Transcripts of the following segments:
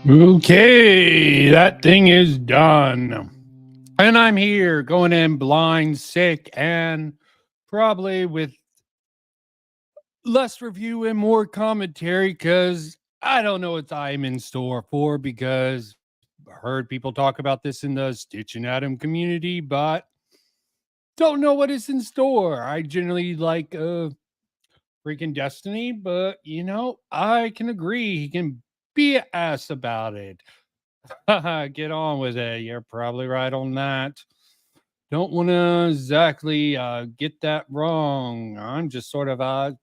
Okay, that thing is done. And I'm here going in blind, sick, and probably with less review and more commentary because I don't know what I'm in store for because I heard people talk about this in the Stitch and Adam community, but don't know what is in store. I generally like freaking Destiny, but I can agree he can be an ass about it. Get on with it. You're probably right on that. Don't want to exactly get that wrong. I'm just sort of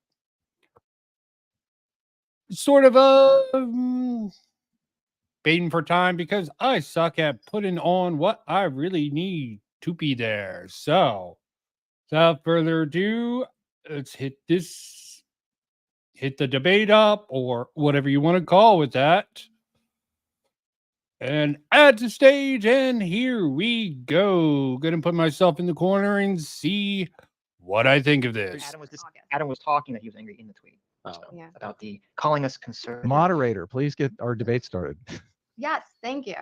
baiting for time because I suck at putting on what I really need to be there. So, without further ado, let's hit the debate up or whatever you want to call with that. And add to stage, and here we go. Gonna put myself in the corner and see what I think of this. Adam was talking that he was angry in the tweet about the calling us conservative. Moderator, please get our debate started. Yes, thank you.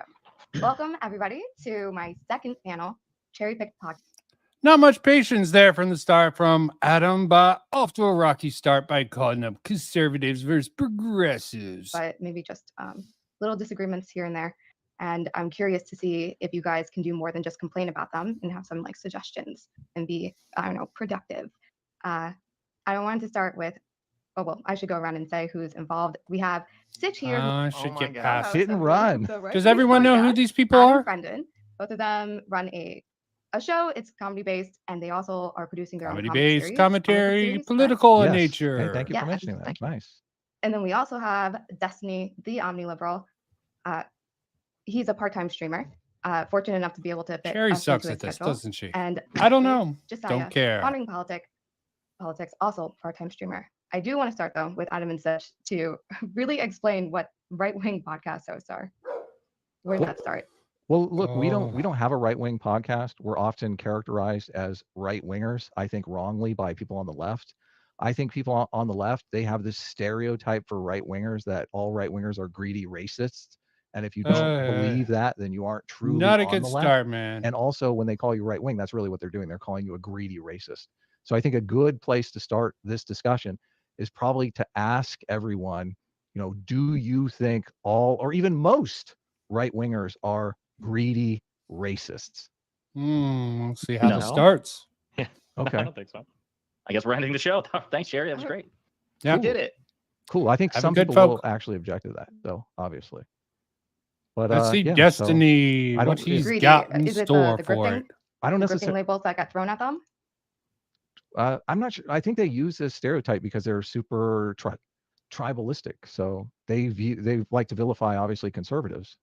Welcome everybody to my second panel, Cherry Pick Podcast. Not much patience there from the start from Adam, but off to a rocky start by calling up conservatives versus progressives. But maybe just little disagreements here and there. And I'm curious to see if you guys can do more than just complain about them and have some suggestions and be, productive. I wanted to start with, I should go around and say who's involved. We have Sitch here. I should get past Hit and run. Does everyone know who these people are? Brendan. Both of them run a show. It's comedy-based, and they also are producing their own comedy-based commentary, political in nature. Hey, thank you for mentioning that. Nice. And then we also have Destiny, the omniliberal. He's a part-time streamer, fortunate enough to be able to fit Chaeiry us sucks into at his this, schedule. doesn't she? And I don't know. Just don't care. Pondering politics, also part-time streamer. I do want to start though with Adam and Sitch to really explain what right-wing podcast hosts are. Where did that start? Well, look, we don't have a right-wing podcast. We're often characterized as right-wingers, I think wrongly by people on the left. I think people on the left, they have this stereotype for right-wingers that all right-wingers are greedy racists. And if you don't believe that, then you aren't truly not a on good the left. start, man. And also, when they call you right-wing, that's really what they're doing. They're calling you a greedy racist. So I think a good place to start this discussion is probably to ask everyone, do you think all or even most right-wingers are greedy racists? We'll see how this starts. Yeah. Okay. I don't think so. I guess we're ending the show. Thanks, Chaeiry. That was great. Yeah. You did it. Cool. I think some people will actually object to that, though, obviously. But let's see Destiny, so what he's greedy. got in Is it store the for it. I don't gripping necessarily. labels that got thrown at them? I'm not sure. I think they use this stereotype because they're super tribalistic. So they like to vilify, obviously, conservatives.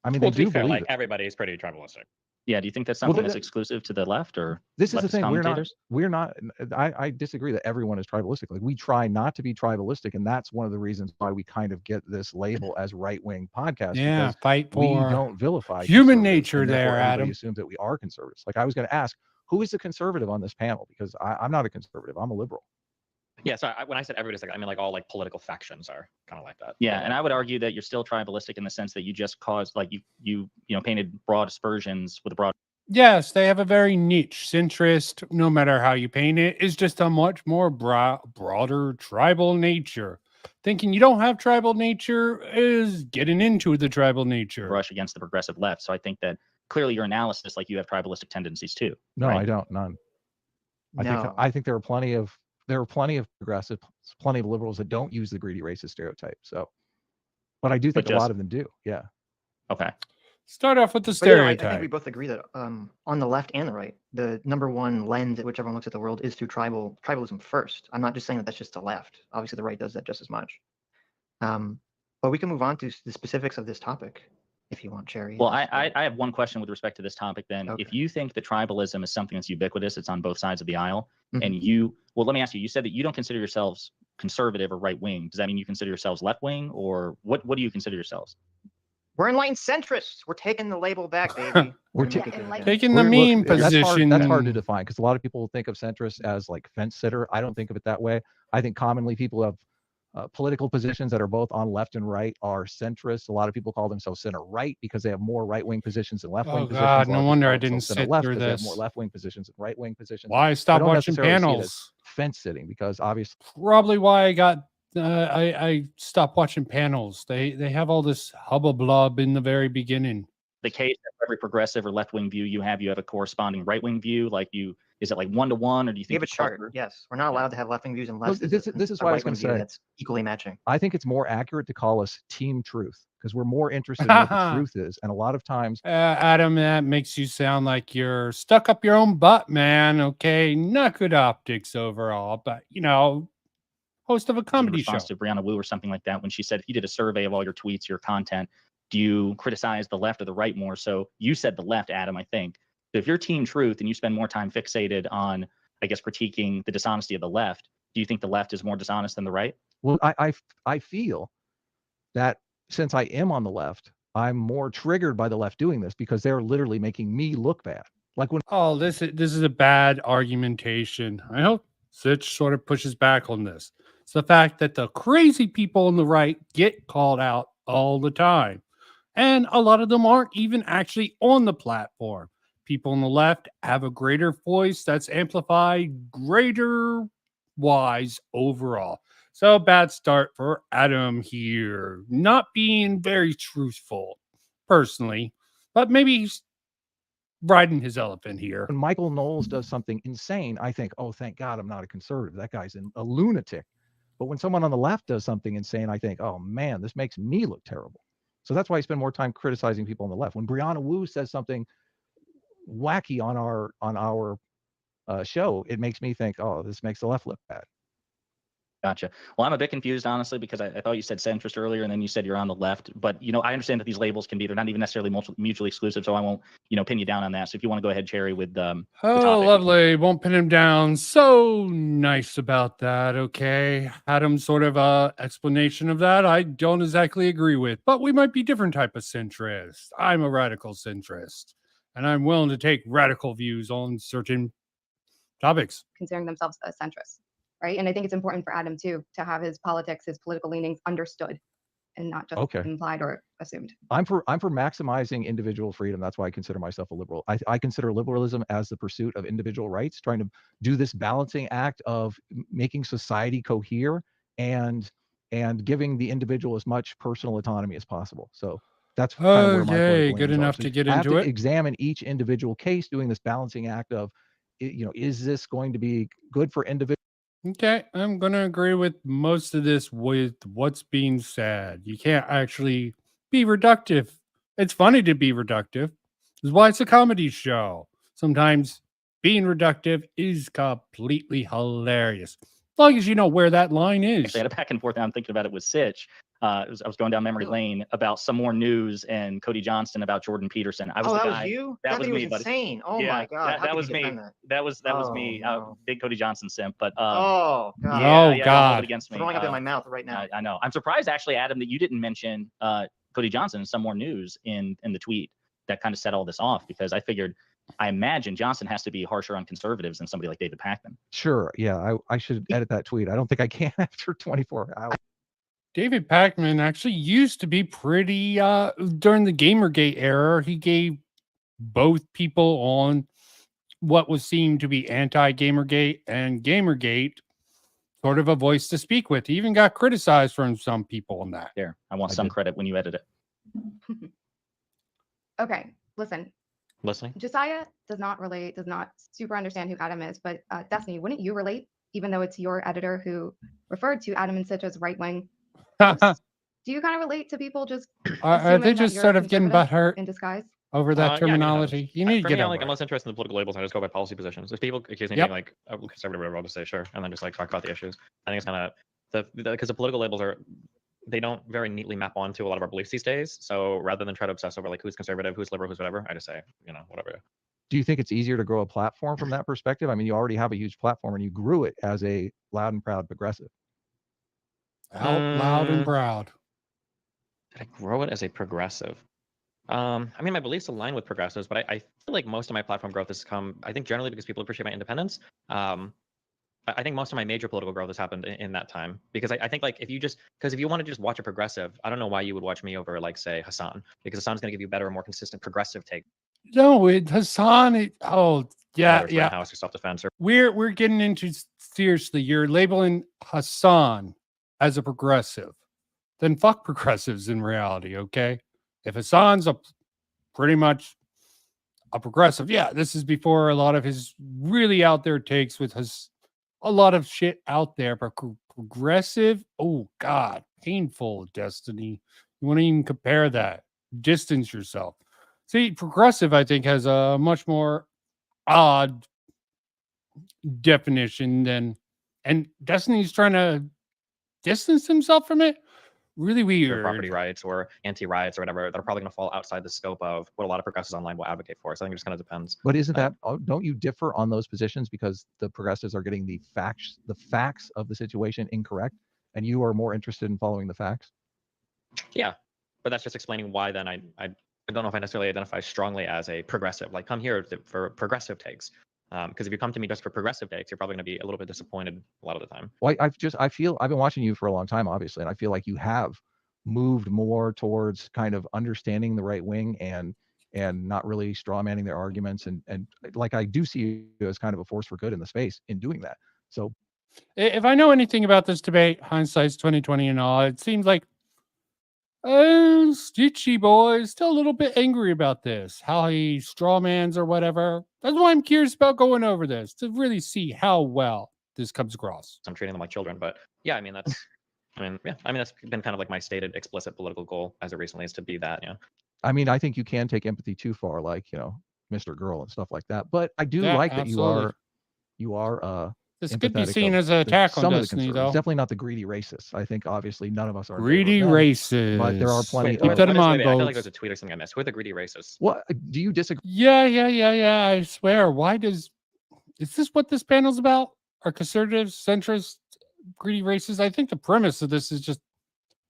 I mean, they do believe like it. everybody's pretty tribalistic. Yeah. Do you think that's something that's exclusive to the left or this is the thing? Commentators? We're not. I disagree that everyone is tribalistic. Like we try not to be tribalistic, and that's one of the reasons why we kind of get this label as right-wing podcast. Yeah, fight for we don't vilify human nature there, everybody Adam. assumes that we are conservatives. Like I was going to ask, who is the conservative on this panel? Because I'm not a conservative. I'm a liberal. Yeah, so when I said everybody's like, I mean like all like political factions are kind of like that. Yeah, and I would argue that you're still tribalistic in the sense that you just caused you painted broad aspersions with a broad. Yes, they have a very niche centrist, no matter how you paint it, is just a much more broader tribal nature. Thinking you don't have tribal nature is getting into the tribal nature. Brush against the progressive left. So I think that clearly your analysis, like you have tribalistic tendencies too. No, right? I don't. None. I think there are plenty of progressives, plenty of liberals that don't use the greedy racist stereotype. So, but I do think a lot of them do. Yeah. Okay. Start off with the I stereotype. think we both agree that on the left and the right, the number one lens at which everyone looks at the world is through tribalism first. I'm not just saying that that's just the left. Obviously, the right does that just as much. But we can move on to the specifics of this topic if you want, Chaeiry. Well, I have one question with respect to this topic then. Okay. If you think that tribalism is something that's ubiquitous, it's on both sides of the aisle, and let me ask you, you said that you don't consider yourselves conservative or right-wing. Does that mean you consider yourselves left-wing, or what do you consider yourselves? We're enlightened centrists. We're taking the label back, baby. We're taking the meme position. That's hard to define because a lot of people think of centrist as like fence sitter. I don't think of it that way. I think commonly people have political positions that are both on left and right are centrist. A lot of people call themselves center right because they have more right wing positions than left wing Oh positions. God, A lot no of people wonder call I didn't themselves center sit left through because they have more this. left wing positions than right wing positions. Why I I stopped don't watching necessarily see it as panels? fence sitting because obviously Probably why I got I stopped watching panels. They have all this hubba blub in the very beginning. The case that for every progressive or left wing view you have a corresponding right wing view. Like is it like 1-to-1, or do you We think have a it's chart. sharper? Yes, we're not allowed to have left-wing views unless this is a what I was right-wing going to view say. that's equally matching. I think it's more accurate to call us team truth because we're more interested in what the truth is. And a lot of times, Adam, that makes you sound like you're stuck up your own butt, man. Okay, not good optics overall, but host of a In comedy show. response to Brianna Wu or something like that, when she said, if you did a survey of all your tweets, your content, do you criticize the left or the right more? So you said the left, Adam, I think. So if you're team truth and you spend more time fixated on, I guess, critiquing the dishonesty of the left, do you think the left is more dishonest than the right? well, I feel that since I am on the left, I'm more triggered by the left doing this because they're literally making me look bad. Like when Oh, this is a bad argumentation. I hope Sitch sort of pushes back on this. It's the fact that the crazy people on the right get called out all the time. And a lot of them aren't even actually on the platform. People on the left have a greater voice that's amplified greater wise overall. So bad start for Adam here. Not being very truthful, personally. But maybe he's riding his elephant here. when Michael Knowles does something insane, I think, oh, thank God I'm not a conservative. That guy's a lunatic. But when someone on the left does something insane, I think, oh man, this makes me look terrible. So that's why I spend more time criticizing people on the left. When Brianna Wu says something wacky on our show, it makes me think, oh, this makes the left look bad. Gotcha. Well, I'm a bit confused, honestly, because I thought you said centrist earlier, and then you said you're on the left. But, I understand that these labels can be, they're not even necessarily mutually exclusive, so I won't, pin you down on that. So if you want to go ahead, Chaeiry, with the Oh, topic. lovely. Won't pin him down. So nice about that. Okay. Adam's sort of explanation of that I don't exactly agree with, but we might be different type of centrist. I'm a radical centrist, and I'm willing to take radical views on certain topics. Considering themselves a centrist, right? And I think it's important for Adam too to have his politics, his political leanings understood and not just implied or assumed. I'm for maximizing individual freedom. That's why I consider myself a liberal. I consider liberalism as the pursuit of individual rights, trying to do this balancing act of making society cohere and giving the individual as much personal autonomy as possible. So that's kind of where my political Good leanings are. enough So to get I have into to it. examine each individual case, doing this balancing act of, is this going to be good for individuals? Okay, I'm going to agree with most of this with what's being said. You can't actually be reductive. It's funny to be reductive. This is why it's a comedy show. Sometimes being reductive is completely hilarious. As long as you know where that line is. Actually, I had a back and forth. I'm thinking about it with Sitch. I was going down memory lane about some more news and Cody Johnston about Jordan Peterson. I was the that guy. was you? That was me, was buddy. insane. Oh Yeah, my God. that was me. That was me. No. Big Cody Johnson simp. But Oh God. yeah, Oh, don't hold God. it against me. Throwing up in my mouth right now. I know. I'm surprised actually, Adam, that you didn't mention Cody Johnson in some more news in the tweet that kind of set all this off, because I imagine Johnson has to be harsher on conservatives than somebody like David Pakman. Sure. Yeah, I should edit that tweet. I don't think I can after 24 hours. David Pakman actually used to be pretty, during the Gamergate era, he gave both people on what was seen to be anti-Gamergate and Gamergate sort of a voice to speak with. He even got criticized from some people on that. There, I want some credit when you edit it. Okay, listen. Listening. Josiah does not super understand who Adam is, but Destiny, wouldn't you relate, even though it's your editor who referred to Adam and Sitch as right wing? Do you kind of relate to people just Are they just sort of getting butthurt in disguise over that Yeah, I mean, terminology? You need to for get me, over like, it. I'm less interested in the political labels. I just go by policy positions. If people accuse me of Yep. being like a conservative, whatever, I'll just say sure, and then just like talk about the issues. I think it's kind of because the political labels they don't very neatly map onto a lot of our beliefs these days. So rather than try to obsess over like who's conservative, who's liberal, who's whatever, I just say, whatever. Do you think it's easier to grow a platform from that perspective? I mean, you already have a huge platform and you grew it as a loud and proud progressive. Out loud and proud. Did I grow it as a progressive? I mean, my beliefs align with progressives, but I feel like most of my platform growth has come, I think, generally because people appreciate my independence. I think most of my major political growth has happened in that time, because I think, like, if you want to just watch a progressive, I don't know why you would watch me over, like, say, Hassan, because Hassan's going to give you better, more consistent progressive take, No, Hassan. Yeah, whether it's rent house or self-defense or we're getting into, seriously, you're labeling Hassan as a progressive. Then fuck progressives in reality, okay? If Hassan's pretty much a progressive, yeah, this is before a lot of his really out there takes with his a lot of shit out there, but progressive, oh god, painful, Destiny. You want to even compare that? Distance yourself. See, progressive, I think, has a much more odd definition than, and Destiny's trying to distance himself from it. Really weird. property rights or anti-riots or whatever that are probably going to fall outside the scope of what a lot of progressives online will advocate for. So I think it just kind of depends. But isn't that, don't you differ on those positions because the progressives are getting the facts of the situation incorrect, and you are more interested in following the facts? Yeah, but that's just explaining why then I don't know if I necessarily identify strongly as a progressive. Like, come here for progressive takes. Because if you come to me just for progressive takes, you're probably going to be a little bit disappointed a lot of the time. Well, I feel I've been watching you for a long time, obviously, and I feel like you have moved more towards kind of understanding the right wing and not really straw manning their arguments, and like I do see you as kind of a force for good in the space in doing that. So if I know anything about this debate, hindsight's 2020 and all, it seems like Stitchy boy is still a little bit angry about this, how he strawmans or whatever. That's why I'm curious about going over this to really see how well this comes across. I'm treating them like children, but yeah, I mean that's been kind of like my stated explicit political goal as of recently, is to be that. Yeah. I mean, I think you can take empathy too far, like, Mr. Girl and stuff like that. But I do Yeah, like that absolutely. you are This could be empathetic seen of as an attack on some of the Destiny, conservatives. though. Definitely not the greedy racists. I think obviously none of us are in favor of Greedy them, racists. but there are plenty Wait, of. Keep that in I mind, feel like folks. there's a tweet or something I missed. Who are the greedy racists? What do you disagree? Yeah. I swear. Is this what this panel's about? Are conservatives, centrists, greedy racists? I think the premise of this is just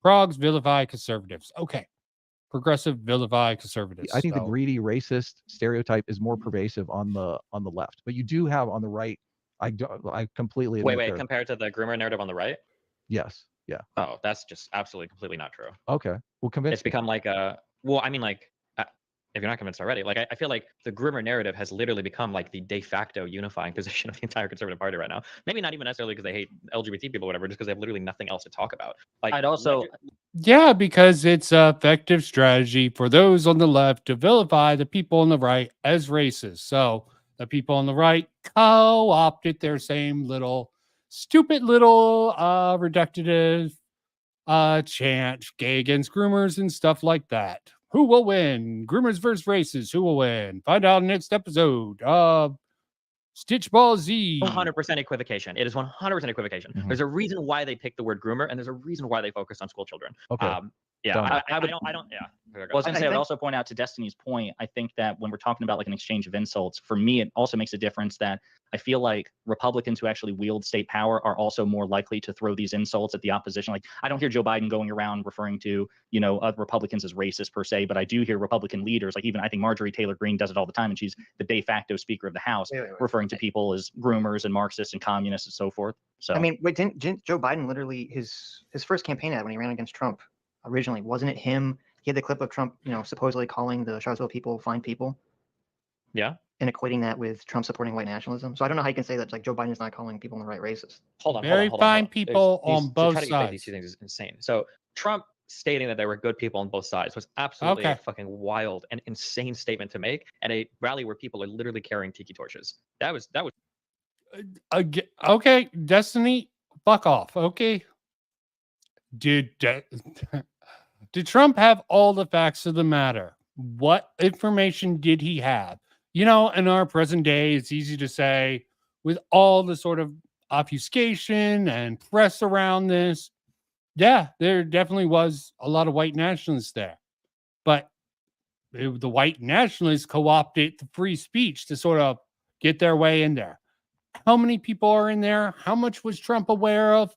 Progs vilify conservatives. Okay. Progressive vilify conservatives. I think the greedy racist stereotype is more pervasive on the left, but you do have on the right. I completely admit Wait, compared to the groomer narrative on the right? Yes. Yeah. Oh, that's just absolutely completely not true. Okay. Well, convince It's become like if you're not convinced already, like I feel like the groomer narrative has literally become like the de facto unifying position of the entire conservative party right now. Maybe not even necessarily because they hate LGBT people or whatever, just because they have literally nothing else to talk about. Like, I'd also Yeah, because it's an effective strategy for those on the left to vilify the people on the right as racist. So the people on the right co-opted their same little stupid little reductive chant, gay against groomers and stuff like that. Who will win? Groomers versus racists. Who will win? Find out next episode of Stitch Ball Z. 100% equivocation. It is 100% equivocation. Mhm. There's a reason why they picked the word groomer, and there's a reason why they focused on school children. Okay. Yeah, I don't. Yeah. Well, I was going to say, I would also point out to Destiny's point, I think that when we're talking about like an exchange of insults, for me, it also makes a difference that I feel like Republicans who actually wield state power are also more likely to throw these insults at the opposition. Like, I don't hear Joe Biden going around referring to, Republicans as racist per se, but I do hear Republican leaders, like even I think Marjorie Taylor Greene does it all the time, and she's the de facto Speaker of the House, referring to people as groomers and Marxists and communists and so forth. So I mean, wait, didn't Joe Biden literally his first campaign ad when he ran against Trump originally, wasn't it him? He had the clip of Trump, supposedly calling the Charlottesville people fine people. Yeah. And equating that with Trump supporting white nationalism. So I don't know how you can say that like Joe Biden's not calling people on the right racist. Hold on. Very fine people on both to try to equate these sides. two things is insane. So Trump stating that there were good people on both sides was absolutely a fucking wild and insane statement to make, and a rally where people are literally carrying tiki torches. That was okay, Destiny, fuck off. Okay. Did Trump have all the facts of the matter? What information did he have? In our present day, it's easy to say with all the sort of obfuscation and press around this, yeah, there definitely was a lot of white nationalists there. But the white nationalists co-opted the free speech to sort of get their way in there. How many people are in there? How much was Trump aware of?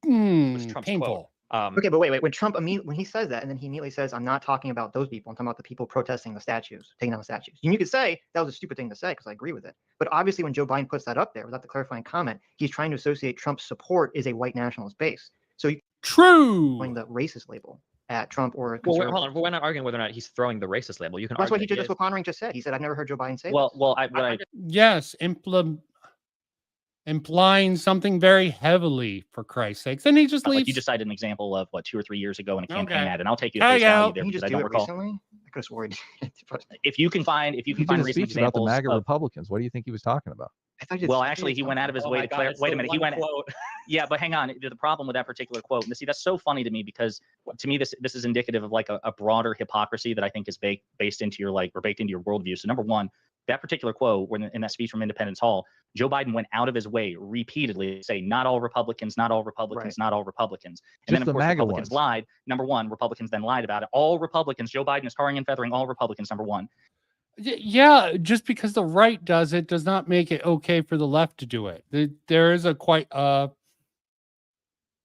was Trump's Painful. quote. Okay, but wait. When Trump when he says that, and then he immediately says, "I'm not talking about those people. I'm talking about the people protesting the statues, taking down the statues." And you could say that was a stupid thing to say because I agree with it. But obviously, when Joe Biden puts that up there without the clarifying comment, he's trying to associate Trump's support is a white nationalist base. So you True. the racist label at Trump or Well, conservative. hold on. We're not arguing whether or not he's throwing the racist label. You can That's argue what he that did. That's what Pondering just said. He said, "I've never heard Joe Biden say this." Well, Yes, implying something very heavily, for Christ's sakes. And he just like leaves. you just cited an example of what 2 or 3 years ago in a campaign Okay. ad, and I'll take you Tag at face value out. there Didn't he because just I do don't it recall. recently? I could have sworn. If you can find He did recent a speech about the examples MAGA of, Republicans. What do you think he was talking about? I thought he did, well, I thought actually, did he went out of his something. way to clarify. Wait a minute, he went. Yeah, but hang on. The problem with that particular quote, and see, that's so funny to me because to me, this is indicative of like a broader hypocrisy that I think is baked into your worldview. So number one, that particular quote, when in that speech from Independence Hall, Joe Biden went out of his way repeatedly to say, "Not all Republicans, not all Republicans, not all Republicans." And Just then the of course MAGA Republicans ones. lied. Number one, Republicans then lied about it. All Republicans. Joe Biden is tarring and feathering all Republicans. Number one. Yeah, just because the right does it does not make it okay for the left to do it. There is a quite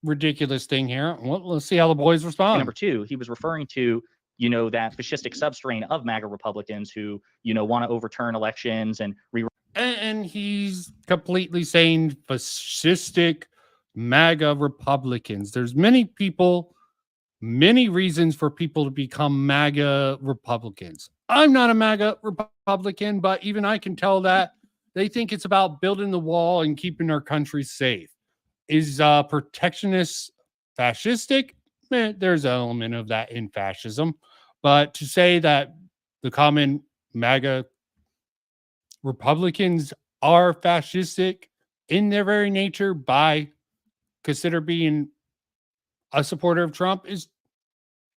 ridiculous thing here. Well, let's see how the boys respond. Number two, he was referring to, that fascistic substrain of MAGA Republicans who, want to overturn elections and and he's completely saying fascistic MAGA Republicans. There's many reasons for people to become MAGA Republicans. I'm not a MAGA Republican, but even I can tell that they think it's about building the wall and keeping our country safe. Is protectionist fascistic? There's an element of that in fascism. But to say that the common MAGA Republicans are fascistic in their very nature by consider being a supporter of Trump is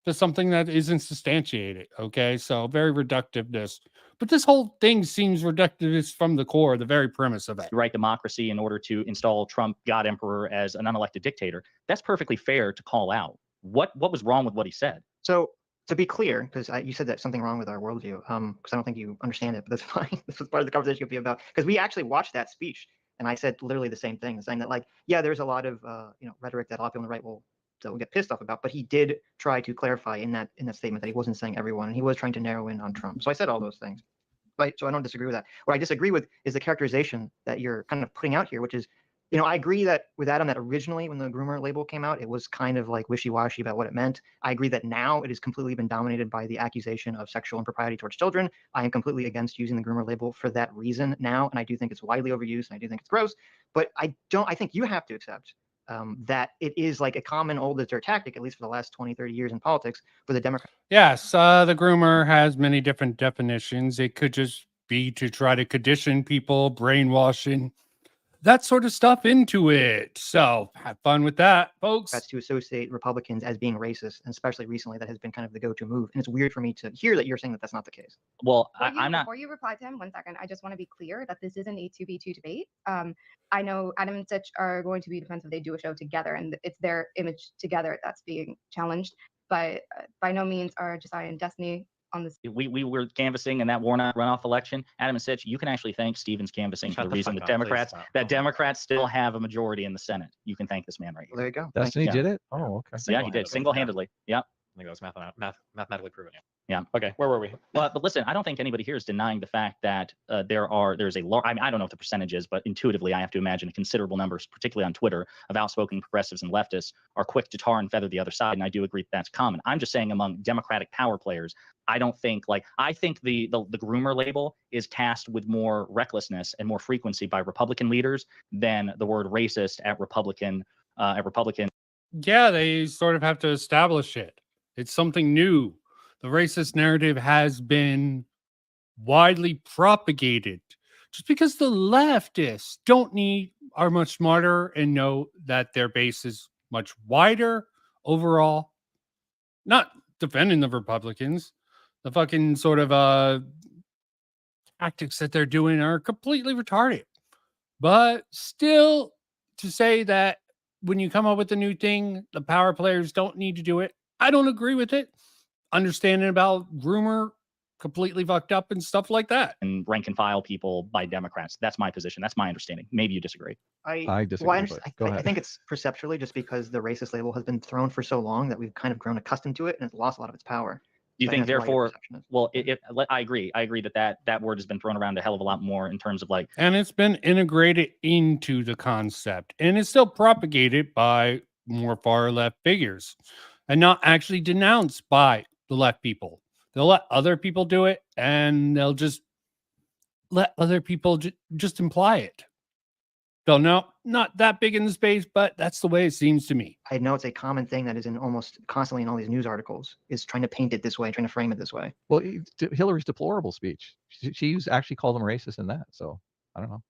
just something that isn't substantiated. Okay. So very reductiveness. But this whole thing seems reductivist from the core, the very premise of it. right democracy in order to install Trump, God Emperor, as an unelected dictator. That's perfectly fair to call out. What was wrong with what he said? So to be clear, because you said that's something wrong with our worldview, because I don't think you understand it, but that's fine. This was part of the conversation could be about, because we actually watched that speech, and I said literally the same thing, saying that like, yeah, there's a lot of rhetoric that a lot of people on the right will get pissed off about, but he did try to clarify in that statement that he wasn't saying everyone, and he was trying to narrow in on Trump. So I said all those things. Right. So I don't disagree with that. What I disagree with is the characterization that you're kind of putting out here, which is, I agree that with Adam that originally when the groomer label came out, it was kind of like wishy-washy about what it meant. I agree that now it has completely been dominated by the accusation of sexual impropriety towards children. I am completely against using the groomer label for that reason now, and I do think it's widely overused, and I do think it's gross. But I think you have to accept that it is like a common old tactic, at least for the last 20, 30 years in politics, for the Democrats. Yes, the groomer has many different definitions. It could just be to try to condition people, brainwashing, that sort of stuff into it. So have fun with that, folks. That's to associate Republicans as being racist, and especially recently, that has been kind of the go-to move. And it's weird for me to hear that you're saying that that's not the case. Well, I'm not. Before you reply to him, 1 second, I just want to be clear that this isn't a 2v2 debate. I know Adam and Sitch are going to be defensive. They do a show together, and it's their image together that's being challenged. But by no means are Josiah and Destiny on this. We were canvassing in that Warnock runoff election. Adam and Sitch, you can actually thank Stevens canvassing for the reason that Democrats still have a majority in the Senate. You can thank this man right here. Well, there you go. Destiny did it? Oh, okay. Yeah, he did single-handedly. Yeah. I think that was mathematically proven. Yeah. Okay. Where were we? But listen, I don't think anybody here is denying the fact that there's a large. I don't know what the percentage is, but intuitively, I have to imagine a considerable numbers, particularly on Twitter, of outspoken progressives and leftists are quick to tar and feather the other side, and I do agree that's common. I'm just saying among Democratic power players, I think the groomer label is tasked with more recklessness and more frequency by Republican leaders than the word racist at Republican. Yeah, they sort of have to establish it. It's something new. The racist narrative has been widely propagated. Just because the leftists are much smarter and know that their base is much wider overall. Not defending the Republicans. The fucking sort of tactics that they're doing are completely retarded. But still, to say that when you come up with a new thing, the power players don't need to do it, I don't agree with it. Understanding about groomer completely fucked up and stuff like that. And rank and file people by Democrats. That's my position. That's my understanding. Maybe you disagree. I disagree, Well, but go I ahead. think it's perceptually just because the racist label has been thrown for so long that we've kind of grown accustomed to it and it's lost a lot of its power. Do you So I think, that's why your therefore, perception is- well, I agree. I agree that word has been thrown around a hell of a lot more in terms of like, And it's been integrated into the concept. And it's still propagated by more far left figures and not actually denounced by the left people. They'll let other people do it and they'll just let other people just imply it. They'll know not that big in the space, but that's the way it seems to me. I know it's a common thing that is in almost constantly in all these news articles is trying to paint it this way, trying to frame it this way. Well, Hillary's deplorable speech. She actually called him racist in that. So I don't know.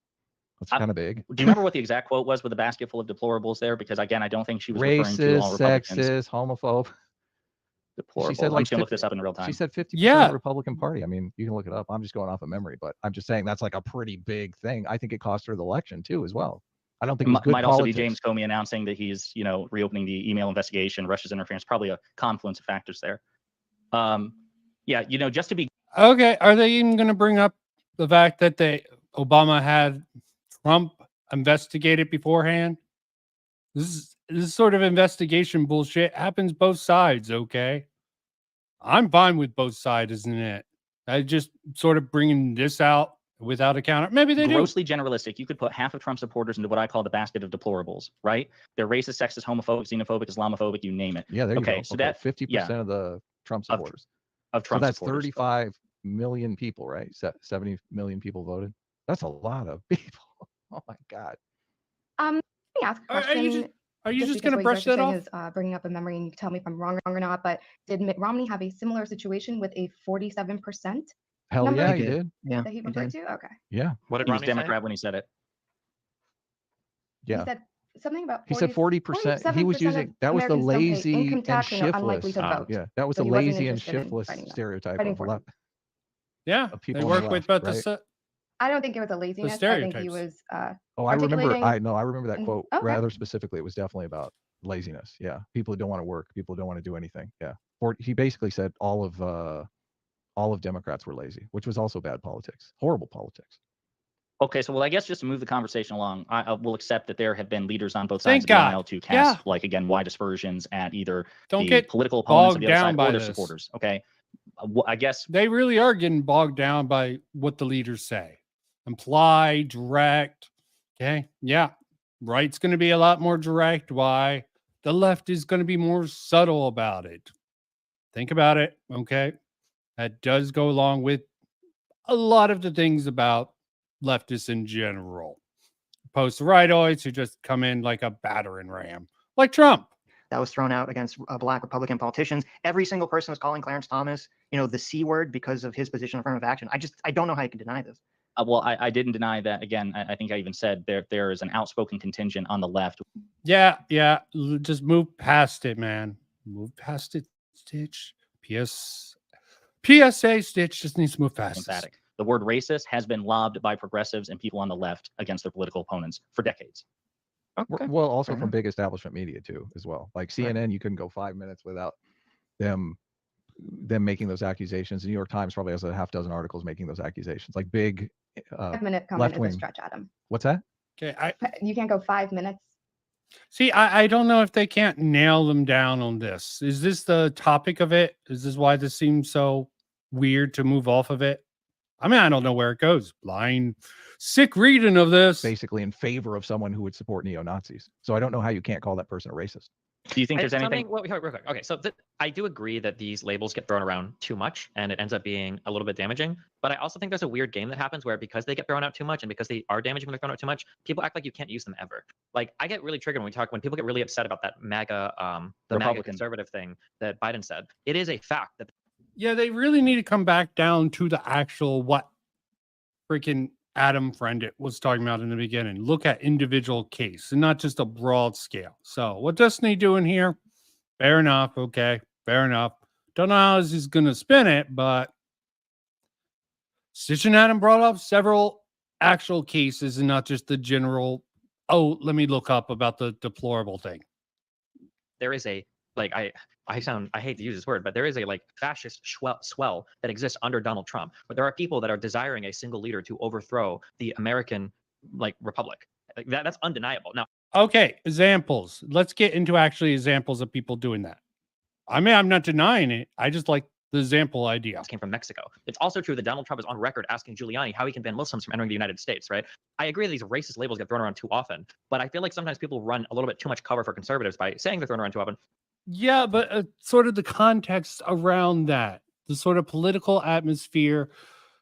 That's kind of big. do you remember what the exact quote was with a basket full of deplorables there? Because again, I don't think she was referring to all Racist, Republicans. sexist, homophobe. Deplorable. She said I'm like just gonna look this up in real time. She said 50% of Yeah. the Republican Party. I mean, you can look it up. I'm just going off of memory, but I'm just saying that's like a pretty big thing. I think it cost her the election too, as well. I don't think it was good might politics. also be James Comey announcing that he's, reopening the email investigation, Russia's interference, probably a confluence of factors there. Yeah, just to be Okay, are they even going to bring up the fact that Obama had Trump investigated beforehand? This sort of investigation bullshit happens both sides, okay? I'm fine with both sides, isn't it? I just sort of bringing this out without a counter. Maybe they do. grossly generalistic, you could put half of Trump supporters into what I call the basket of deplorables, right? They're racist, sexist, homophobic, xenophobic, Islamophobic, you name it. Yeah, there you Okay, go. so that 50% of the Trump Of supporters. of So Trump that's supporters. 35 million people, right? 70 million people voted. That's a lot of people. Oh my God. Let me ask a question. Are you just because going to what you guys brush are that saying off? is bringing up a memory, and you can tell me if I'm wrong or not. But did Mitt Romney have a similar situation with a 47% Hell number yeah, He he did. did. Yeah, that he he referred did. to? Okay. Yeah. What did He was Romney say? Democrat when he said it. Yeah. He said something about 40, He said 40%. He was 47% using of that was the Americans don't pay lazy income and tax and are unlikely shiftless. to vote. Yeah, that was So the he wasn't lazy and interested in shiftless fighting them. stereotype Fighting of for left. Yeah, Of they people on the work with left, about right? the I don't think it was a laziness. I think he stereotypes. was Oh, I remember. articulating. I remember that and- quote okay. rather specifically. It was definitely about laziness. Yeah, people who don't want to work, people who don't want to do anything. Yeah, he basically said all of Democrats were lazy, which was also bad politics, horrible politics. Okay, so I guess just to move the conversation along, I will accept that there have been leaders on both Thank sides of the God. aisle to cast, Yeah. like, again, wide aspersions at either Don't the get political opponents of bogged the other down side by or their this. supporters. Okay, I guess They really are getting bogged down by what the leaders say. Imply, direct. Okay. Yeah. Right's going to be a lot more direct. Why? The left is going to be more subtle about it. Think about it. Okay. That does go along with a lot of the things about leftists in general. Opposed to rightoids who just come in like a battering ram, like Trump. That was thrown out against Black Republican politicians. Every single person was calling Clarence Thomas, the C word because of his position on affirmative action. I don't know how you can deny this. well, I didn't deny that. Again, I think I even said there is an outspoken contingent on the left. Yeah. Just move past it, man. Move past it, Stitch. PSA Stitch just needs to move past this. Emphatic. The word racist has been lobbed by progressives and people on the left against their political opponents for decades. Okay. Well, also fair from enough. big establishment media too, as well. Like CNN, you couldn't go 5 minutes without them making those accusations. The New York Times probably has a half dozen articles making those accusations. Like big 5-minute comment left is a wing. stretch, Adam. What's that? Okay. You can't go 5 minutes. See, I don't know if they can't nail them down on this. Is this the topic of it? Is this why this seems so weird to move off of it? I mean, I don't know where it goes. Blind, sick reading of this. Basically in favor of someone who would support neo-Nazis. So I don't know how you can't call that person a racist. Do you think there's anything? Well, real quick. Okay, so I do agree that these labels get thrown around too much, and it ends up being a little bit damaging. But I also think there's a weird game that happens where because they get thrown out too much, and because they are damaging when they're thrown out too much, people act like you can't use them ever. Like I get really triggered when people get really upset about that MAGA, the MAGA Republican. conservative thing that Biden said. It is a fact that Yeah, they really need to come back down to the actual what freaking Adam Friend was talking about in the beginning. Look at individual case and not just a broad scale. So what Destiny doing here? Fair enough. Okay. Fair enough. Don't know how he's going to spin it, but Sitch and Adam brought up several actual cases and not just the general, oh, let me look up about the deplorable thing. there is a like I hate to use this word, but there is a like fascist swell that exists under Donald Trump. But there are people that are desiring a single leader to overthrow the American like republic. Like that's undeniable. Now, Okay, examples. Let's get into actually examples of people doing that. I mean, I'm not denying it. I just like the example idea. came from Mexico. It's also true that Donald Trump is on record asking Giuliani how he can ban Muslims from entering the United States, right? I agree that these racist labels get thrown around too often, but I feel like sometimes people run a little bit too much cover for conservatives by saying they're thrown around too often. Yeah, but sort of the context around that, the sort of political atmosphere,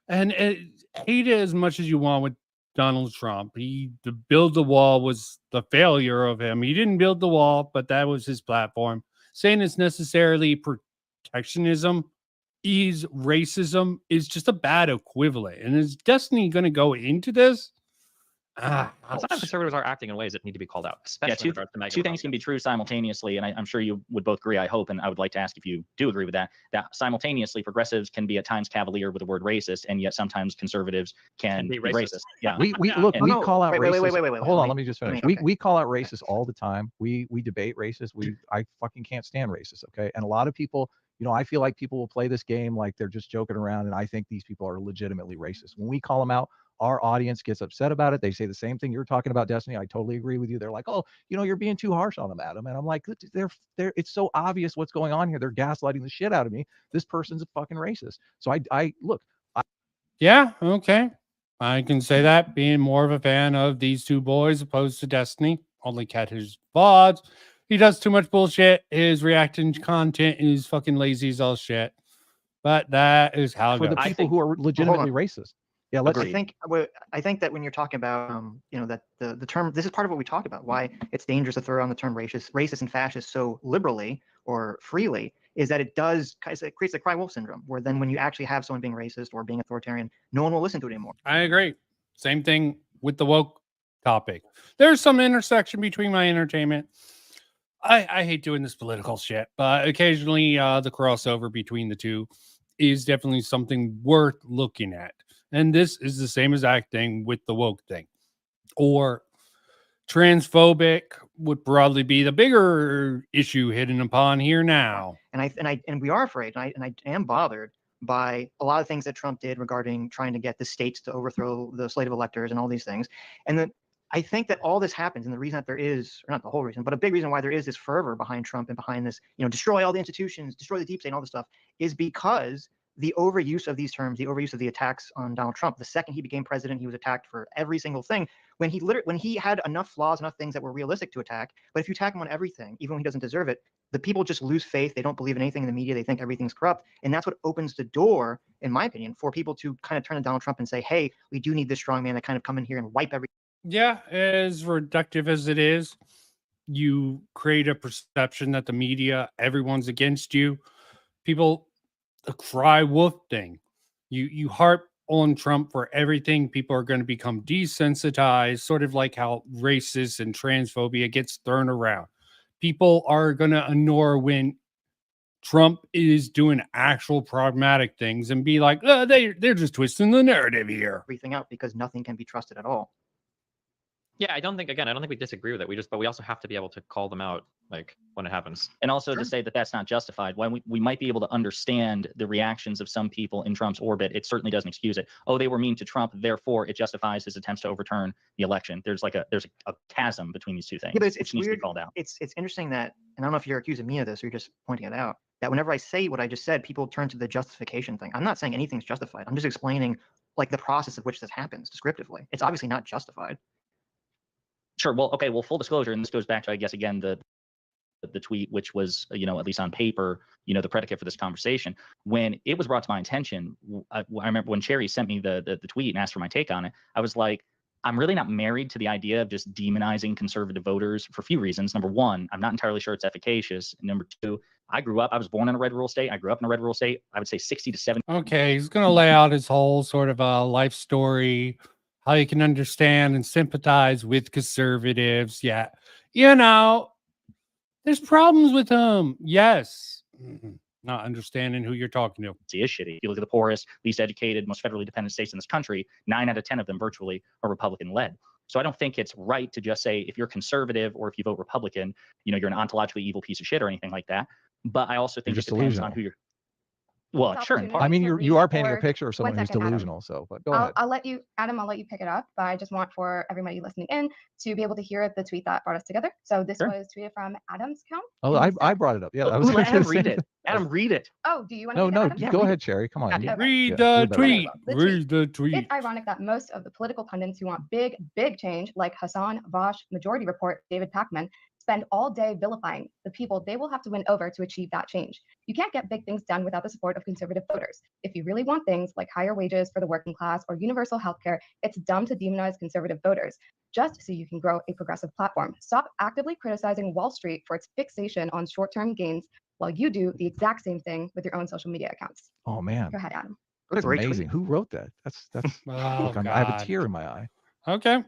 and hate it as much as you want with Donald Trump. To build the wall was the failure of him. He didn't build the wall, but that was his platform. Saying it's necessarily protectionism is racism is just a bad equivalent. And is Destiny going to go into this? Sometimes conservatives are acting in ways that need to be called out, especially in regards to two things can be true simultaneously, and I'm sure you would both agree, I hope, and I would like to ask if you do agree with that simultaneously progressives can be at times cavalier with the word racist, and yet sometimes conservatives can be racist. Yeah. We look, we call out racist. Wait, Hold on, let me just finish. okay. We call out racist all the time. We debate racist. I fucking can't stand racist, okay? And a lot of people, you know, I feel like people will play this game like they're just joking around, and I think these people are legitimately racist. When we call them out, our audience gets upset about it. They say the same thing you're talking about, Destiny. I totally agree with you. They're like, oh, you know, you're being too harsh on them, Adam. And I'm like, it's so obvious what's going on here. They're gaslighting the shit out of me. This person's a fucking racist. So I look. Yeah, okay. I can say that, being more of a fan of these two boys opposed to Destiny. Only cat his VODs. He does too much bullshit. His reacting content is fucking lazy as all shit. But that is how it For goes. the people who are legitimately racist. Yeah, let's. I think that when you're talking about, you know, that the term, this is part of what we talk about, why it's dangerous to throw around the term racist and fascist so liberally or freely, is that it creates the cry wolf syndrome, where then when you actually have someone being racist or being authoritarian, no one will listen to it anymore. I agree. Same thing with the woke topic. There's some intersection between my entertainment. I hate doing this political shit, but occasionally the crossover between the two is definitely something worth looking at. And this is the same exact thing with the woke thing. Or transphobic would broadly be the bigger issue hidden upon here now. And we are afraid, and I am bothered by a lot of things that Trump did regarding trying to get the states to overthrow the slate of electors and all these things. And then I think that all this happens, and the reason that there is, or not the whole reason, but a big reason why there is this fervor behind Trump and behind this, you know, destroy all the institutions, destroy the deep state, and all this stuff, is because the overuse of these terms, the overuse of the attacks on Donald Trump. The second he became president, he was attacked for every single thing. When he had enough flaws, enough things that were realistic to attack, but if you attack him on everything, even when he doesn't deserve it, the people just lose faith. They don't believe in anything in the media. They think everything's corrupt. And that's what opens the door, in my opinion, for people to kind of turn to Donald Trump and say, hey, we do need this strong man to kind of come in here and wipe everything. Yeah, as reductive as it is, you create a perception that the media, everyone's against you. People, the cry wolf thing. You harp on Trump for everything. People are going to become desensitized, sort of like how racist and transphobia gets thrown around. People are going to ignore when Trump is doing actual pragmatic things and be like, oh, they're just twisting the narrative here. Everything out because nothing can be trusted at all. Yeah, I don't think we disagree with it. But we also have to be able to call them out, like, when it happens. And also to say that that's not justified. When we might be able to understand the reactions of some people in Trump's orbit, it certainly doesn't excuse it. Oh, they were mean to Trump, therefore it justifies his attempts to overturn the election. There's a chasm between these two things, yeah, but which needs to be called out. It's interesting that, and I don't know if you're accusing me of this or you're just pointing it out, that whenever I say what I just said, people turn to the justification thing. I'm not saying anything's justified. I'm just explaining like the process of which this happens descriptively. It's obviously not justified. Sure. Well, okay. Well, full disclosure, and this goes back to, I guess, again, the tweet, which was, you know, at least on paper, you know, the predicate for this conversation. When it was brought to my attention, I remember when Chaeiry sent me the tweet and asked for my take on it, I was like, I'm really not married to the idea of just demonizing conservative voters for a few reasons. Number one, I'm not entirely sure it's efficacious. And number two, I was born in a red rural state. I grew up in a red rural state. I would say 60 to 70. Okay, he's going to lay out his whole sort of life story, how you can understand and sympathize with conservatives. Yeah, you know, there's problems with them. Yes. Not understanding who you're talking to. Is shitty. If you look at the poorest, least educated, most federally dependent states in this country, 9 out of 10 of them virtually are Republican led. So I don't think it's right to just say if you're conservative or if you vote Republican, you're an ontologically evil piece of shit or anything like that. But I also think it just depends on delusional. who you're. Well, It's sure, in part. I mean, opportunity you to are painting a reinforce- picture of someone who's second, Adam. delusional. So, but go ahead. I'll let you, Adam, I'll let you pick it up, but I just want for everybody listening in to be able to hear the tweet that brought us together. So this Sure. was tweeted from Adam's account. Oh, and he I said- brought it up. Yeah, I was Ooh, let gonna Adam say- read it. Adam, read it. Oh, do you want to No, read it, no, Adam? Yeah, go read ahead, Chaeiry. Come on. Yeah, Okay. Read Yeah, the you're better. tweet. The Read the tweet. It's ironic that most of the political pundits who want big, big change, like Hassan Vosh, Majority Report, David Pakman, spend all day vilifying the people they will have to win over to achieve that change. You can't get big things done without the support of conservative voters. If you really want things like higher wages for the working class or universal healthcare, it's dumb to demonize conservative voters just so you can grow a progressive platform. Stop actively criticizing Wall Street for its fixation on short-term gains while you do the exact same thing with your own social media accounts. Oh man, Go ahead, Adam. What a that's great amazing. tweet. Who wrote that? That's Oh, I have a God. tear in my eye. Okay.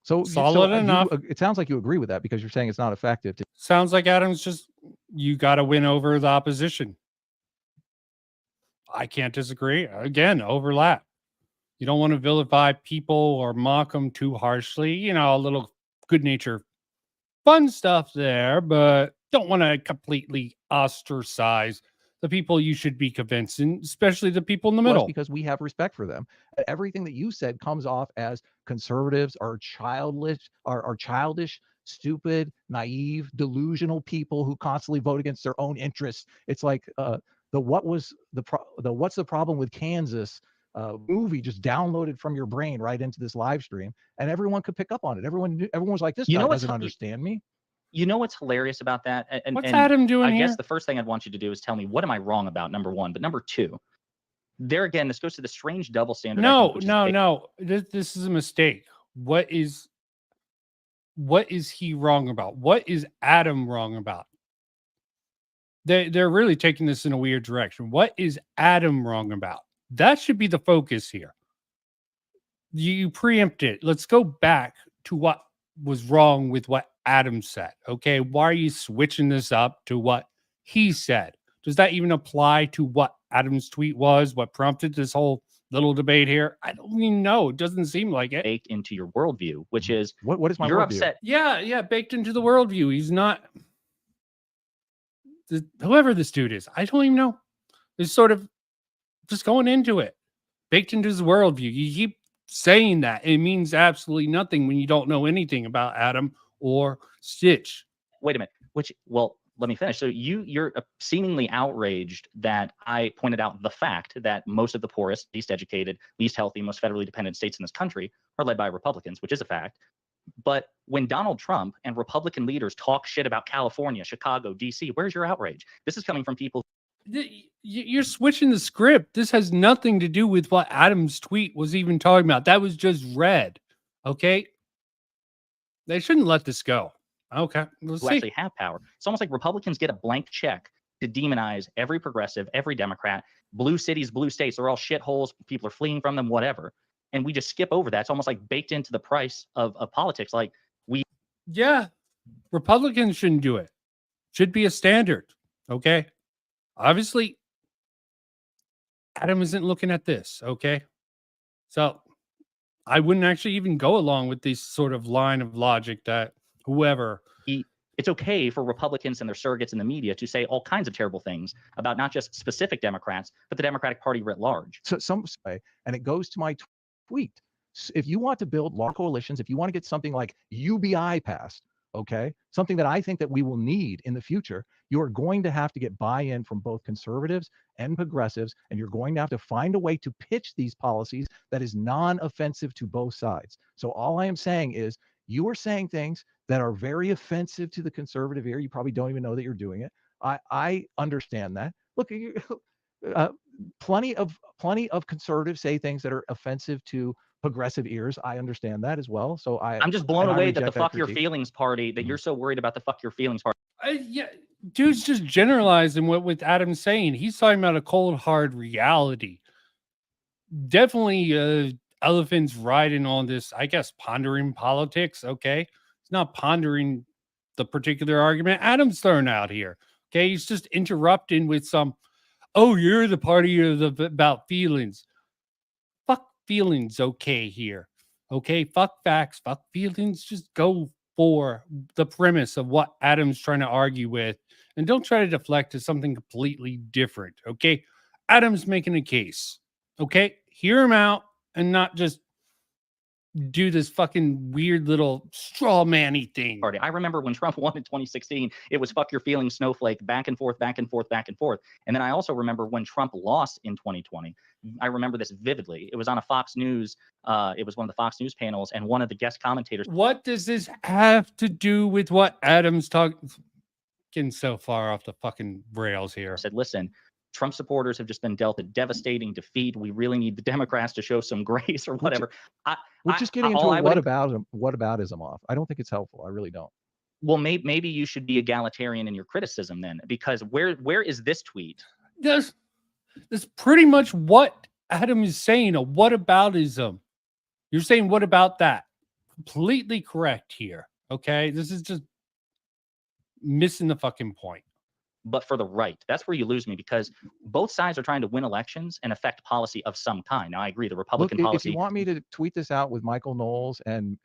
So Solid enough. It sounds like you agree with that because you're saying it's not effective. Sounds like Adam's just, you got to win over the opposition. I can't disagree. Again, overlap. You don't want to vilify people or mock them too harshly. A little good nature, fun stuff there, but don't want to completely ostracize the people you should be convincing, especially the people in the middle. Because we have respect for them. Everything that you said comes off as conservatives are childish, stupid, naive, delusional people who constantly vote against their own interests. It's like what's the problem with Kansas movie just downloaded from your brain right into this live stream, and everyone could pick up on it. Everyone was like, this guy doesn't understand me. You know what's hilarious about that? What's Adam doing I here? guess the first thing I'd want you to do is tell me, what am I wrong about, number one? But number two, there again, this goes to the strange double standard. No. This is a mistake. What is he wrong about? What is Adam wrong about? They're really taking this in a weird direction. What is Adam wrong about? That should be the focus here. You preempt it. Let's go back to what was wrong with what Adam said. Okay, why are you switching this up to what he said? Does that even apply to what Adam's tweet was? What prompted this whole little debate here? I don't even know. It doesn't seem like it. Baked into your worldview, which is what is my you're worldview? upset. Yeah, baked into the worldview. He's not whoever this dude is. I don't even know. It's sort of just going into it. Baked into his worldview. You keep saying that. It means absolutely nothing when you don't know anything about Adam or Sitch. Wait a minute. Let me finish. So you're seemingly outraged that I pointed out the fact that most of the poorest, least educated, least healthy, most federally dependent states in this country are led by Republicans, which is a fact. But when Donald Trump and Republican leaders talk shit about California, Chicago, DC, where's your outrage? This is coming from people. You're switching the script. This has nothing to do with what Adam's tweet was even talking about. That was just read. Okay. They shouldn't let this go. Okay. We'll who see. actually have power. It's almost like Republicans get a blank check to demonize every progressive, every Democrat, blue cities, blue states. They're all shitholes. People are fleeing from them, whatever. And we just skip over that. It's almost like baked into the price of politics. Like Yeah. Republicans shouldn't do it. Should be a standard. Okay. Obviously, Adam isn't looking at this. Okay. So I wouldn't actually even go along with this sort of line of logic that whoever. it's okay for Republicans and their surrogates in the media to say all kinds of terrible things about not just specific Democrats, but the Democratic Party writ large. So some say, and it goes to my tweet. If you want to build large coalitions, if you want to get something like UBI passed, okay, something that I think that we will need in the future, you are going to have to get buy-in from both conservatives and progressives, and you're going to have to find a way to pitch these policies that is non-offensive to both sides. So all I am saying is, you are saying things that are very offensive to the conservative ear. You probably don't even know that you're doing it. I understand that. Look, plenty of conservatives say things that are offensive to progressive ears. I understand that as well. So I'm just blown away that the fuck your critique. feelings party, that you're so worried about the fuck your feelings party. Yeah, dude's just generalizing what with Adam's saying. He's talking about a cold hard reality. Definitely elephants riding on this, I guess, pondering politics. Okay. It's not pondering the particular argument Adam's throwing out here. Okay. He's just interrupting with some, oh, you're the party of about feelings. Fuck feelings. Okay. Here. Okay, fuck facts, fuck feelings. Just go for the premise of what Adam's trying to argue with, and don't try to deflect to something completely different. Okay, Adam's making a case. Okay, hear him out and not just do this fucking weird little straw man-y thing. Party. I remember when Trump won in 2016, it was fuck your feelings, snowflake, back and forth, back and forth, back and forth. And then I also remember when Trump lost in 2020. I remember this vividly. It was on a Fox News. It was one of the Fox News panels, and one of the guest commentators. What does this have to do with what Adam's talking? Getting so far off the fucking rails here. Said, listen, Trump supporters have just been dealt a devastating defeat. We really need the Democrats to show some grace or whatever. We're just getting into a whataboutism off. I don't think it's helpful. I really don't. Well, maybe you should be egalitarian in your criticism then, because where is this tweet? That's pretty much what Adam is saying. A whataboutism. You're saying what about that? Completely correct here. Okay, this is just missing the fucking point. But for the right, that's where you lose me, because both sides are trying to win elections and affect policy of some kind. Now, I agree, the Republican policy. If you want me to tweet this out with Michael Knowles and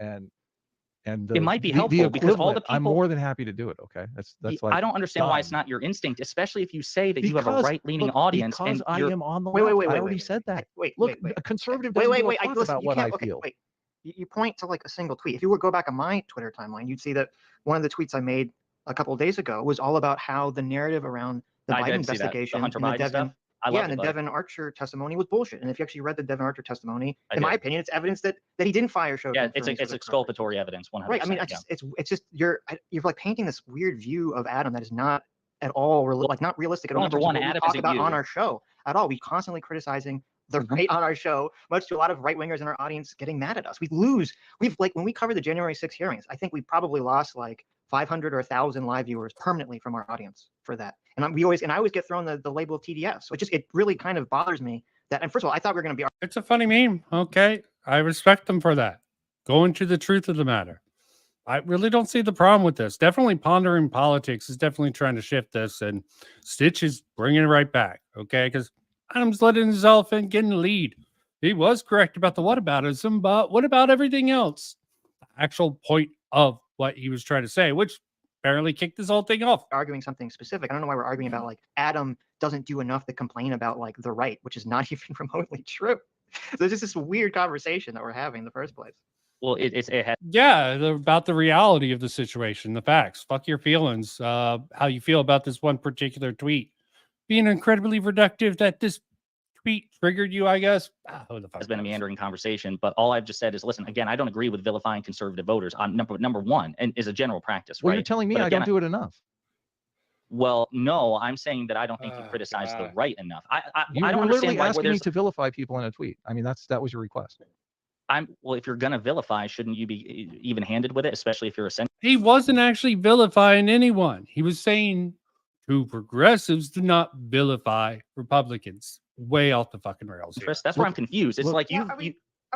it might be helpful because all the people. I'm more than happy to do it. Okay, that's like I don't understand why it's not your instinct, especially if you say that you have a right-leaning audience. Because and I am on the Wait, left. wait, I wait, already wait, said that. Wait, Look, wait. a conservative Wait, doesn't wait, give a wait. fuck about what I feel. Wait. You point to like a single tweet. If you would go back on my Twitter timeline, you'd see that one of the tweets I made a couple of days ago was all about how the narrative around the Biden investigation the Hunter and the Biden Devin, stuff. I love and the Devin Archer testimony was bullshit. And if you actually read the Devin Archer testimony, in my opinion, it's evidence that he didn't fire Chauvin. Yeah, it's exculpatory evidence. 100%. Right. I mean, it's just you're like painting this weird view of Adam that is not at all not realistic at all. Number one, Adam talk isn't about you. on our show at all. We constantly criticizing the right on our show, much to a lot of right wingers in our audience getting mad at us. We've like when we cover the January 6th hearings, I think we probably lost like 500 or 1,000 live viewers permanently from our audience for that. And I always get thrown the label of TDS. So it really kind of bothers me that. And first of all, I thought we were going to be. It's a funny meme. Okay, I respect them for that. Going to the truth of the matter. I really don't see the problem with this. Definitely Pondering Politics is definitely trying to shift this, and Sitch is bringing it right back. Okay, because Adam's letting himself in, getting the lead. He was correct about the whataboutism, but what about everything else? The actual point of what he was trying to say, which apparently kicked this whole thing off. Arguing something specific. I don't know why we're arguing about like Adam doesn't do enough to complain about like the right, which is not even remotely true. So there's just this weird conversation that we're having in the first place. Well, about the reality of the situation, the facts. Fuck your feelings. How you feel about this one particular tweet being incredibly reductive. That this tweet triggered you, I guess. Has been a meandering conversation, but all I've just said is, listen, again, I don't agree with vilifying conservative voters on number one, and is a general practice. Well, right? You're telling me but I don't do it enough. Well, no, I'm saying that I don't think you criticize the right enough. I don't You're understand why asking me to vilify people in a tweet. I mean, that was your request. Well, if you're gonna vilify, shouldn't you be even-handed with it, especially if you're a senator? He wasn't actually vilifying anyone. He was saying to progressives do not vilify Republicans. Way off the fucking rails here. Chris, that's where I'm confused. It's like are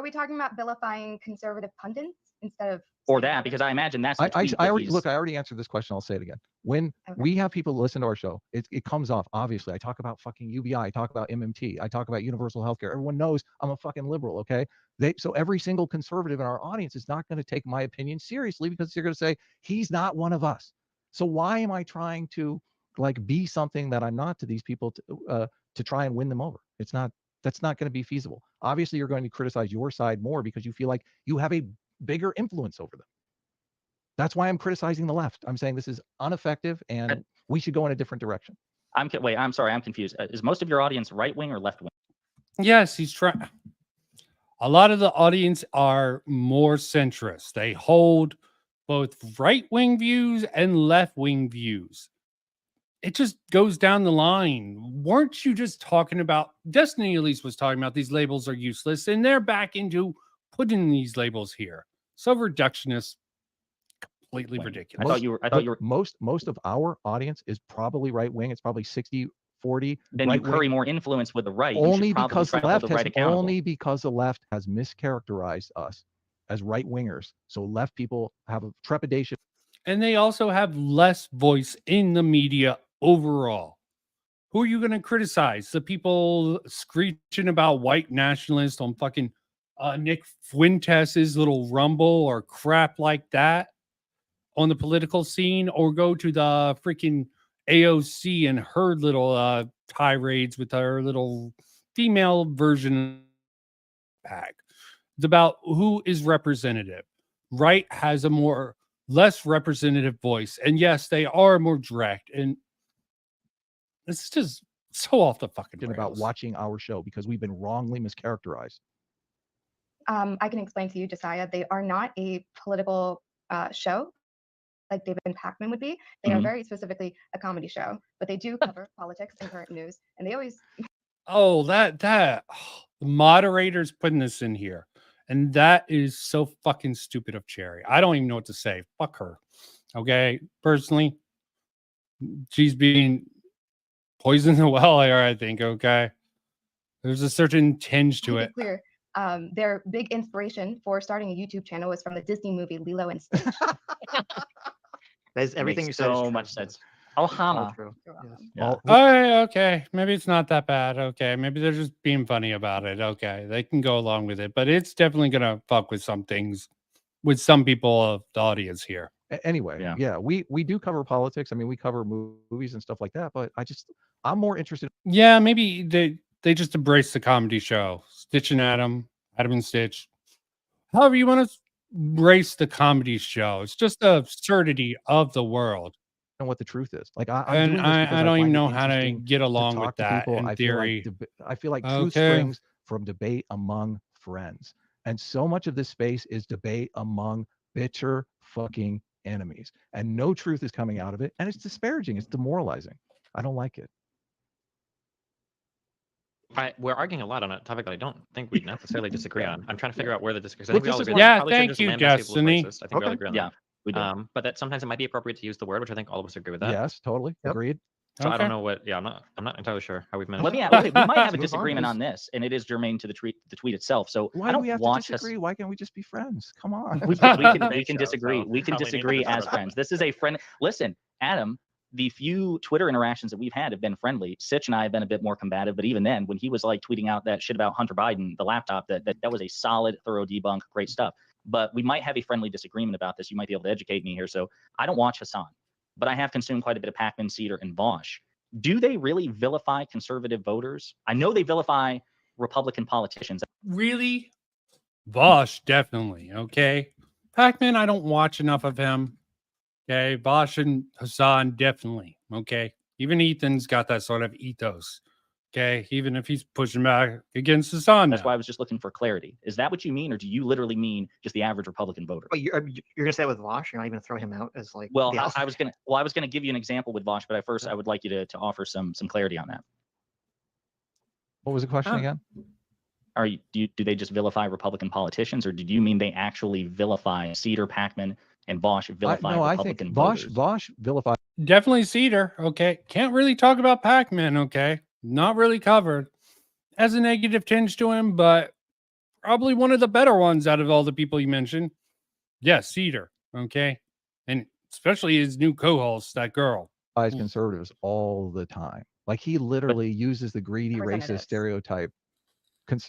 we talking about vilifying conservative pundits instead of or that? Because I imagine that's I already answered this question. I'll say it again. When we have people listen to our show, it comes off. Obviously, I talk about fucking UBI, I talk about MMT, I talk about universal healthcare. Everyone knows I'm a fucking liberal. Okay, so every single conservative in our audience is not going to take my opinion seriously because they're going to say he's not one of us. So why am I trying to like be something that I'm not to these people to try and win them over? That's not going to be feasible. Obviously, you're going to criticize your side more because you feel like you have a bigger influence over them. That's why I'm criticizing the left. I'm saying this is ineffective and we should go in a different direction. I'm sorry, I'm confused. Is most of your audience right wing or left wing? Yes, he's trying. A lot of the audience are more centrist. They hold both right wing views and left wing views. It just goes down the line. Weren't you just talking about, Destiny at least was talking about these labels are useless, and they're back into putting these labels here. So reductionist, completely ridiculous. I thought you were most of our audience is probably right wing. It's probably 60-40. Then you curry more influence with the right. Only because the left has mischaracterized us as right wingers. So left people have a trepidation. And they also have less voice in the media overall. Who are you going to criticize? The people screeching about white nationalists on fucking Nick Fuentes' little rumble or crap like that on the political scene, or go to the freaking AOC and her little tirades with her little female version pack. It's about who is representative. Right has a less representative voice. And yes, they are more direct. And it's just so off the fucking rails. About watching our show because we've been wrongly mischaracterized. I can explain to you, Josiah, they are not a political show like David and Pacman would be. They are very specifically a comedy show, but they do cover politics and current news. And they always... Oh, the moderator's putting this in here. And that is so fucking stupid of Chaeiry. I don't even know what to say. Fuck her. Okay. Personally, she's being poisoned the well here, I think. Okay. There's a certain tinge to it. Clear. Their big inspiration for starting a YouTube channel was from the Disney movie Lilo and Stitch. That's everything you said. So much sense. Ohana. True. Yeah. Okay. Maybe it's not that bad. Okay. Maybe they're just being funny about it. Okay. They can go along with it, but it's definitely going to fuck with some things with some people of the audience here. Anyway, yeah, we do cover politics. I mean, we cover movies and stuff like that, but I'm more interested. Yeah, maybe they just embrace the comedy show. Stitch and Adam and Stitch. However you want to embrace the comedy show. It's just the absurdity of the world. And what the truth is. Like I don't even know how to get along with that in theory. I feel like truth springs from debate among friends. And so much of this space is debate among bitter fucking enemies. And no truth is coming out of it. And it's disparaging. It's demoralizing. I don't like it. We're arguing a lot on a topic that I don't think we necessarily disagree on. I'm trying to figure out where the disagreement. Thank you, Destiny. I think we all agree on that. We do. But that sometimes it might be appropriate to use the word, which I think all of us agree with that. Yes, totally. Agreed. So I don't know what. Yeah, I'm not entirely sure how we've managed. We might have a disagreement on this, and it is germane to the tweet itself. So why do we have to disagree? Why can't we just be friends? Come on. We can disagree. We can disagree as friends. This is a friend. Listen, Adam. The few Twitter interactions that we've had have been friendly. Sitch and I have been a bit more combative, but even then, when he was like tweeting out that shit about Hunter Biden, the laptop, that was a solid, thorough debunk, great stuff. But we might have a friendly disagreement about this. You might be able to educate me here. So I don't watch Hassan, but I have consumed quite a bit of Pacman, Cedar, and Vosh. Do they really vilify conservative voters? I know they vilify Republican politicians. Really? Vosh, definitely. Okay. Pacman, I don't watch enough of him. Okay. Vosh and Hassan, definitely. Okay. Even Ethan's got that sort of ethos. Okay. Even if he's pushing back against Hassan. That's why I was just looking for clarity. Is that what you mean, or do you literally mean just the average Republican voter? Wait, you're gonna say that with Vosh? You're not even gonna throw him out as like? Well, I was gonna give you an example with Vosh, but I would like you to offer some clarity on that. What was the question again? Do they just vilify Republican politicians, or did you mean they actually vilify Cedar, Pacman, and Vosh vilify Republican voters? Vosh vilify. Definitely Cedar. Okay. Can't really talk about Pacman. Okay. Not really covered. Has a negative tinge to him, but probably one of the better ones out of all the people you mentioned. Yes, Cedar. Okay. And especially his new co-host, that girl. Conservatives all the time. Like he literally uses the greedy racist stereotype.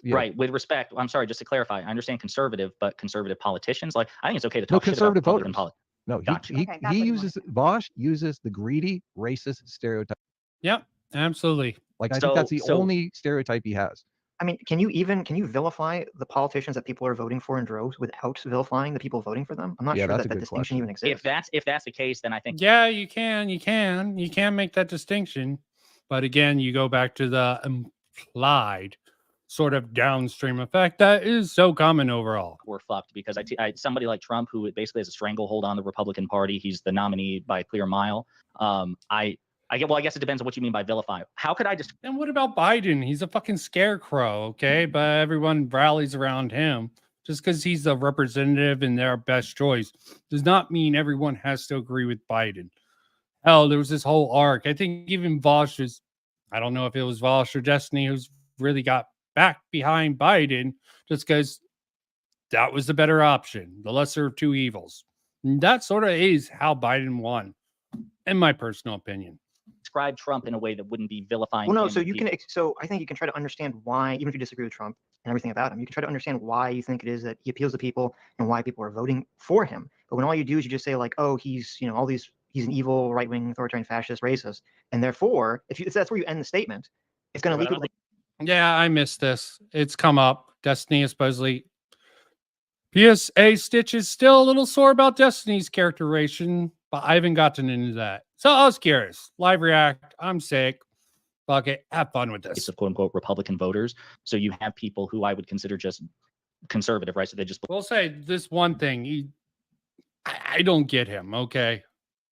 Right. With respect, I'm sorry, just to clarify, I understand conservative, but conservative politicians, like I think it's okay to talk conservative shit about voters. No, gotcha. he uses Vosh uses the greedy racist stereotype. Yep, absolutely. Like I think that's the only stereotype he has. I mean, can you vilify the politicians that people are voting for in droves without vilifying the people voting for them? I'm not sure that distinction even exists. If that's the case, then I think you can make that distinction, but again, you go back to the implied sort of downstream effect that is so common overall. We're fucked because somebody like Trump, who basically has a stranglehold on the Republican Party, he's the nominee by a clear mile. I guess it depends on what you mean by vilify. How could I just? And what about Biden? He's a fucking scarecrow, okay? But everyone rallies around him. Just because he's the representative and their best choice does not mean everyone has to agree with Biden. Hell, there was this whole arc. I think even Vosh I don't know if it was Vosh or Destiny who's really got back behind Biden just because that was the better option, the lesser of two evils. And that sort of is how Biden won, in my personal opinion. Describe Trump in a way that wouldn't be vilifying. Well, no, so I think you can try to understand why, even if you disagree with Trump, and everything about him. You can try to understand why you think it is that he appeals to people and why people are voting for him. But when all you do is you just say like, oh, he's, you know, all these, he's an evil, right-wing, authoritarian, fascist, racist, and therefore, if that's where you end the statement, it's going to lead people. Yeah, I missed this. It's come up. Destiny is supposedly. PSA Stitch is still a little sore about Destiny's characterization, but I haven't gotten into that. So I was curious. Live react. I'm sick. Fuck it. Have fun with this. It's of quote unquote Republican voters. So you have people who I would consider just conservative, right? So they just. We'll say this one thing. I don't get him. Okay.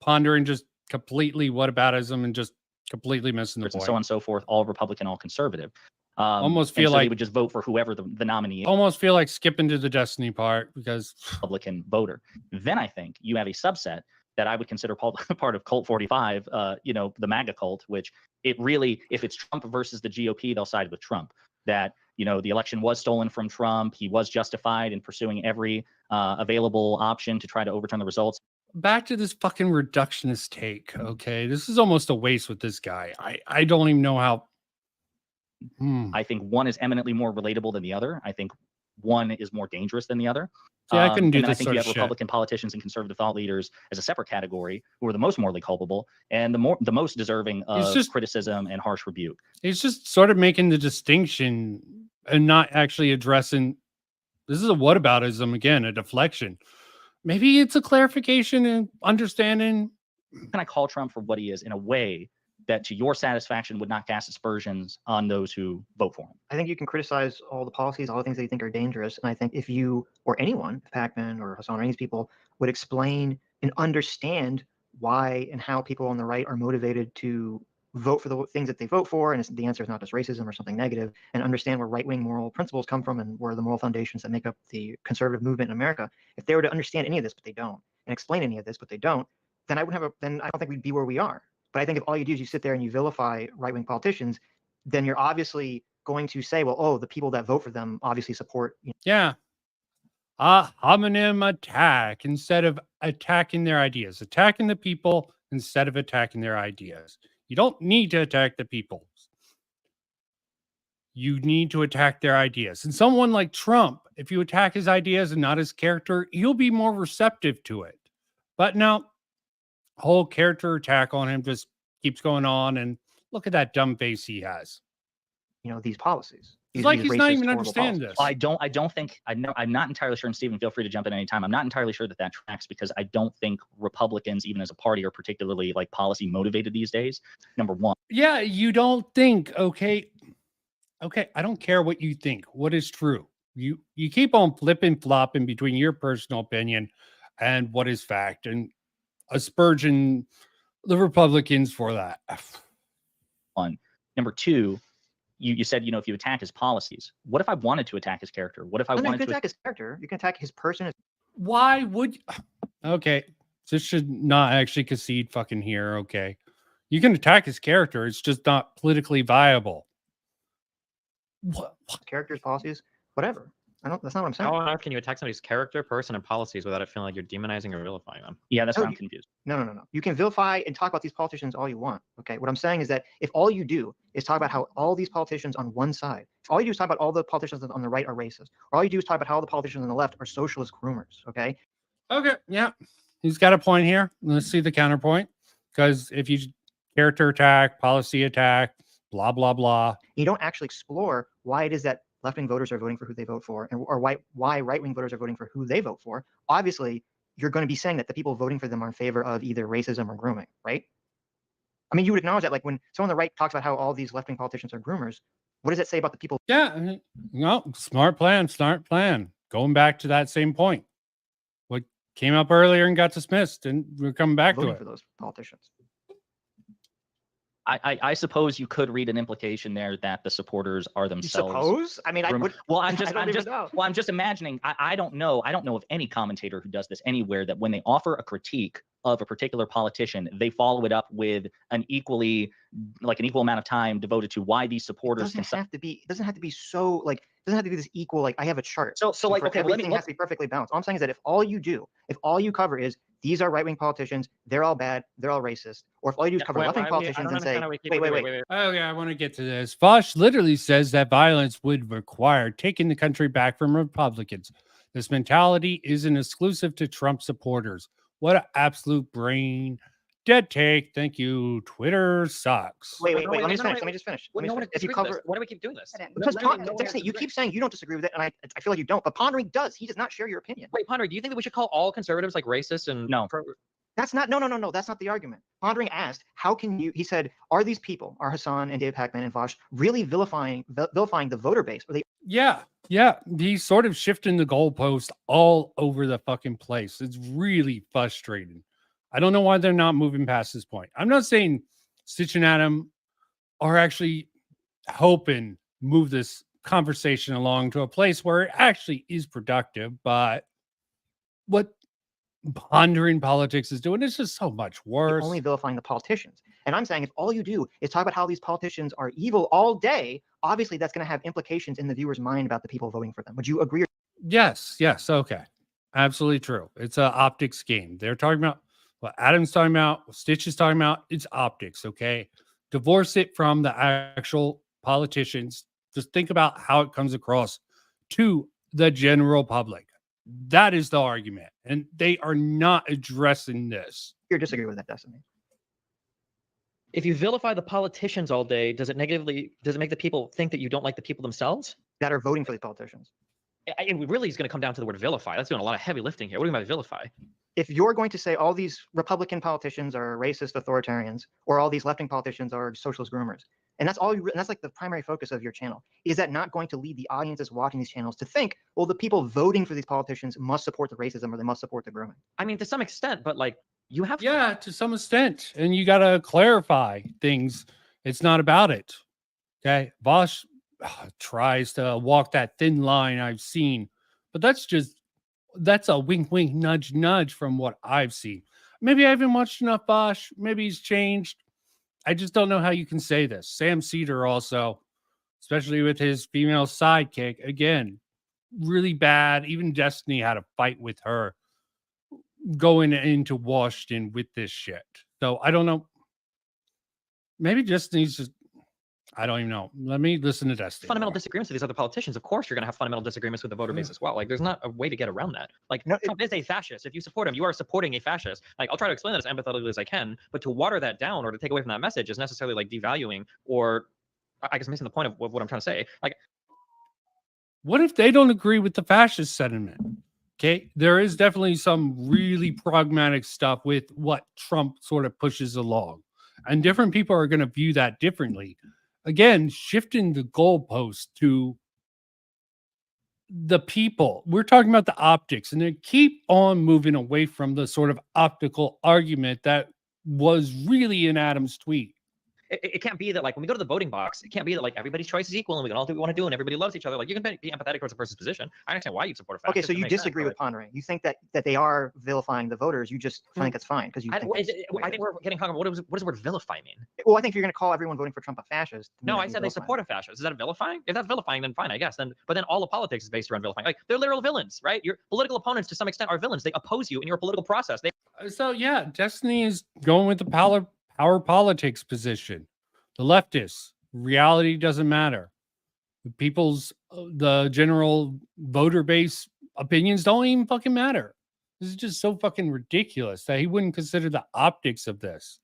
Pondering just completely whataboutism and just completely missing the point. And so on and so forth, all Republican, all conservative. Almost feel so like they would just vote for whoever the nominee is. Almost feel like skipping to the Destiny part because Republican voter. Then I think you have a subset that I would consider part of Cult 45, you know, the MAGA cult, which it really, if it's Trump versus the GOP, they'll side with Trump. That, you know, the election was stolen from Trump. He was justified in pursuing every available option to try to overturn the results. Back to this fucking reductionist take. Okay. This is almost a waste with this guy. I don't even know how. I think one is eminently more relatable than the other. I think one is more dangerous than the other. Yeah, I couldn't do this. I think you have sort of Republican politicians and conservative thought leaders as a separate category who are the most morally culpable and the most deserving of criticism and harsh rebuke. He's just sort of making the distinction and not actually addressing. This is a whataboutism again, a deflection. Maybe it's a clarification and understanding. Can I call Trump for what he is in a way that to your satisfaction would not cast aspersions on those who vote for him? I think you can criticize all the policies, all the things that you think are dangerous. And I think if you or anyone, Pac-Man or Hassan or any of these people, would explain and understand why and how people on the right are motivated to vote for the things that they vote for, and the answer is not just racism or something negative, and understand where right-wing moral principles come from and where the moral foundations that make up the conservative movement in America, if they were to understand any of this, but they don't, and explain any of this, but they don't, then I don't think we'd be where we are. But I think if all you do is you sit there and you vilify right-wing politicians, then you're obviously going to say, well, oh, the people that vote for them obviously support. You know. Yeah. A homonym attack instead of attacking their ideas. Attacking the people instead of attacking their ideas. You don't need to attack the people. You need to attack their ideas. And someone like Trump, if you attack his ideas and not his character, he'll be more receptive to it. But no, whole character attack on him just keeps going on, and look at that dumb face he has. You know, these policies. It's like he's not even understanding this. I don't think I'm not entirely sure, and Stephen, feel free to jump in anytime. I'm not entirely sure that tracks because I don't think Republicans, even as a party, are particularly like policy motivated these days. Number one. Yeah, you don't think, okay, I don't care what you think. What is true? You keep on flipping flopping between your personal opinion and what is fact, and aspersion the Republicans for that. One. Number two, you said, you know, if you attack his policies, what if I wanted to attack his character? What if I wanted to attack his character? You can attack his person. Why would you? Okay, this should not actually concede fucking here. Okay, you can attack his character. It's just not politically viable. What? Characters, policies, whatever. That's not what I'm saying. How on earth can you attack somebody's character, person, and policies without it feeling like you're demonizing or vilifying them? Yeah, that's why I'm confused. No. You can vilify and talk about these politicians all you want. Okay. What I'm saying is that if all you do is talk about how all these politicians on one side, if all you do is talk about all the politicians on the right are racist, or all you do is talk about how all the politicians on the left are socialist groomers. Okay. Okay. Yeah. He's got a point here. Let's see the counterpoint. Because if you character attack, policy attack, blah, blah, blah. You don't actually explore why it is that left-wing voters are voting for who they vote for, or why right-wing voters are voting for who they vote for. Obviously, you're going to be saying that the people voting for them are in favor of either racism or grooming, right? I mean, you would acknowledge that, like when someone on the right talks about how all these left-wing politicians are groomers, what does that say about the people? Yeah, no, smart plan. Going back to that same point. What came up earlier and got dismissed, and we're coming back to it. For those politicians. I suppose you could read an implication there that the supporters are themselves. You suppose? I mean, I would. Well, I'm just imagining. I don't know of any commentator who does this anywhere that when they offer a critique of a particular politician, they follow it up with an equal amount of time devoted to why these supporters It doesn't have to be so like. It doesn't have to be this equal. Like I have a chart. So like, okay, everything has to be perfectly balanced. All I'm saying is that if all you cover is these are right-wing politicians, they're all bad, they're all racist. Or if all you do is cover left-wing politicians and say, wait. Oh, yeah, I want to get to this. Vosh literally says that violence would require taking the country back from Republicans. This mentality isn't exclusive to Trump supporters. What an absolute brain dead take. Thank you. Twitter sucks. Wait. Let me just finish. If you cover, why do we keep doing this? because Destiny, you keep saying you don't disagree with it, and I feel like you don't. But Pondering does. He does not share your opinion. Wait, Pondering, do you think that we should call all conservatives like racist and No. That's not no. That's not the argument. Pondering asked, how can you? He said, are these people, are Hassan and David Packman and Vosh, really vilifying the voter base? Or they? Yeah. He's sort of shifting the goalpost all over the fucking place. It's really frustrating. I don't know why they're not moving past this point. I'm not saying Sitch and Adam are actually helping move this conversation along to a place where it actually is productive, but what Pondering politics is doing is just so much worse. Only vilifying the politicians. And I'm saying if all you do is talk about how these politicians are evil all day, obviously that's going to have implications in the viewer's mind about the people voting for them. Would you agree? Yes. Okay. Absolutely true. It's an optics game. They're talking about what Adam's talking about, what Sitch is talking about. It's optics. Okay. Divorce it from the actual politicians. Just think about how it comes across to the general public. That is the argument. And they are not addressing this. You disagree with that, Destiny? If you vilify the politicians all day, does it make the people think that you don't like the people themselves? That are voting for these politicians. It really is going to come down to the word vilify. That's doing a lot of heavy lifting here. What do you mean by vilify? If you're going to say all these Republican politicians are racist authoritarians, or all these left-wing politicians are socialist groomers, and that's all and that's like the primary focus of your channel, is that not going to lead the audiences watching these channels to think, well, the people voting for these politicians must support the racism or they must support the grooming? I mean, to some extent, but like you have to some extent, and you got to clarify things. It's not about it. Okay. Vosh tries to walk that thin line I've seen, but that's a wink, wink, nudge, nudge from what I've seen. Maybe I haven't watched enough Vosh. Maybe he's changed. I just don't know how you can say this. Sam Cedar also, especially with his female sidekick, again, really bad. Even Destiny had a fight with her going into Washington with this shit. So I don't know. Maybe Destiny's just, I don't even know. Let me listen to Destiny. Fundamental disagreements with these other politicians. Of course, you're going to have fundamental disagreements with the voter base as well. Like, there's not a way to get around that. Like, no, Trump is a fascist. If you support him, you are supporting a fascist. Like, I'll try to explain that as empathetically as I can, but to water that down or to take away from that message is necessarily like devaluing or, I guess, missing the point of what I'm trying to say. Like, what if they don't agree with the fascist sentiment? Okay, there is definitely some really pragmatic stuff with what Trump sort of pushes along, and different people are going to view that differently. Again, shifting the goalpost to the people. We're talking about the optics, and they keep on moving away from the sort of optical argument that was really in Adam's tweet. It can't be that, like, when we go to the voting box, it can't be that, like, everybody's choice is equal and we can all do what we want to do and everybody loves each other. Like, you can be empathetic towards a person's position. I understand why you support a fascist. Okay, so you disagree with Pondering. You think that they are vilifying the voters. You just think that's fine because you. I think we're getting hung up. What does the word vilify mean? Well, I think if you're going to call everyone voting for Trump a fascist. No, I said they support a fascist. Is that vilifying? If that's vilifying, then fine, I guess. But then all of politics is based around vilifying. Like, they're literal villains, right? Your political opponents, to some extent, are villains. They oppose you in your political process. So yeah, Destiny is going with the power politics position. The leftists, reality doesn't matter. The general voter base opinions don't even fucking matter. This is just so fucking ridiculous that he wouldn't consider the optics of this.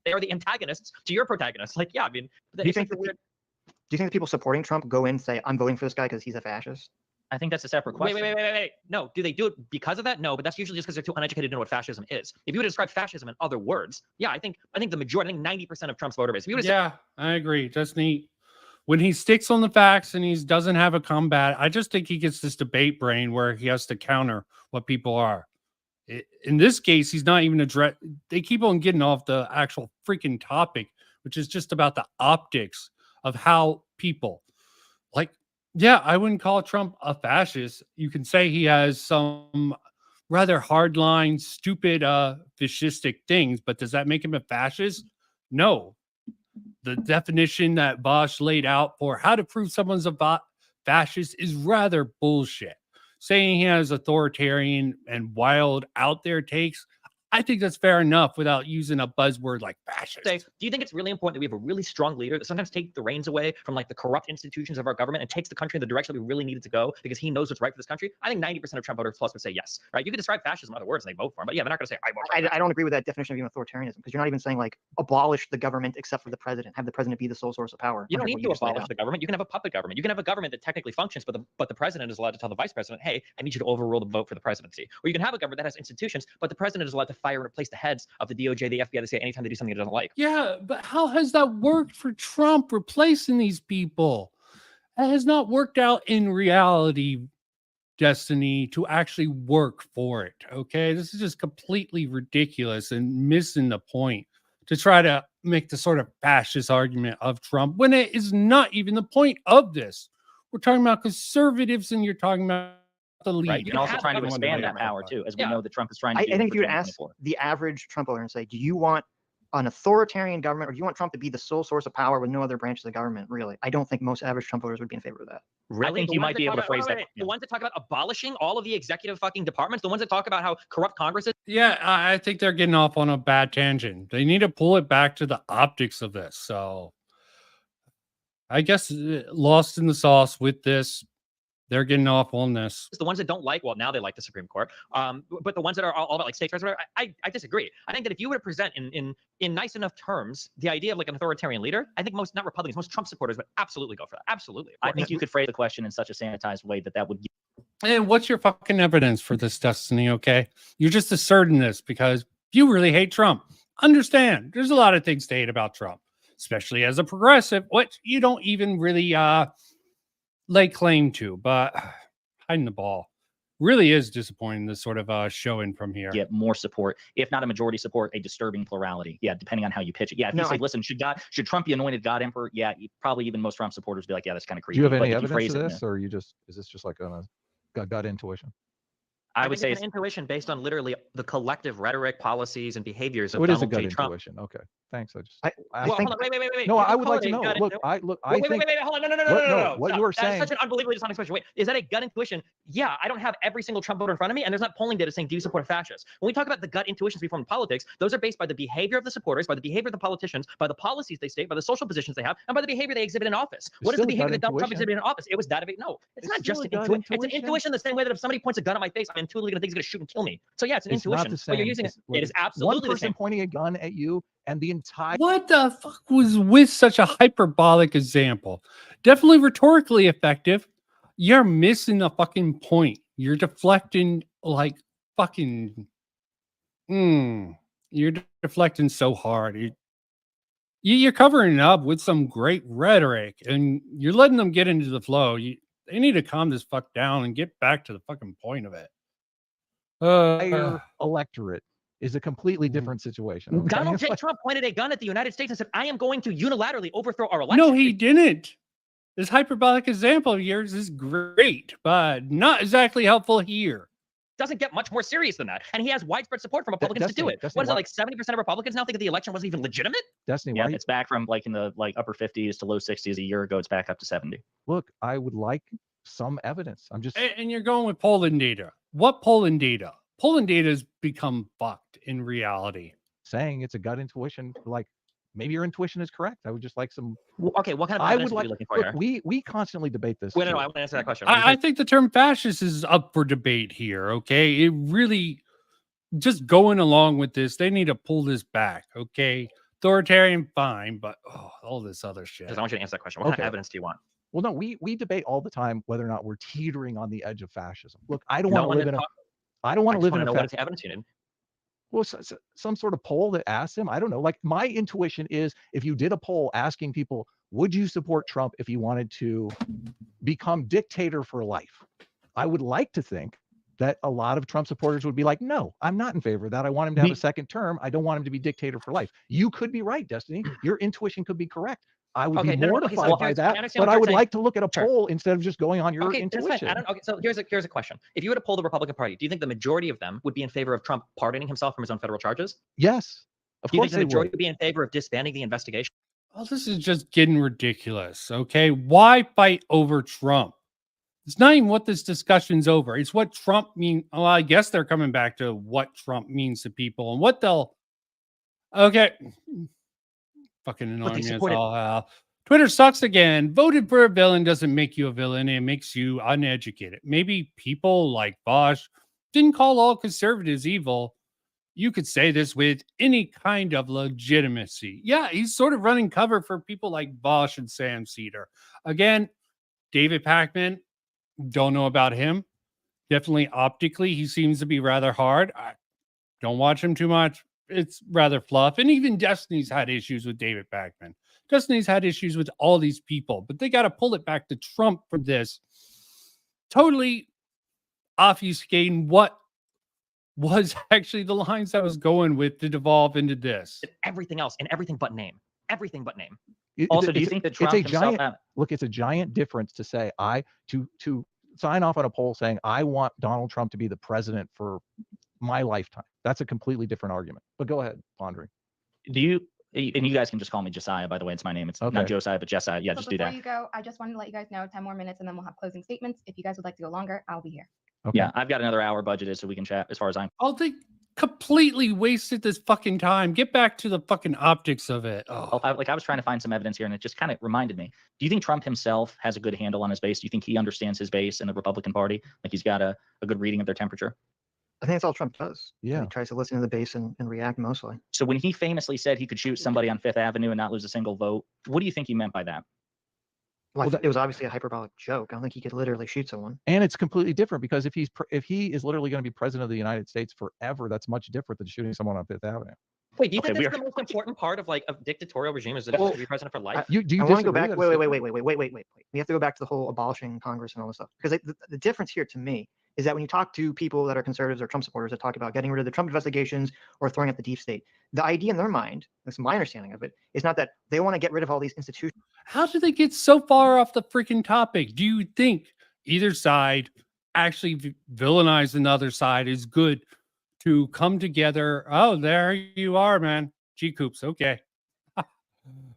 They are the antagonists to your protagonists. Like, yeah, I mean, do you think the people supporting Trump go in and say, I'm voting for this guy because he's a fascist? I think that's a separate question. Wait. No, do they do it because of that? No, but that's usually just because they're too uneducated to know what fascism is. If you would describe fascism in other words, yeah, I think the majority, 90% of Trump's voter base. I agree. Destiny, when he sticks on the facts and he doesn't have a combat, I just think he gets this debate brain where he has to counter what people are. In this case, he's not even they keep on getting off the actual freaking topic, which is just about the optics of how people like. Yeah, I wouldn't call Trump a fascist. You can say he has some rather hardline, stupid, fascistic things, but does that make him a fascist? No. The definition that Bosch laid out for how to prove someone's a fascist is rather bullshit. saying he has authoritarian and wild out there takes, I think that's fair enough without using a buzzword like fascist. Say, do you think it's really important that we have a really strong leader that sometimes takes the reins away from like the corrupt institutions of our government and takes the country in the direction that we really need it to go because he knows what's right for this country? I think 90% of Trump voters plus would say yes, right? You can describe fascism in other words and they vote for him, but yeah, they're not going to say I vote for I don't agree with that definition of even authoritarianism because you're not even saying like abolish the government except for the president, have the president be the sole source of power. You don't under need what to just laid abolish out. the government. You can have a puppet government. You can have a government that technically functions, but the president is allowed to tell the vice president, "Hey, I need you to overrule the vote for the presidency." Or you can have a government that has institutions, but the president is allowed to fire and replace the heads of the DOJ, the FBI, the CIA anytime they do something he doesn't like. Yeah, but how has that worked for Trump replacing these people? It has not worked out in reality, Destiny, to actually work for it. Okay, this is just completely ridiculous and missing the point to try to make the sort of fascist argument of Trump when it is not even the point of this. We're talking about conservatives and you're talking about the lead. Right. You can also trying to expand that power too, as we know that Trump is trying to do. I think if for you would ask 2024. the average Trump voter and say, do you want an authoritarian government or do you want Trump to be the sole source of power with no other branch of the government? Really, I don't think most average Trump voters would be in favor of that. Really? I think The you ones might be able to talk phrase about- that. The ones that talk about abolishing all of the executive fucking departments, the ones that talk about how corrupt Congress is. Yeah, I think they're getting off on a bad tangent. They need to pull it back to the optics of this. So I guess lost in the sauce with this. They're getting off on this. The ones that don't like, well, now they like the Supreme Court. But the ones that are all about like states' rights, whatever, I disagree. I think that if you were to present in nice enough terms the idea of like an authoritarian leader, I think most, not Republicans, most Trump supporters would absolutely go for that. Absolutely. I think you could phrase the question in such a sanitized way that would. And what's your fucking evidence for this, Destiny? Okay, you're just asserting this because you really hate Trump. Understand? There's a lot of things to hate about Trump, especially as a progressive, which you don't even really lay claim to. But hiding the ball really is disappointing. This sort of showing from here. Get more support, if not a majority support, a disturbing plurality. Yeah, depending on how you pitch it. Yeah, if you say, listen, should Trump be anointed God Emperor? Yeah, probably even most Trump supporters be like, yeah, that's kind of creepy. Do you have any But evidence of it, this, or is this just like a gut intuition? I would say it's an intuition based on literally the collective rhetoric, policies, and behaviors of What is a Donald gut J. Trump. intuition? Okay, thanks. I Well, think hold on, wait. No, You I can would call like it to a know. gut Look, I think. Wait, hold on, no. What Stop. you were That is saying. such an unbelievably dishonest question. Wait, is that a gut intuition? Yeah, I don't have every single Trump voter in front of me, and there's not polling data saying, do you support a fascist? When we talk about the gut intuitions we form in politics, those are based by the behavior of the supporters, by the behavior of the politicians, by the policies they state, by the social positions they have, and by the behavior they exhibit in office. What is the behavior that Donald Trump exhibited in office? It was that of it. No, it's not just an intuition. It's an intuition the same way that if somebody points a gun at my face, I'm intuitively going to think he's going to shoot and kill me. So yeah, it's an intuition. Not the same. But you're using it is absolutely one person the same. pointing a gun at you and the entire. What the fuck was with such a hyperbolic example? Definitely rhetorically effective. You're missing the fucking point. You're deflecting like fucking. You're deflecting so hard. You're covering it up with some great rhetoric, and you're letting them get into the flow. They need to calm this fuck down and get back to the fucking point of it. Electorate is a completely different situation. Okay? Donald J. Trump pointed a gun at the United States and said, I am going to unilaterally overthrow our election. No, he didn't. This hyperbolic example of yours is great, but not exactly helpful here. Doesn't get much more serious than that. And he has widespread support from Republicans to do it. What is it, like 70% of Republicans now think that the election wasn't even legitimate? Destiny, yeah, it's back from like in the upper 50s to low 60s. A year ago, it's back up to 70. Look, I would like some evidence. I'm just. And you're going with polling data. What polling data? Polling data has become fucked in reality. Saying it's a gut intuition, like maybe your intuition is correct. I would just like some. Okay, what kind of evidence are you looking for look, here? We constantly debate this. Wait, no, I want to answer that question. I think the term fascist is up for debate here. Okay, it really just going along with this. They need to pull this back. Okay, authoritarian, fine, but all this other shit. I want you to answer that question. What kind of evidence do you want? Well, no, we debate all the time whether or not we're teetering on the edge of fascism. Look, I don't want to live in a. I don't want to live in a. What evidence you need? Well, some sort of poll that asks him. I don't know. Like my intuition is, if you did a poll asking people, would you support Trump if he wanted to become dictator for life? I would like to think that a lot of Trump supporters would be like, no, I'm not in favor of that. I want him to have a second term. I don't want him to be dictator for life. You could be right, Destiny. Your intuition could be correct. I would be mortified by that, but I would like to look at a poll instead of just going on your intuition. Okay, so here's a question. If you were to poll the Republican Party, do you think the majority of them would be in favor of Trump pardoning himself from his own federal charges? Yes, of course. Do you think the majority would be in favor of disbanding the investigation? Well, this is just getting ridiculous. Okay, why fight over Trump? It's not even what this discussion's over. It's what Trump mean. Well, I guess they're coming back to what Trump means to people and what they'll. Okay. Fucking annoying as all hell. Twitter sucks again. Voted for a villain doesn't make you a villain. It makes you uneducated. Maybe people like Bosch didn't call all conservatives evil. You could say this with any kind of legitimacy. Yeah, he's sort of running cover for people like Bosch and Sam Cedar. Again, David Pacman, don't know about him. Definitely optically, he seems to be rather hard. I don't watch him too much. It's rather fluff. And even Destiny's had issues with David Pacman. Destiny's had issues with all these people, but they got to pull it back to Trump for this. Totally obfuscating what was actually the lines I was going with to devolve into this. Everything else and everything but name. Everything but name. Also, do you think that Trump it's a himself giant look? It's a giant difference to say to sign off on a poll saying I want Donald Trump to be the president for my lifetime. That's a completely different argument. But go ahead, Pondering. Do you? And you guys can just call me Josiah, by the way. It's my name. It's not Josiah, but Josiah. Yeah, So just do that. Before you go, I just wanted to let you guys know 10 more minutes and then we'll have closing statements. If you guys would like to go longer, I'll be here. Okay. Yeah, I've got another hour budgeted so we can chat as far as I'm. Oh, they completely wasted this fucking time. Get back to the fucking optics of it. Oh. I was trying to find some evidence here, and it just kind of reminded me. Do you think Trump himself has a good handle on his base? Do you think he understands his base in the Republican Party? Like he's got a good reading of their temperature? I think that's all Trump does. Yeah. He tries to listen to the base and react mostly. So when he famously said he could shoot somebody on Fifth Avenue and not lose a single vote, what do you think he meant by that? Well, it was obviously a hyperbolic joke. I don't think he could literally shoot someone. And it's completely different because if he is literally going to be president of the United States forever, that's much different than shooting someone on Fifth Avenue. Wait, do you Okay, think that's the most important part of like a dictatorial regime is that Well, to be president for life? Do you I want to go disagree back. that Wait. We have to go back to the whole abolishing Congress and all this stuff. Because the difference here to me is that when you talk to people that are conservatives or Trump supporters that talk about getting rid of the Trump investigations or throwing up the deep state, the idea in their mind, that's my understanding of it, is not that they want to get rid of all these institutions. How did they get so far off the freaking topic? Do you think either side actually villainize another side is good to come together? Oh, there you are, man. G-Coops. Okay.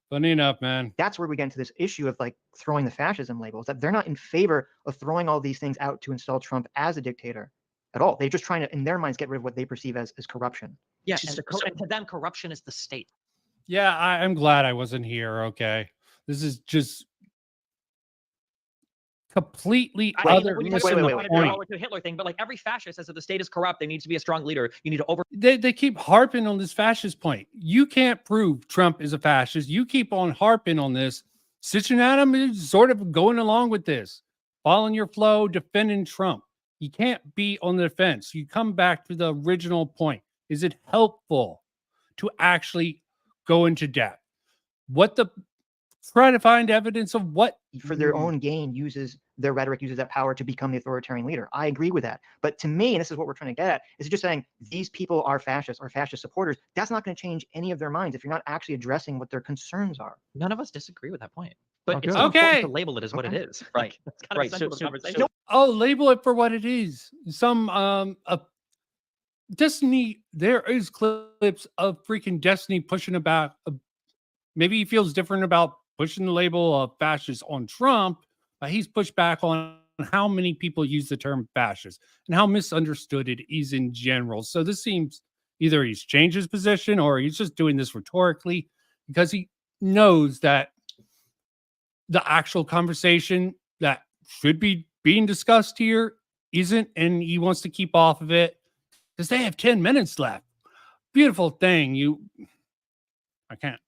Funny enough, man. That's where we get into this issue of like throwing the fascism labels, that they're not in favor of throwing all these things out to install Trump as a dictator at all. They're just trying to, in their minds, get rid of what they perceive as corruption. Yeah, and to them, corruption is the state. Yeah, I'm glad I wasn't here. Okay. This is just completely other. Wait, wait. Hitler thing, but like every fascist says that the state is corrupt. There needs to be a strong leader. You need to over. They keep harping on this fascist point. You can't prove Trump is a fascist. You keep on harping on this. Sitch and Adam is sort of going along with this, following your flow, defending Trump. You can't be on the defense. You come back to the original point. Is it helpful to actually go into depth? Try to find evidence of what for their own gain their rhetoric uses that power to become the authoritarian leader. I agree with that. But to me, and this is what we're trying to get at, is just saying these people are fascists or fascist supporters. That's not going to change any of their minds if you're not actually addressing what their concerns are. None of us disagree with that point. But Okay. it's so important to label it as what it is. Right. Like, that's kind of Right. essential to the conversation. label it for what it is. Some Destiny, there is clips of freaking Destiny pushing about maybe he feels different about pushing the label of fascist on Trump, but he's pushed back on how many people use the term fascist and how misunderstood it is in general. So this seems either he's changed his position or he's just doing this rhetorically because he knows that the actual conversation that should be being discussed here isn't, and he wants to keep off of it because they have 10 minutes left. Beautiful thing. I can't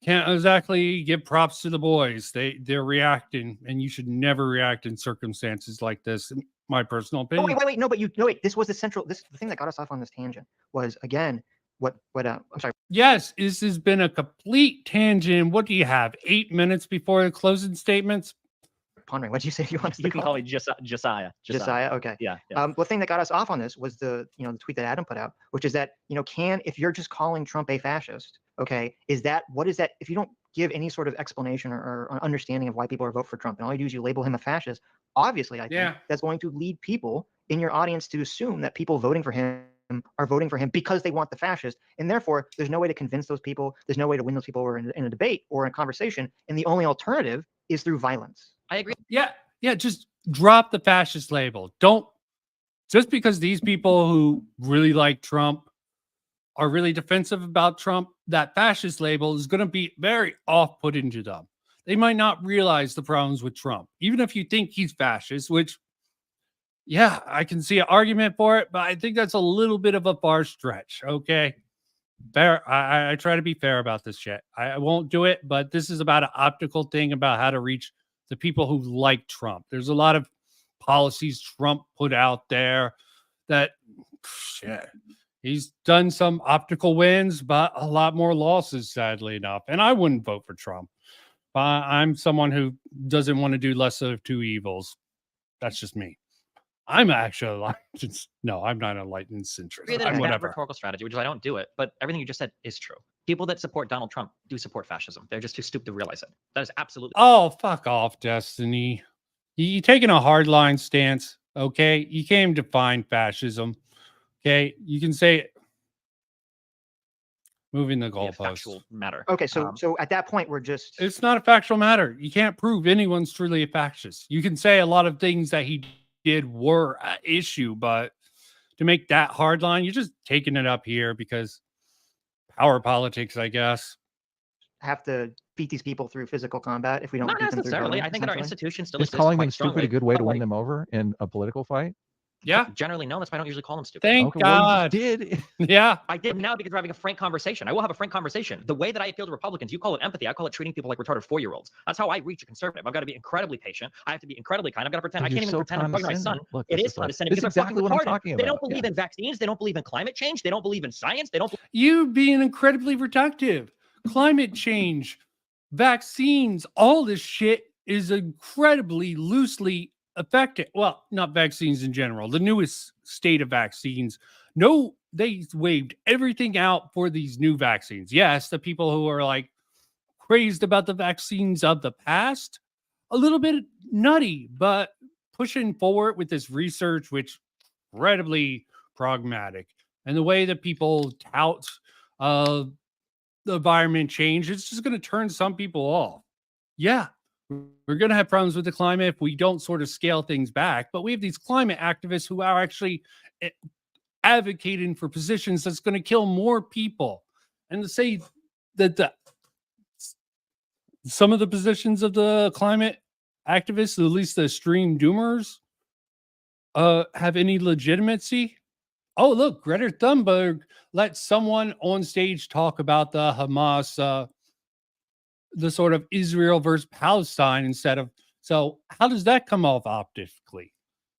exactly give props to the boys. They're reacting, and you should never react in circumstances like this. In my personal opinion. Wait. No, but this was the thing that got us off on this tangent was, again, I'm sorry. Yes, this has been a complete tangent. What do you have? 8 minutes before the closing statements? Pondering, what did you say you want us to You can call me Josiah. Josiah? Okay. Yeah. The thing that got us off on this was the tweet that Adam put out, which is that, if you're just calling Trump a fascist, okay, what is that? If you don't give any sort of explanation or understanding of why people are voting for Trump, and all you do is you label him a fascist, obviously, I think that's going to lead people in your audience to assume that people voting for him are voting for him because they want the fascist. And therefore, there's no way to convince those people. There's no way to win those people in a debate or in a conversation. And the only alternative is through violence. I agree. Yeah. Just drop the fascist label. Don't, just because these people who really like Trump are really defensive about Trump, that fascist label is going to be very off-putting to them. They might not realize the problems with Trump, even if you think he's fascist, which, yeah, I can see an argument for it, but I think that's a little bit of a far stretch. Okay. Fair. I try to be fair about this shit. I won't do it, but this is about an optical thing about how to reach the people who like Trump. There's a lot of policies Trump put out there that, shit, he's done some optical wins, but a lot more losses, sadly enough. And I wouldn't vote for Trump. I'm someone who doesn't want to do less of two evils. That's just me. I'm actually enlightened. No, I'm not enlightened centrist. Agree that I'm it's a bad whatever. rhetorical strategy, which is I don't do it, but everything you just said is true. People that support Donald Trump do support fascism. They're just too stupid to realize it. That is absolutely. Oh, fuck off, Destiny. You taking a hardline stance, okay? You can't define fascism, okay? You can say moving the a goalposts. factual matter. Okay, so at that point, we're just It's not a factual matter. You can't prove anyone's truly a fascist. You can say a lot of things that he did were an issue, but to make that hard line, you're just taking it up here because power politics, I guess. have to beat these people through physical combat if we don't Not beat them through necessarily. voting, I think that our essentially? institution still Is exists calling quite them stupid strongly, a good way but, to win like, them over in a political fight? Yeah. Generally, no. That's why I don't usually call them stupid. Thank Okay, well, God. you just did. Yeah. I did now because we're having a frank conversation. I will have a frank conversation. The way that I feel to Republicans, you call it empathy. I call it treating people like retarded 4-year-olds. That's how I reach a conservative. I've got to be incredibly patient. I have to be incredibly kind. I've got to pretend. I Dude, can't you're even so pretend I'm talking to my son. condescending. Look, It this is is like- condescending this because is they're exactly fucking what I'm retarded. talking They don't about, believe yeah. in vaccines. They don't believe in climate change. They don't believe in science. They don't. You being incredibly reductive. Climate change, vaccines, all this shit is incredibly loosely affected. Well, not vaccines in general, the newest state of vaccines. No, they waived everything out for these new vaccines. Yes, the people who are like crazed about the vaccines of the past, a little bit nutty, but pushing forward with this research, which incredibly pragmatic. And the way that people tout uh, the environment change, it's just going to turn some people off. Yeah, we're going to have problems with the climate if we don't sort of scale things back. But we have these climate activists who are actually advocating for positions that's going to kill more people. And to say that some of the positions of the climate activists, at least the extreme doomers, have any legitimacy. Oh, look, Greta Thunberg let someone on stage talk about the Hamas, the sort of Israel versus Palestine instead of. So, how does that come off optically?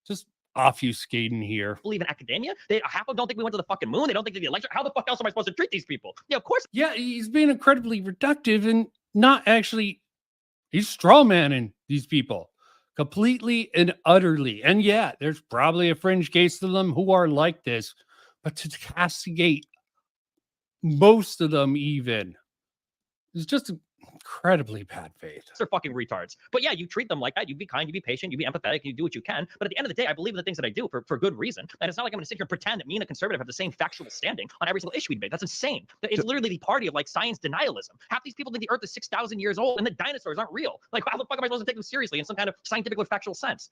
Just obfuscating here. Believe in academia. They half of them don't think we went to the fucking moon. They don't think they did the election. How the fuck else am I supposed to treat these people? Yeah, of course. Yeah, he's being incredibly reductive and not actually. He's strawmanning these people completely and utterly. And yeah, there's probably a fringe case of them who are like this, but to castigate most of them even is just incredibly bad faith. They're fucking retards. But yeah, you treat them like that. You be kind, you be patient, you be empathetic, you do what you can. But at the end of the day, I believe in the things that I do for good reason. And it's not like I'm going to sit here and pretend that me and a conservative have the same factual standing on every single issue we debate. That's insane. It's literally the party of like science denialism. Half these people think the Earth is 6,000 years old and the dinosaurs aren't real. Like, how the fuck am I supposed to take them seriously in some kind of scientific or factual sense?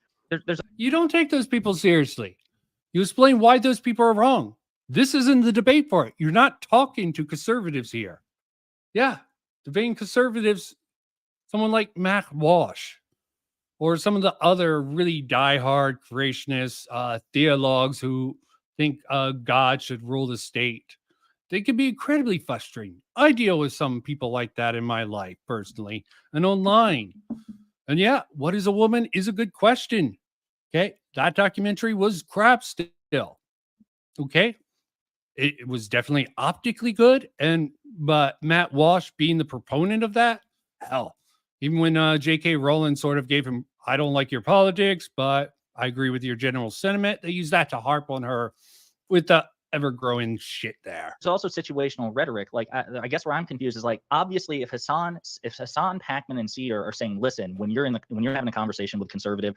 You don't take those people seriously. You explain why those people are wrong. This isn't the debate for it. You're not talking to conservatives here. Yeah, debating conservatives, someone like Matt Walsh, or some of the other really diehard creationists, theologues who think God should rule the state. They can be incredibly frustrating. I deal with some people like that in my life personally and online. And yeah, what is a woman is a good question. Okay. That documentary was crap still. Okay. It was definitely optically good. But Matt Walsh being the proponent of that, hell, even when J.K. Rowling sort of gave him, I don't like your politics, but I agree with your general sentiment. They use that to harp on her with the ever-growing shit there. It's also situational rhetoric. Like, I guess where I'm confused is like, obviously, if Hassan, Packman, and Cedar are saying, listen, when you're having a conversation with conservative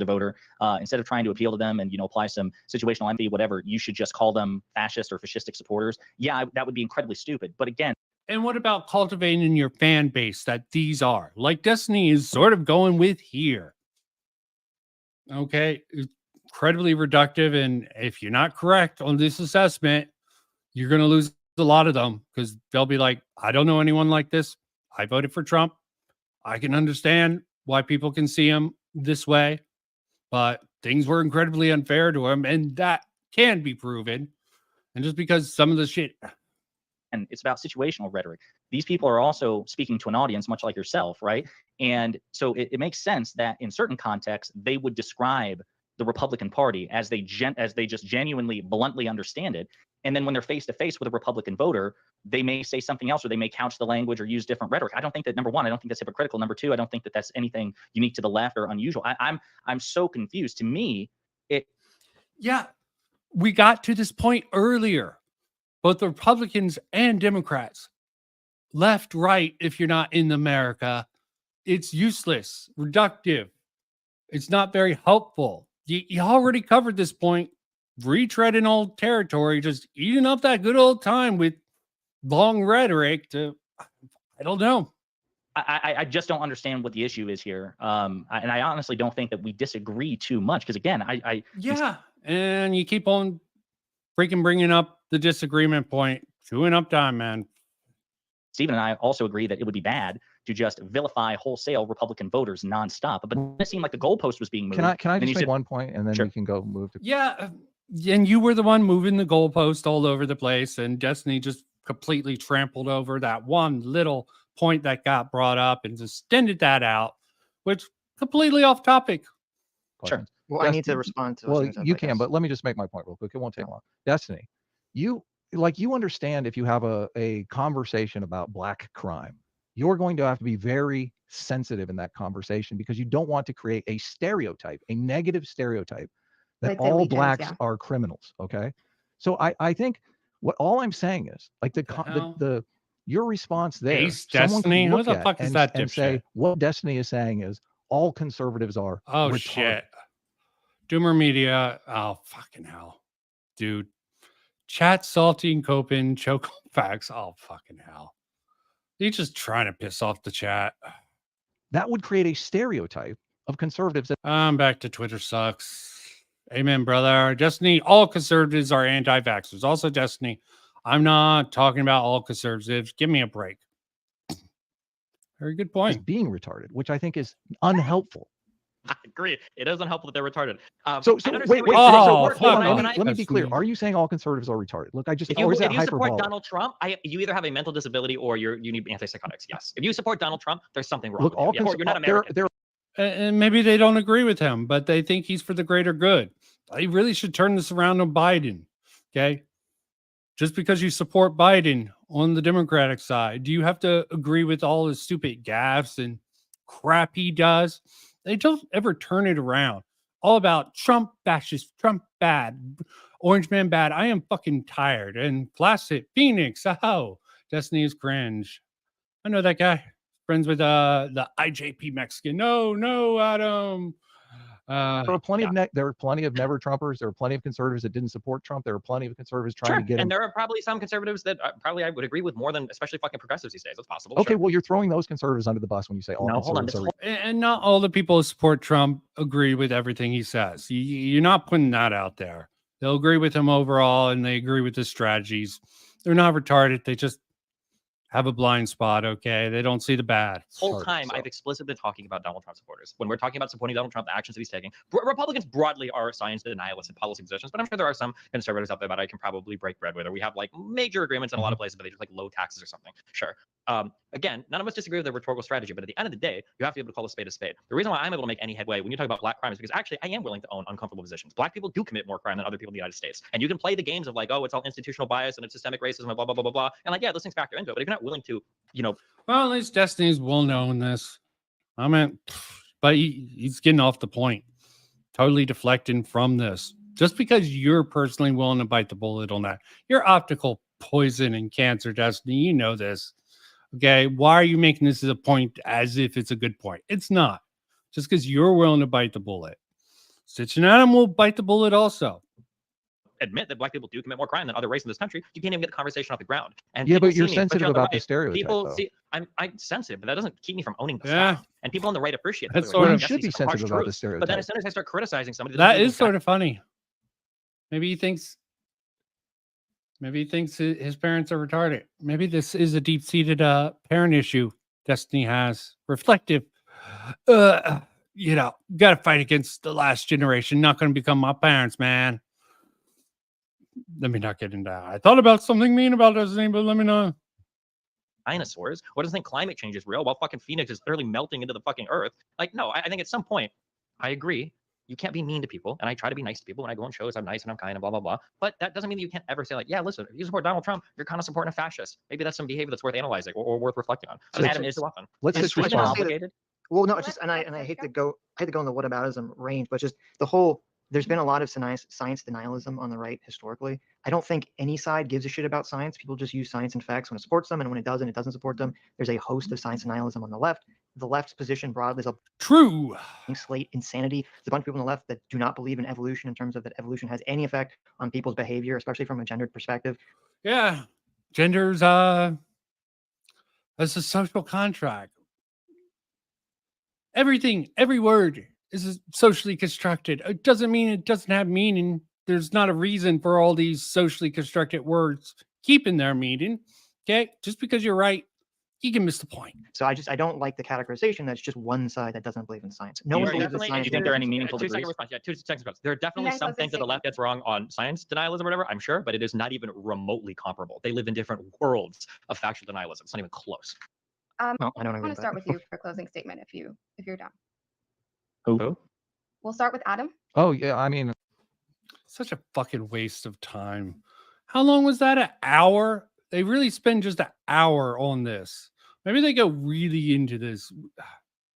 voter, instead of trying to appeal to them and apply some situational empathy, whatever, you should just call them fascist or fascistic supporters. Yeah, that would be incredibly stupid. But again. And what about cultivating your fan base that these are? Like Destiny is sort of going with here. Okay, it's incredibly reductive, and if you're not correct on this assessment, you're going to lose a lot of them because they'll be like, I don't know anyone like this. I voted for Trump. I can understand why people can see him this way, but things were incredibly unfair to him, and that can be proven. And just because some of the shit, and it's about situational rhetoric. These people are also speaking to an audience much like yourself, right? And so it makes sense that in certain contexts they would describe the Republican Party as they just genuinely bluntly understand it. And then when they're face to face with a Republican voter, they may say something else, or they may couch the language or use different rhetoric. I don't think that, number one, I don't think that's hypocritical. Number two, I don't think that that's anything unique to the left or unusual. I'm so confused. To me, yeah, we got to this point earlier. Both the Republicans and Democrats, left, right, if you're not in America, it's useless, reductive. It's not very helpful. You already covered this point. Retreading old territory, just eating up that good old time with long rhetoric to, I don't know. I just don't understand what the issue is here. And I honestly don't think that we disagree too much. Because again, and you keep on freaking bringing up the disagreement point, chewing up time, man. Stephen and I also agree that it would be bad to just vilify wholesale Republican voters nonstop. But it seemed like the goalpost was being moved. Can I just make one point, and then Sure. we can go move to? Yeah, and you were the one moving the goalpost all over the place, and Destiny just completely trampled over that one little point that got brought up and just extended that out, which completely off topic. Sure. Well, I need to respond to. Well, you can, but let me just make my point real quick. It won't take long. Destiny, you understand if you have a conversation about black crime, you're going to have to be very sensitive in that conversation because you don't want to create a stereotype, a negative stereotype that Like all allegiance, blacks yeah. are criminals. Okay. So I think all I'm saying is like your response there, Ace someone could Destiny? Who look the at fuck is and, that and say dipshit? what Destiny is saying is all conservatives are Oh, retarded. shit. Doomer Media. Oh, fucking hell. Dude. Chat salty and coping, choke on facts. Oh, fucking hell. He's just trying to piss off the chat. That would create a stereotype of conservatives. I'm back to Twitter sucks. Amen, brother. Destiny, all conservatives are anti-vaxxers. Also, Destiny, I'm not talking about all conservatives. Give me a break. Very good As point. being retarded, which I think is unhelpful. I agree. It is unhelpful that they're retarded. So I understand wait, what you're oh, saying. hold fuck on, off. let me be That's clear. me. Are you saying all conservatives are retarded? Look, I just, If or is that you support hyperbolic? Donald Trump, you either have a mental disability or you need antipsychotics. Yes. If you support Donald Trump, there's something wrong. Look, with you. Or you're not American. And maybe they don't agree with him, but they think he's for the greater good. They really should turn this around on Biden. Okay. Just because you support Biden on the Democratic side, do you have to agree with all his stupid gaffes and crap he does? They don't ever turn it around. All about Trump fascist, Trump bad, Orange Man bad. I am fucking tired. And Placid Phoenix, oh, Destiny is cringe. I know that guy. Friends with the IJP Mexican. No, Adam. There were plenty of never Trumpers. There were plenty of conservatives that didn't support Trump. There were plenty of conservatives trying to get him. And there are probably some conservatives that probably I would agree with more than especially fucking progressives these days. It's possible. Okay, Sure. well, you're throwing those conservatives under the bus when you say all conservatives are. And not all the people who support Trump agree with everything he says. You're not putting that out there. They'll agree with him overall, and they agree with his strategies. They're not retarded. They just have a blind spot, okay? They don't see the bad. This whole time, I've explicitly been talking about Donald Trump supporters. When we're talking about supporting Donald Trump, the actions that he's taking, Republicans broadly are science denialists and policy positions, but I'm sure there are some conservatives out there that I can probably break bread with, or we have like major agreements in a lot of places, but they just like low taxes or something. Sure. Again, none of us disagree with the rhetorical strategy, but at the end of the day, you have to be able to call a spade a spade. The reason why I'm able to make any headway when you talk about black crime is because actually I am willing to own uncomfortable positions. Black people do commit more crime than other people in the United States. And you can play the games of like, oh, it's all institutional bias and it's systemic racism and blah, blah, blah, blah, blah. And like, yeah, those things factor into it. But if you're not willing to, Well, at least Destiny's well known this. I mean, but he's getting off the point. Totally deflecting from this. Just because you're personally willing to bite the bullet on that. You're optical poison and cancer, Destiny. You know this. Okay, why are you making this as a point as if it's a good point? It's not. Just because you're willing to bite the bullet. Sitch and Adam will bite the bullet also. admit that black people do commit more crime than other races in this country, you can't even get the conversation off the ground. And yeah, people but you're see me, sensitive especially on about the the stereotype. people though. see, I'm sensitive, but that doesn't keep me from owning the Yeah. fact. And people on the right appreciate that. That's They're sort like, of- You "Yes, should these be are harsh sensitive about the truths." But then stereotype. as soon as I start criticizing somebody, That doesn't is sort of funny. Maybe he thinks his parents are retarded. Maybe this is a deep-seated parent issue Destiny has. Reflective. Gotta fight against the last generation. Not gonna become my parents, man. Let me not get into that. I thought about something mean about Destiny, but let me know. dinosaurs. What does think climate change is real while fucking Phoenix is literally melting into the fucking earth? Like, no, I think at some point, I agree. You can't be mean to people. And I try to be nice to people when I go on shows. I'm nice and I'm kind and blah, blah, blah. But that doesn't mean that you can't ever say, like, yeah, listen, if you support Donald Trump, you're kind of supporting a fascist. Maybe that's some behavior that's worth analyzing or worth reflecting on. So Adam is too often. Let's And just I just wanna respond. say that- Obligated. Well, no, it's just, Let- and let I Sitch hate to go. go in the whataboutism range, but just the whole. There's been a lot of science denialism on the right historically. I don't think any side gives a shit about science. People just use science and facts when it supports them, and when it doesn't support them. There's a host of science denialism on the left. The left's position broadly is a True. slate insanity. There's a bunch of people on the left that do not believe in evolution in terms of that evolution has any effect on people's behavior, especially from a gendered perspective. Yeah. Gender's as a social contract. Everything, every word is socially constructed. It doesn't mean it doesn't have meaning. There's not a reason for all these socially constructed words keeping their meaning. Okay. Just because you're right, you can miss the point. So I don't like the categorization that's just one side that doesn't believe in science. No You one are believes in definitely- science. do you think there are any meaningful 2 second degrees? response. Yeah, 2 seconds response. There are definitely then some closing things that the left statement. gets wrong on science denialism or whatever, I'm sure, but it is not even remotely comparable. They live in different worlds of factual denialism. It's not even close. Well, I don't I agree want with to that. start with you for closing statement if you're done. Who? We'll start with Adam. Oh yeah, I mean, Such a fucking waste of time. How long was that? An hour? They really spend just an hour on this. Maybe they go really into this.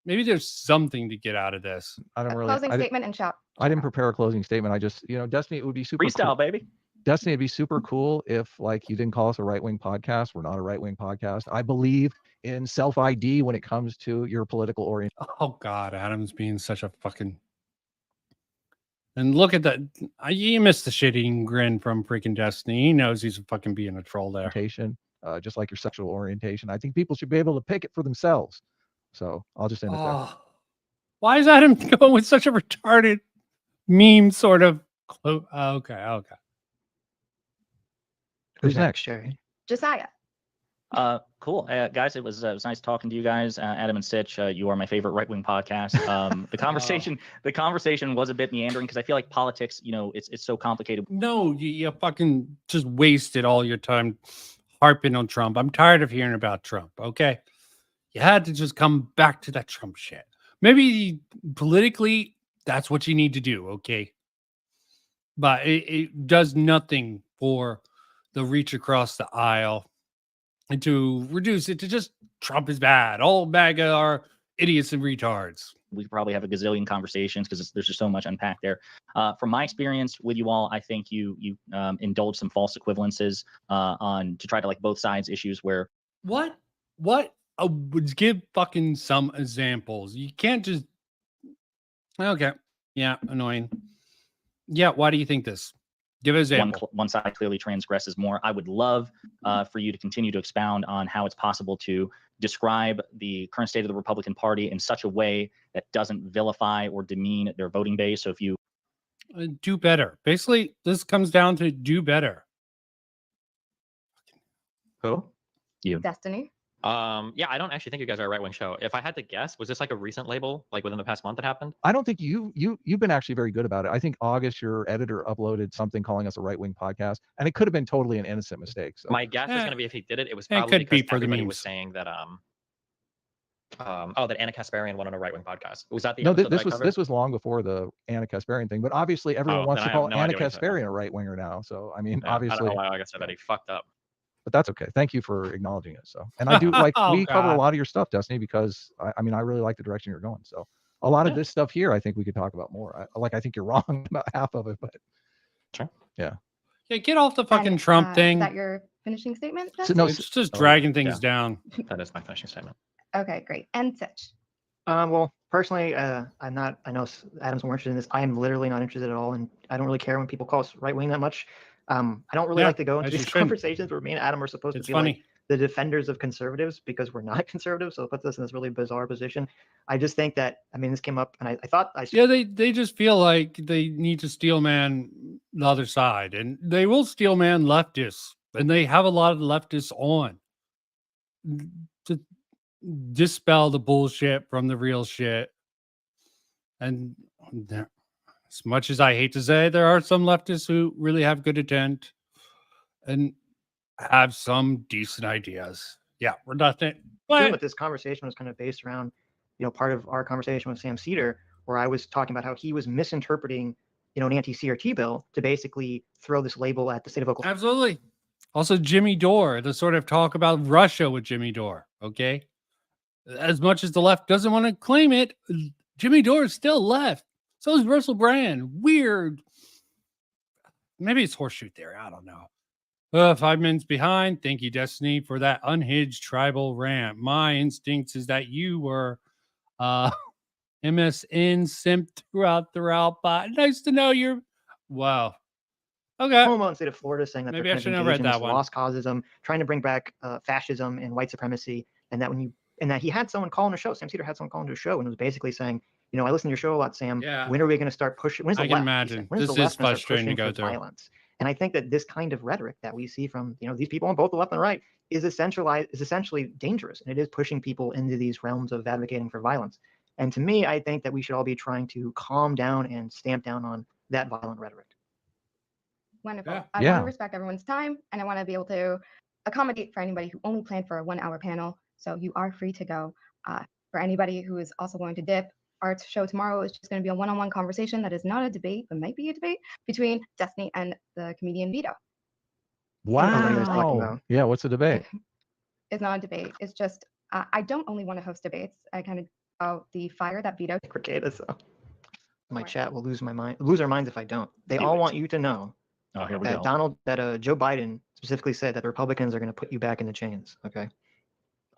Maybe there's something to get out of this. I don't really. Closing I, statement and shout. I didn't prepare a closing statement. I just, Destiny, it would be super Freestyle, cool. baby. Destiny, it'd be super cool if like you didn't call us a right-wing podcast. We're not a right-wing podcast. I believe in self-ID when it comes to your political orientation. Oh God, Adam's being such a fucking. And look at that. You missed the shit-eating grin from freaking Destiny. He knows he's fucking being a troll there. Just like your sexual orientation. I think people should be able to pick it for themselves. So I'll just end it there. Oh, why is Adam going with such a retarded meme sort of? Okay. Who's next? Chaeiry? Josiah. Cool. Guys, it was nice talking to you guys. Adam and Sitch, you are my favorite right-wing podcast. The conversation was a bit meandering because I feel like politics, it's so complicated. No, you fucking just wasted all your time harping on Trump. I'm tired of hearing about Trump. Okay. You had to just come back to that Trump shit. Maybe politically, that's what you need to do. Okay. But it does nothing for the reach across the aisle and to reduce it to just Trump is bad. All MAGA are idiots and retards. We could probably have a gazillion conversations because there's just so much unpacked there. From my experience with you all, I think you indulge some false equivalences to try to like both sides issues where What? Would give fucking some examples. You can't just. Okay. Yeah. Annoying. Yeah. Why do you think this? Give an example. one side clearly transgresses more. I would love for you to continue to expound on how it's possible to describe the current state of the Republican Party in such a way that doesn't vilify or demean their voting base. So if you Do better. Basically, this comes down to do better. Who? Destiny. Yeah, I don't actually think you guys are a right-wing show. If I had to guess, was this like a recent label, like within the past month that happened? I don't think you've been actually very good about it. I think August, your editor, uploaded something calling us a right-wing podcast, and it could have been totally an innocent mistake. So My guess is Eh. going to be if he did it, it was It probably could be because for the everybody memes. was saying that that Anna Kasparian won on a right-wing podcast. Was that the no, episode this that I was covered? this was long before the Anna Kasparian thing. But obviously, everyone Oh, wants then to I have call no Anna idea what you said. Kasparian a right-winger now. So I mean, Yeah, I don't obviously, know why I said that. He fucked up. but that's okay. Thank you for acknowledging it. So, and I do like Oh, we cover a God. lot of your stuff, Destiny, because I mean, I really like the direction you're going. So a lot of Yeah. this stuff here, I think we could talk about more. I think you're wrong about half of it, but Yeah, get off the fucking And, Trump Is thing. that your finishing statement? So, Destiny? no, It's just oh, dragging things yeah. down. That is my finishing statement. Okay, great. And Sitch. Well, personally, I'm not. I know Adam's more interested in this. I am literally not interested at all, and I don't really care when people call us right wing that much. I don't really Yeah, like to go into as you these shouldn't. conversations where me and Adam are supposed It's to be funny. like the defenders of conservatives because we're not conservatives. So it puts us in this really bizarre position. I just think that, I mean, this came up and I thought Yeah, they just feel like they need to steel man the other side, and they will steel man leftists, and they have a lot of leftists on to dispel the bullshit from the real shit. And as much as I hate to say, there are some leftists who really have good intent and have some decent ideas. Yeah, we're not that. but this conversation was kind of based around, part of our conversation with Sam Cedar, where I was talking about how he was misinterpreting, an anti-CRT bill to basically throw this label at the state of Oklahoma. Absolutely. Also, Jimmy Dore, the sort of talk about Russia with Jimmy Dore. Okay. As much as the left doesn't want to claim it, Jimmy Dore is still left. So is Russell Brand. Weird. Maybe it's horseshoe theory. I don't know. 5 minutes behind. Thank you, Destiny, for that unhinged tribal rant. My instincts is that you were MSN simped throughout the route, but nice to know you're. Wow. Okay. Oklahoma and state of Florida saying that Maybe they're I kind of shouldn't have read engaged in that this one. lost causism, trying to bring back fascism and white supremacy, and that he had someone call on a show. Sam Cedar had someone call into a show and was basically saying, I listen to your show a lot, Sam. Yeah. When are we going to start pushing? When's the I left? can imagine. When's This the is left going to start frustrating to pushing go for through. violence? And I think that this kind of rhetoric that we see from these people on both the left and the right is essentially dangerous, and it is pushing people into these realms of advocating for violence. And to me, I think that we should all be trying to calm down and stamp down on that violent rhetoric. Wonderful. Yeah. I want to respect everyone's time, and I want to be able to accommodate for anybody who only planned for a 1-hour panel. So you are free to go. For anybody who is also going to dip, our show tomorrow is just going to be a one-on-one conversation that is not a debate, but might be a debate between Destiny and the comedian Vito. What are you guys talking Wow. about? Yeah, what's the debate? It's not a debate. It's just I don't only want to host debates. I kind of the fire that Vito. My chat will lose our minds if I don't. They all want you to know Here we that go. Joe Biden specifically said that the Republicans are going to put you back in the chains. Okay.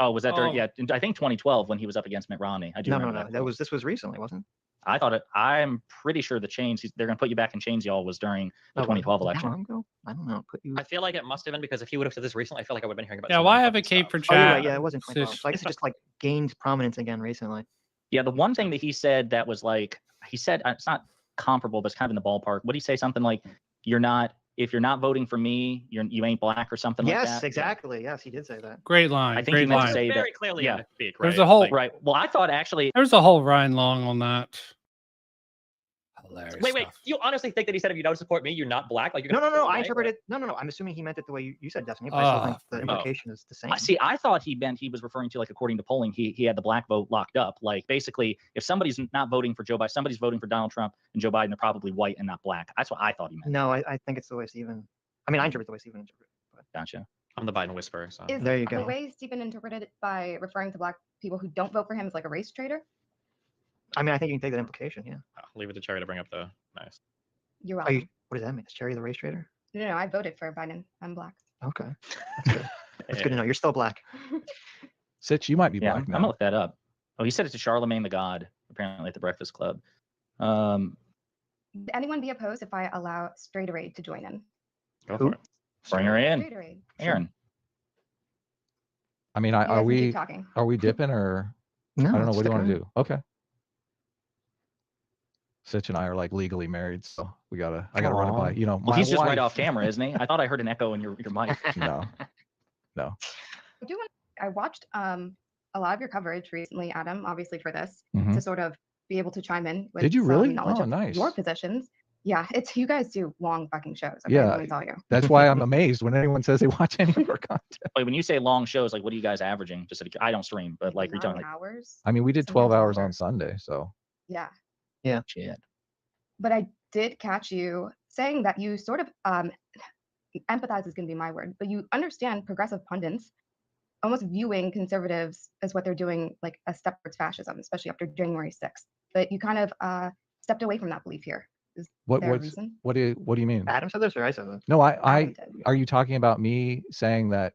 Oh, was that during? Oh. Yeah, I think 2012 when he was up against Mitt Romney. I do No. remember that. This was recently, wasn't it? I thought it. I'm pretty sure the chains. They're going to put you back in chains, y'all. Was during the 2012 election. I don't know. Put you. I feel like it must have been because if he would have said this recently, I feel like I would have been hearing about. Yeah, some why other fucking advocate for stuff. Oh, you're chat? right. Yeah, it wasn't 2012. Sitch. So I guess it just gained prominence again recently. Yeah, the one thing that he said that was like he said it's not comparable, but it's kind of in the ballpark. What did he say? Something like, if you're not voting for me, you ain't black or something like that. Yes, exactly. Yes, he did say that. Great line. I think he Great meant to line. say Very that. clearly Yeah. a misspeak, There's right? a whole Like, Right. Well, I thought actually. There's a whole Ryan Long on that. Hilarious. Wait. stuff. You honestly think that he said if you don't support me, you're not black? Like you're No. gonna throw I away? interpreted. No. I'm assuming he meant it the way you said, Destiny. But I still think the implication is the same. See, I thought he was referring to, like, according to polling, he had the black vote locked up. Like, basically, if somebody's not voting for Joe Biden, somebody's voting for Donald Trump and Joe Biden, they're probably white and not black. That's what I thought he meant. No, I think it's the way Stephen. I mean, I interpret the way Stephen interpreted. Gotcha. I'm the Biden whisperer. So. Is There you the go. way Stephen interpreted it by referring to black people who don't vote for him as like a race traitor? I mean, I think you can take that implication. Yeah. I'll leave it to Chaeiry to bring up the nice. You're Are welcome. you, what does that mean? Is Chaeiry the race trader? No, I voted for Biden. I'm black. Okay. That's good. That's good to know. You're still black. Sitch, you might be Yeah, black I'm now. gonna look that up. Oh, he said it to Charlemagne the God, apparently at the Breakfast Club. Would anyone be opposed if I allow Straighterade to join in? Go Who? for it. Bring her in, Straighterade. Aaron. I mean, You guys are can keep we talking? dipping or No, I don't know. What do you stick want to around. do? Okay. Sitch and I are like legally married, so I gotta run it by. Aw. Well, Well, my he's just right wife- off camera, isn't he? I thought I heard an echo in your mic. No. I watched a lot of your coverage recently, Adam, obviously for this, Mhm. to sort of be able to chime in with Did you some really? knowledge Oh, of nice. your positions. Yeah, it's you guys do long fucking shows. Okay, Yeah. let me tell you. That's why I'm amazed when anyone says they watch any of our content. Wait, when you say long shows, like, what are you guys averaging? I don't stream, but like, you're 9 talking like hours. I mean, we did Sometimes 12 hours longer. on Sunday, so Yeah, shit. but I did catch you saying that you sort of empathize is going to be my word, but you understand progressive pundits almost viewing conservatives as what they're doing, like a step towards fascism, especially after January 6th. But you kind of stepped away from that belief here. Is there a reason? what do you mean? Adam said this or I said this? No, Adam I did. are you talking about me saying that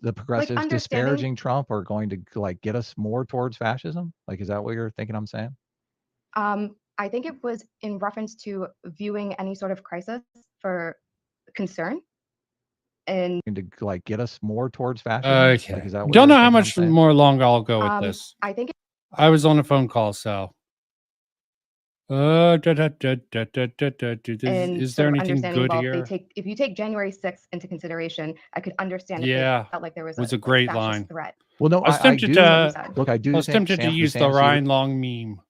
the progressives understanding- disparaging Trump are going to like get us more towards fascism? Like, is that what you're thinking I'm saying? I think it was in reference to viewing any sort of crisis for concern. And to like get us more towards fascism? Okay. Like, is that what Don't you're know how thinking I'm much saying? more long I'll go with this. I think I was on a phone call, so. and Is there sort of anything understanding, good well, here? if you take January 6th into consideration, I could understand if Yeah, they felt like there was was a a great fascist line. threat. Well, no, I was I tempted do. to. Look, I I do was think tempted to Sam, use the Sam Cedar- Ryan Long meme.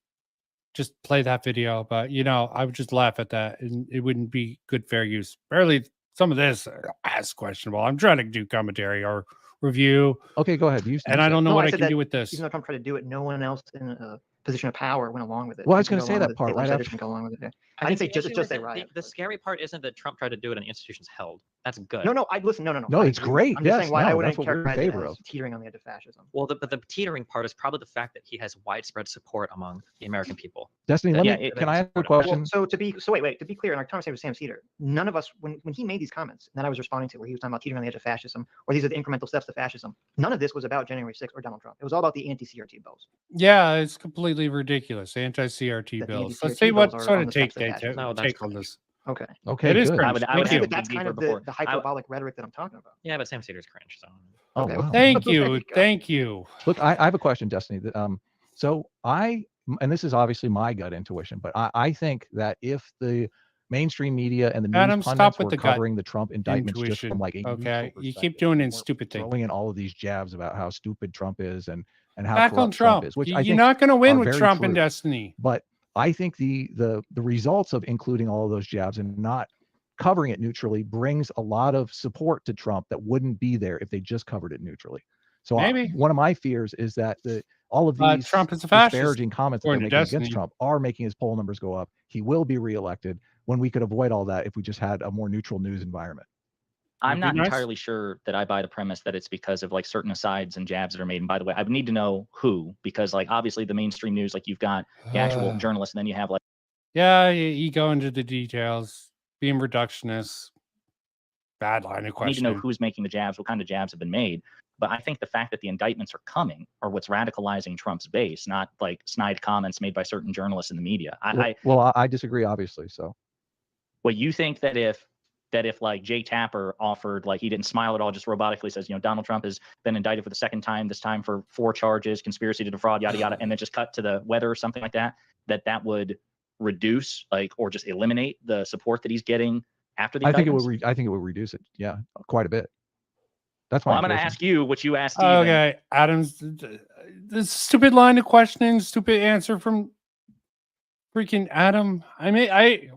Just play that video, but I would just laugh at that, and it wouldn't be good fair use. Barely some of this is questionable. I'm trying to do commentary or review, Okay, go ahead. and I don't know No, what I I said can that do with this. even though Trump tried to do it, no one else in a position of power went along with it. Well, I was People going to say along that with it. part The right legislators after. didn't go along with it. Yeah. I I didn't say think the just issue say isn't- riot. The scary part isn't that Trump tried to do it and institutions held. That's good. No, I listen. No. No, I it's agree. great. I'm just Yes, saying why I no, wouldn't that's what we're in characterize it favor as of. teetering on the edge of fascism. Well, but the teetering part is probably the fact that he has widespread support among the American people. Destiny, That- let yeah, me. Can I ask a supportive. question? Well, wait. To be clear, in our conversation with Sam Cedar, none of us, when he made these comments that I was responding to, where he was talking about teetering on the edge of fascism, or these are the incremental steps to fascism, none of this was about January 6th or Donald Trump. It was all about the anti-CRT bills. Yeah, it's completely ridiculous. Anti-CRT That the bills. Let's anti-CRT see what bills are sort on of the steps take to they fascism. No, that's take on this. Okay. Okay, It is good. cringe. I would Thank have you. a But that's dig kind deeper of before. the hyperbolic rhetoric that I'm talking about. Yeah, but Sam Cedar's cringe. So Oh, Okay. wow. Thank There you. you go. Thank you. Look, I have a question, Destiny. So and this is obviously my gut intuition, but I think that if the mainstream media and the news Adam, stop pundits with were the gut covering the Trump indictments just intuition. from like a neutral Okay, you keep perspective, doing and it weren't stupid thing. throwing in all of these jabs about how stupid Trump is and how Back on corrupt Trump Trump. is, which I You're think not going to win are with very Trump and true. Destiny. But I think the results of including all of those jabs and not covering it neutrally brings a lot of support to Trump that wouldn't be there if they just covered it neutrally. So Maybe. one of my fears is that all of these Trump is a fascist, disparaging comments that they're according to making Destiny. against Trump are making his poll numbers go up. He will be reelected when we could avoid all that if we just had a more neutral news environment. I'm That'd be not nice. entirely sure that I buy the premise that it's because of like certain asides and jabs that are made. And by the way, I would need to know who, because like obviously the mainstream news, like you've got the actual journalists, and then you have like Yeah, you go into the details, being reductionist, bad line of I need to questioning. know who's making the jabs, what kind of jabs have been made. But I think the fact that the indictments are coming are what's radicalizing Trump's base, not like snide comments made by certain journalists in the media. I disagree, obviously. So, well, you think that if like Jay Tapper offered, like he didn't smile at all, just robotically says, Donald Trump has been indicted for the second time, this time for 4 charges, conspiracy to defraud, yada yada, and then just cut to the weather or something like that, that would reduce or just eliminate the support that he's getting after the indictments? I think it would reduce it. Yeah, quite a bit. That's Well, my I'm going to intuition. ask you what you asked Steven. Okay, Adam's this stupid line of questioning, stupid answer from freaking Adam. I mean,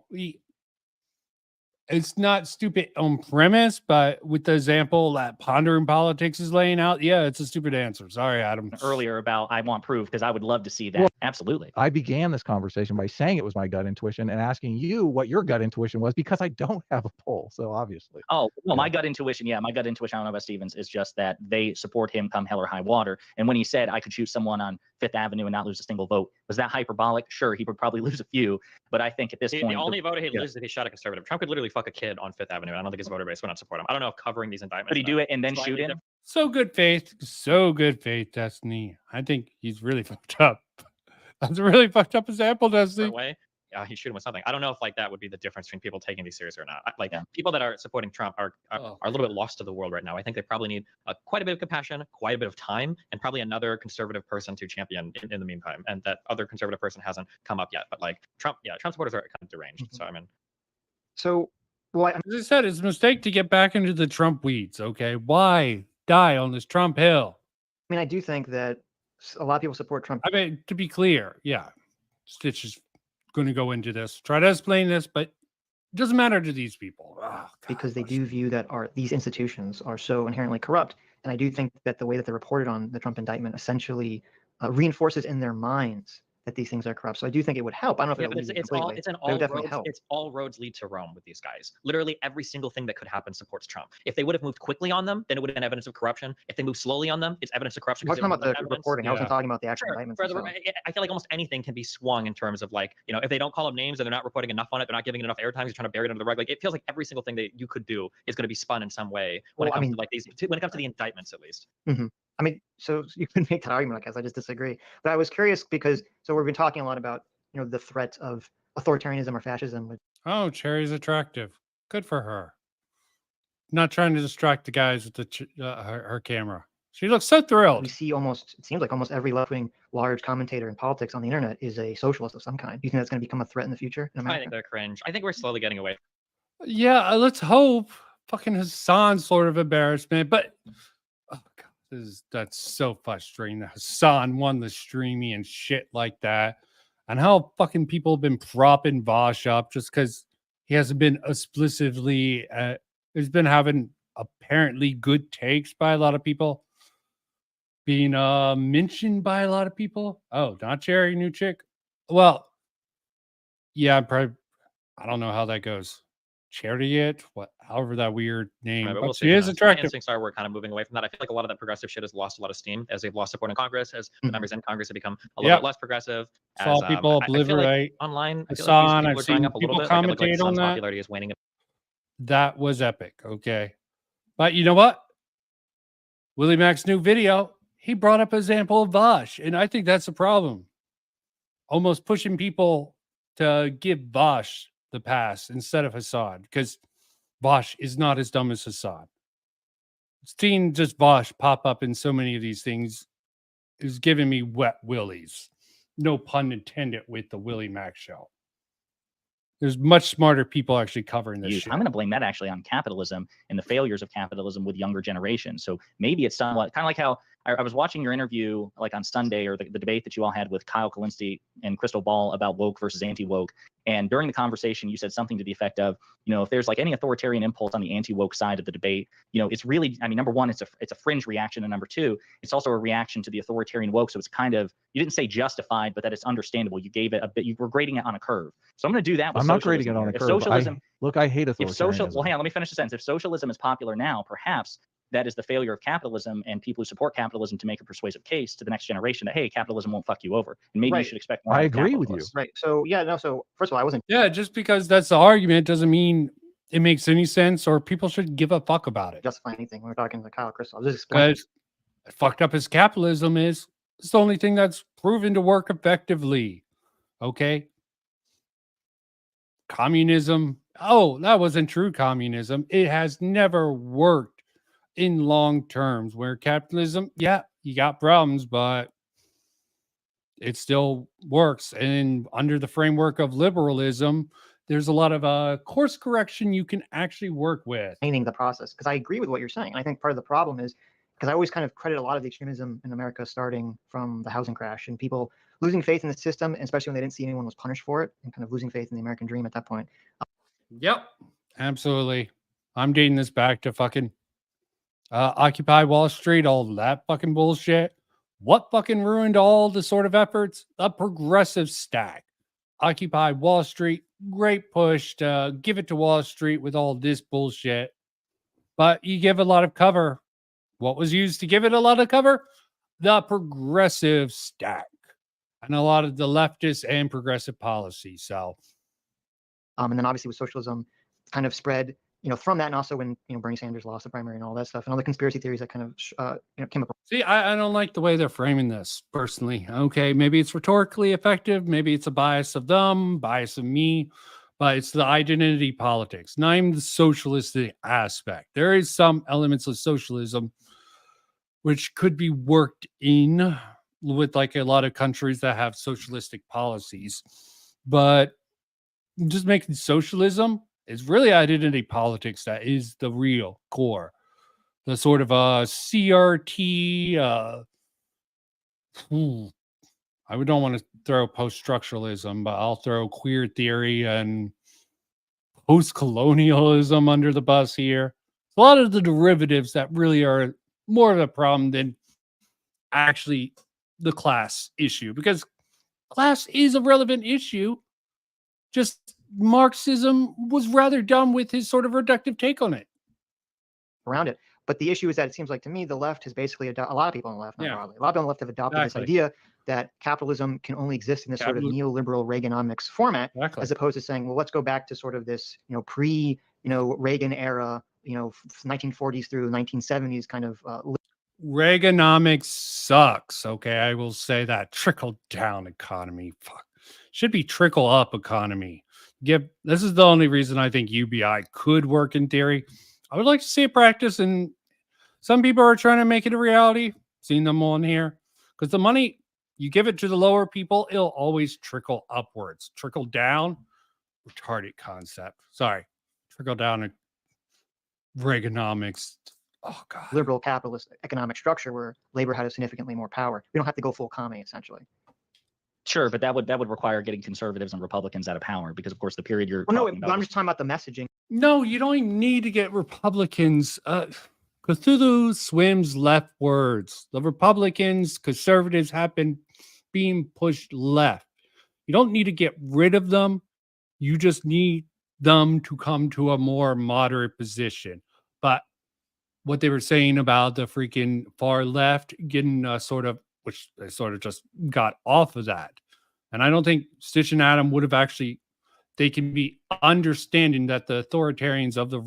it's not stupid on premise, but with the example that Pondering Politics is laying out, yeah, it's a stupid answer. Sorry, Adam. Earlier about I want proof because I would love to see that. Well, absolutely. I began this conversation by saying it was my gut intuition and asking you what your gut intuition was because I don't have a poll. So obviously. Oh, well, Yeah. my gut intuition, I don't know about Stevens, is just that they support him come hell or high water. And when he said I could shoot someone on Fifth Avenue and not lose a single vote, was that hyperbolic? Sure, he would probably lose a few. But I think at this point, the only vote he'd lose is if he shot a conservative. Trump could literally fuck a kid on Fifth Avenue. I don't think his voter base would not support him. I don't know if covering these indictments. could he do it and then slightly shoot him? different. So good faith, Destiny. I think he's really fucked up. That's a really fucked up example, Destiny. Way. He'd shoot him with something. I don't know if like that would be the difference between people taking these seriously or not. People that are supporting Trump are a little bit lost to the world right now. I think they probably need quite a bit of compassion, quite a bit of time, and probably another conservative person to champion in the meantime. And that other conservative person hasn't come up yet. But like Trump supporters are kind of deranged. Mm-hmm. So I mean, As I said, it's a mistake to get back into the Trump weeds. Okay, why die on this Trump hill? I mean, I do think that a lot of people support Trump. I mean, to be clear, yeah, Stitch is going to go into this, try to explain this, but it doesn't matter to these people. Because they do view that these institutions are so inherently corrupt. And I do think that the way that they reported on the Trump indictment essentially reinforces in their minds that these things are corrupt. So I do think it would help. I don't know if it's all roads lead to Rome with these guys. Literally every single thing that could happen supports Trump. If they would have moved quickly on them, then it would have been evidence of corruption. If they move slowly on them, it's evidence of corruption. I was talking about the reporting. I wasn't talking about the actual indictments. I feel like almost anything can be swung in terms of like, if they don't call them names and they're not reporting enough on it, they're not giving it enough airtime, you're trying to bury it under the rug. Like it feels like every single thing that you could do is going to be spun in some way when it comes to like these, when it comes to the indictments at least. Mm-hmm. I mean, so you can make that argument, I guess. I just disagree. But I was curious because we've been talking a lot about the threat of authoritarianism or fascism. Oh, Chaeiry's attractive. Good for her. not trying to distract the guys with the her camera. She looks so thrilled. We see it seems like almost every left-wing large commentator in politics on the internet is a socialist of some kind. Do you think that's going to become a threat in the future in I America? think they're cringe. I think we're slowly getting away. Yeah, let's hope. Fucking Hassan's sort of embarrassment, but oh god, that's so frustrating that Hassan won the streamy and shit like that, and how fucking people have been propping Vosh up just because he hasn't been explicitly. He's been having apparently good takes by a lot of people, being mentioned by a lot of people. Oh, not Chaeiry, new chick. Well, yeah, I don't know how that goes. Charity, however that weird name, Right, but but we'll see. she is My attractive. instincts are we're kind of moving away from that. I feel like a lot of that progressive shit has lost a lot of steam as they've lost support in Congress, as the members in Congress have become a little Yep. bit less progressive. Saw As people I feel like obliterate online, I feel like these Hassan. people I've are drying seen up a little people bit. Like, I look like commentate on Hassan's that. popularity is waning. That was epic. Okay, but you know what? Willie Mac's new video, he brought up an example of Vosh, and I think that's a problem. Almost pushing people to give Vosh the pass instead of Hassan, because Vosh is not as dumb as Hassan. Seeing just Vosh pop up in so many of these things is giving me wet willies. No pun intended with the Willie Mac show. There's much smarter people actually covering this shit. I'm going to blame that actually on capitalism and the failures of capitalism with younger generations. So maybe it's somewhat kind of like how I was watching your interview like on Sunday, or the debate that you all had with Kyle Kalinske and Crystal Ball about woke versus anti-woke. And during the conversation, you said something to the effect of, if there's like any authoritarian impulse on the anti-woke side of the debate, it's really, number one, it's a fringe reaction. And number two, it's also a reaction to the authoritarian woke. So it's kind of, you didn't say justified, but that it's understandable. You gave it a bit, you were grading it on a curve. So I'm going to do that with I'm not grading it on a If curve. socialism, I hate authoritarianism. well, hang on, let me finish the sentence. If socialism is popular now, perhaps that is the failure of capitalism and people who support capitalism to make a persuasive case to the next generation that, hey, capitalism won't fuck you over. And maybe you should expect more. I agree with you. Right. So, so first of all, I wasn't. Yeah, just because that's the argument doesn't mean it makes any sense or people should give a fuck about it. Justify anything when we're talking to Kyle Crystal. I was just explaining. Because fucked up as capitalism is, it's the only thing that's proven to work effectively. Okay? Communism. Oh, that wasn't true communism. It has never worked in long terms, where capitalism, yeah, you got problems, but it still works. And under the framework of liberalism, there's a lot of course correction you can actually work with. The process, because I agree with what you're saying. And I think part of the problem is because I always kind of credit a lot of the extremism in America starting from the housing crash and people losing faith in the system, and especially when they didn't see anyone was punished for it, and kind of losing faith in the American dream at that point. Yep, absolutely. I'm dating this back to fucking Occupy Wall Street, all that fucking bullshit. What fucking ruined all the sort of efforts? A progressive stack. Occupy Wall Street, great push to give it to Wall Street with all this bullshit. But you give a lot of cover. What was used to give it a lot of cover? The progressive stack. And a lot of the leftist and progressive policy. So, and then obviously with socialism kind of spread, from that, and also when Bernie Sanders lost the primary and all that stuff, and all the conspiracy theories that kind of came up. See, I don't like the way they're framing this personally. Okay, maybe it's rhetorically effective, maybe it's a bias of them, bias of me, but it's the identity politics, not even the socialistic aspect. There is some elements of socialism which could be worked in with like a lot of countries that have socialistic policies, but just making socialism is really identity politics that is the real core. The sort of CRT, I don't want to throw post-structuralism, but I'll throw queer theory and post-colonialism under the bus here. A lot of the derivatives that really are more of a problem than actually the class issue, because class is a relevant issue. Just Marxism was rather dumb with his sort of reductive take on it. Around it. But the issue is that it seems like to me, the left has basically, a lot of people on the left, not broadly, a lot of people on the left have adopted this idea that capitalism can only exist in this sort of neoliberal Reaganomics format, as opposed to saying, well, let's go back to sort of this, Reagan era, 1940s through 1970s kind of. Reaganomics sucks. Okay, I will say that. Trickle down economy. Fuck. Should be trickle up economy. This is the only reason I think UBI could work in theory. I would like to see it practice, and some people are trying to make it a reality. Seen them on here because the money you give it to the lower people, it'll always trickle upwards. Trickle down, retarded concept. Sorry, trickle down Reaganomics. Oh god, Liberal capitalist economic structure where labor had significantly more power. We don't have to go full commie, essentially. Sure, but that would require getting conservatives and Republicans out of power because, of course, the period you're Well, no, talking but about. I'm just talking about the messaging. no, you don't even need to get Republicans. Cthulhu swims leftwards. The Republicans, conservatives have been being pushed left. You don't need to get rid of them. You just need them to come to a more moderate position. But what they were saying about the freaking far left getting which they sort of just got off of that. And I don't think Stitch and Adam would have actually, they can be understanding that the authoritarians of the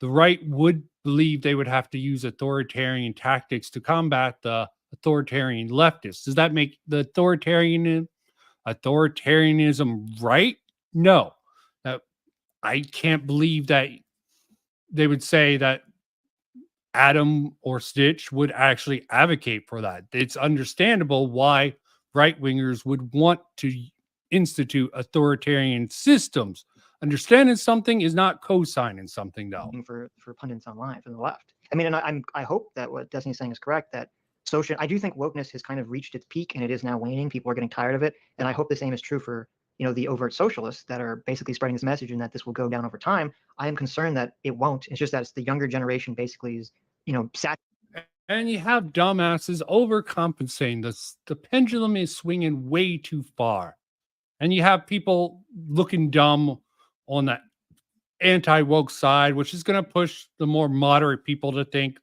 right would believe they would have to use authoritarian tactics to combat the authoritarian leftists. Does that make the authoritarianism right? No. I can't believe that they would say that Adam or Stitch would actually advocate for that. It's understandable why right wingers would want to institute authoritarian systems. Understanding something is not co-signing something, though. For pundits online from the left. I mean, and I hope that what Destiny's saying is correct, that I do think wokeness has kind of reached its peak and it is now waning. People are getting tired of it. And I hope the same is true for, the overt socialists that are basically spreading this message and that this will go down over time. I am concerned that it won't. It's just that it's the younger generation basically is, and you have dumbasses overcompensating. The pendulum is swinging way too far. And you have people looking dumb on that anti-woke side, which is going to push the more moderate people to think,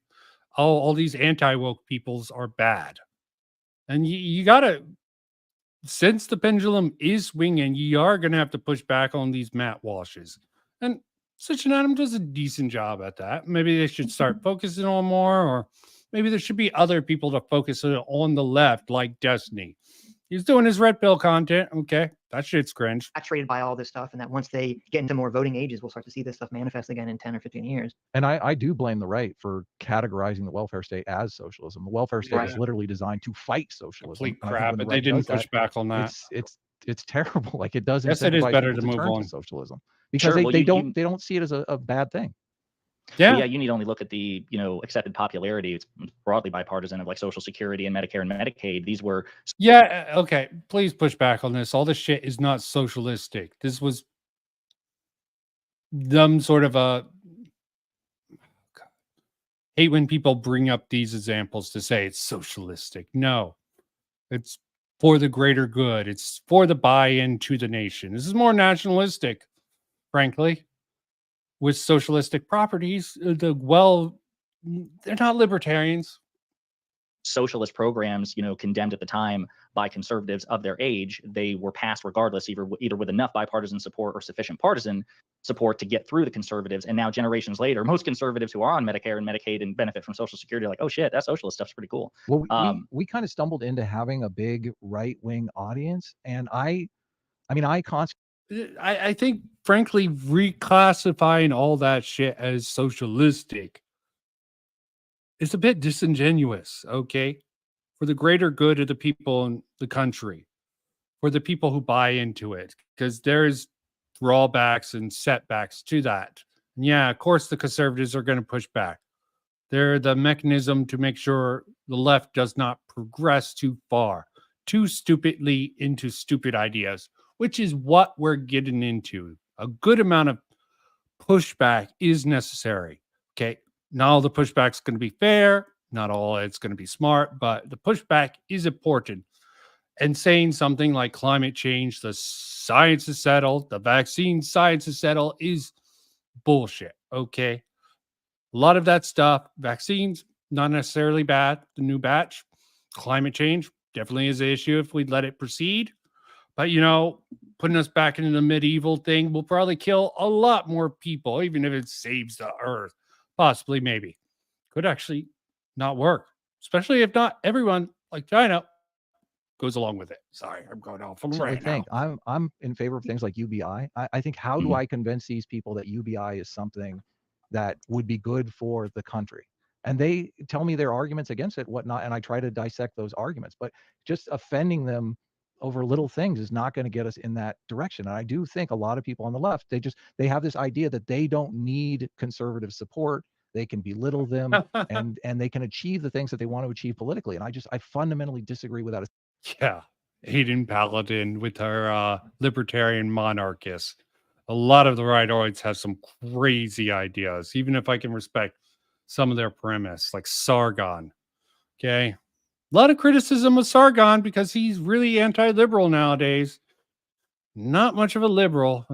oh, all these anti-woke peoples are bad. And you got to, since the pendulum is swinging, you are going to have to push back on these Matt Walshes. And Sitch and Adam does a decent job at that. Maybe they should start focusing on more, or maybe there should be other people to focus on the left, like Destiny. He's doing his red pill content. Okay, that shit's cringe. Saturated by all this stuff, and that once they get into more voting ages, we'll start to see this stuff manifest again in 10 or 15 years. And I do blame the right for categorizing the welfare state as socialism. The welfare state is literally designed to fight socialism. Complete crap, but they didn't push back on that. It's terrible. Like, it does Yes, it is incentivize better people to to move turn on. to socialism because they don't see it as a bad thing. Yeah, you need only look at the accepted popularity. It's broadly bipartisan of like Social Security and Medicare and Medicaid. These were okay. Please push back on this. All this shit is not socialistic. This was them sort of hate when people bring up these examples to say it's socialistic. No, it's for the greater good. It's for the buy-in to the nation. This is more nationalistic, frankly. With socialistic properties, they're not libertarians. Socialist programs, condemned at the time by conservatives of their age, they were passed regardless, either with enough bipartisan support or sufficient partisan support to get through the conservatives. And now, generations later, most conservatives who are on Medicare and Medicaid and benefit from Social Security are like, oh shit, that socialist stuff's pretty cool. Well, we kind of stumbled into having a big right-wing audience, and I think, frankly, reclassifying all that shit as socialistic is a bit disingenuous, okay? For the greater good of the people in the country, for the people who buy into it, because there's drawbacks and setbacks to that. And yeah, of course, the conservatives are going to push back. They're the mechanism to make sure the left does not progress too far, too stupidly into stupid ideas, which is what we're getting into. A good amount of pushback is necessary. Okay. Not all the pushback is going to be fair. Not all it's going to be smart, but the pushback is important. And saying something like climate change, the science is settled, the vaccine science is settled is bullshit. Okay. A lot of that stuff, vaccines, not necessarily bad. The new batch, climate change definitely is an issue if we let it proceed. But, putting us back into the medieval thing will probably kill a lot more people, even if it saves the earth. Possibly, maybe. Could actually not work, especially if not everyone, like China, goes along with it. Sorry, I'm going off on right now. I'm in favor of things like UBI. I think, how do I convince these people that UBI is something that would be good for the country. And they tell me their arguments against it, whatnot, and I try to dissect those arguments. But just offending them over little things is not going to get us in that direction. And I do think a lot of people on the left, they have this idea that they don't need conservative support. They can belittle them and they can achieve the things that they want to achieve politically. And I fundamentally disagree with that. Yeah. Hayden Paladin with her libertarian monarchist. A lot of the rightoids have some crazy ideas, even if I can respect some of their premise, like Sargon. Okay. A lot of criticism of Sargon because he's really anti-liberal nowadays. Not much of a liberal.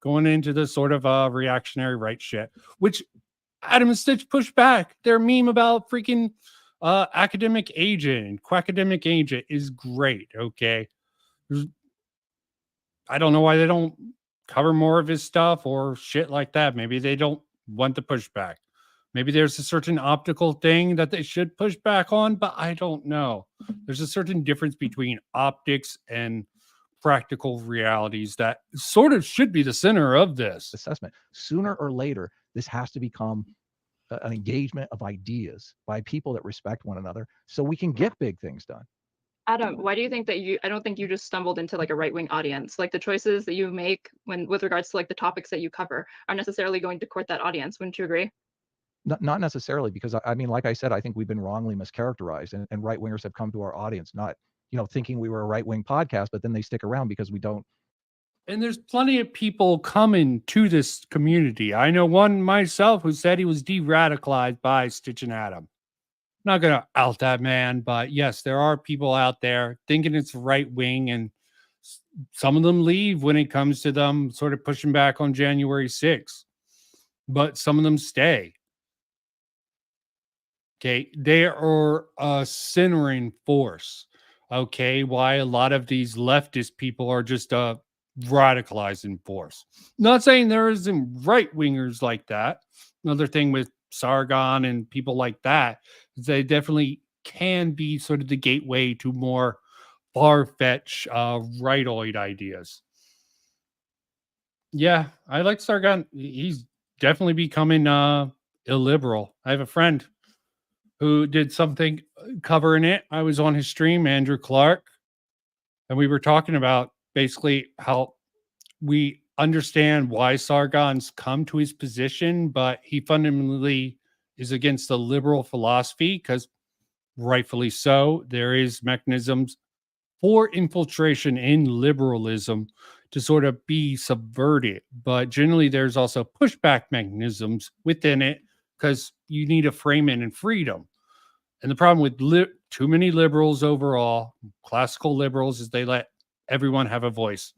Going into this sort of reactionary right shit, which Adam and Sitch pushed back. Their meme about freaking academic agent, quackademic agent is great. Okay. I don't know why they don't cover more of his stuff or shit like that. Maybe they don't want the pushback. Maybe there's a certain optical thing that they should push back on, but I don't know. There's a certain difference between optics and practical realities that sort of should be the center of this assessment. Sooner or later, this has to become an engagement of ideas by people that respect one another so we can get big things done. Adam, why do you think that I don't think you just stumbled into like a right-wing audience? Like the choices that you make with regards to like the topics that you cover are necessarily going to court that audience. Wouldn't you agree? Not necessarily, because I mean, like I said, I think we've been wrongly mischaracterized, and right-wingers have come to our audience, not, thinking we were a right-wing podcast, but then they stick around because we don't. And there's plenty of people coming to this community. I know one myself who said he was de-radicalized by Sitch and Adam. I'm not going to out that man, but yes, there are people out there thinking it's right wing, and some of them leave when it comes to them sort of pushing back on January 6th, but some of them stay. Okay, they are a centering force. Okay, why a lot of these leftist people are just radicalizing force. Not saying there isn't right wingers like that. Another thing with Sargon and people like that is they definitely can be sort of the gateway to more far-fetched rightoid ideas. Yeah, I like Sargon. He's definitely becoming illiberal. I have a friend who did something covering it. I was on his stream, Andrew Clark, and we were talking about basically how we understand why Sargon's come to his position, but he fundamentally is against the liberal philosophy because rightfully so, there is mechanisms for infiltration in liberalism to sort of be subverted. But generally there's also pushback mechanisms within it because you need a framing and freedom. And the problem with too many liberals overall, classical liberals, is they let everyone have a voice.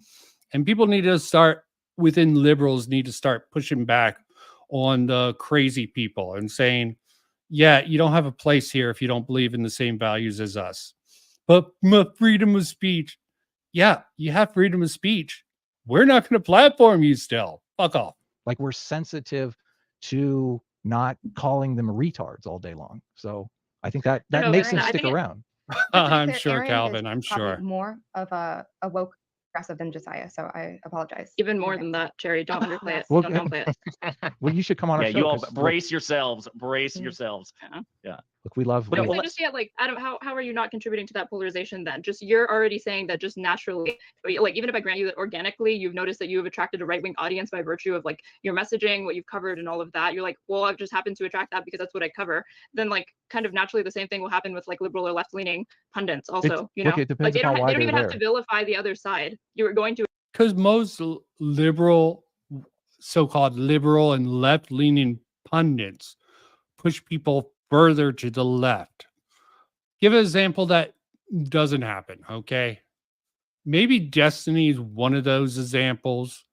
And people need to start, within liberals, need to start pushing back on the crazy people and saying, yeah, you don't have a place here if you don't believe in the same values as us. But freedom of speech. Yeah, you have freedom of speech. We're not going to platform you still. Fuck off. Like, we're sensitive to not calling them retards all day long. So I think that makes them stick around. I'm sure, Aaron Calvin. is I'm sure. more of a woke aggressive than Josiah, so I apologize. Even more than that, Chaeiry. Don't underplay it. Well, Don't play it. Well, you should come on our Yeah, show. you all brace yourselves. Brace yourselves. Yeah. Look, we love. But well, I just get like, Adam, how are you not contributing to that polarization then? Just you're already saying that just naturally, like even if I grant you that organically you've noticed that you have attracted a right-wing audience by virtue of like your messaging, what you've covered and all of that, you're like, well, I've just happened to attract that because that's what I cover. Then like kind of naturally the same thing will happen with like liberal or left-leaning pundits also, Look, it depends like they upon why don't they're even have there. to vilify the other side. You're going to. Because most liberal, so-called liberal and left-leaning pundits push people further to the left. Give an example that doesn't happen, okay? Maybe Destiny is one of those examples.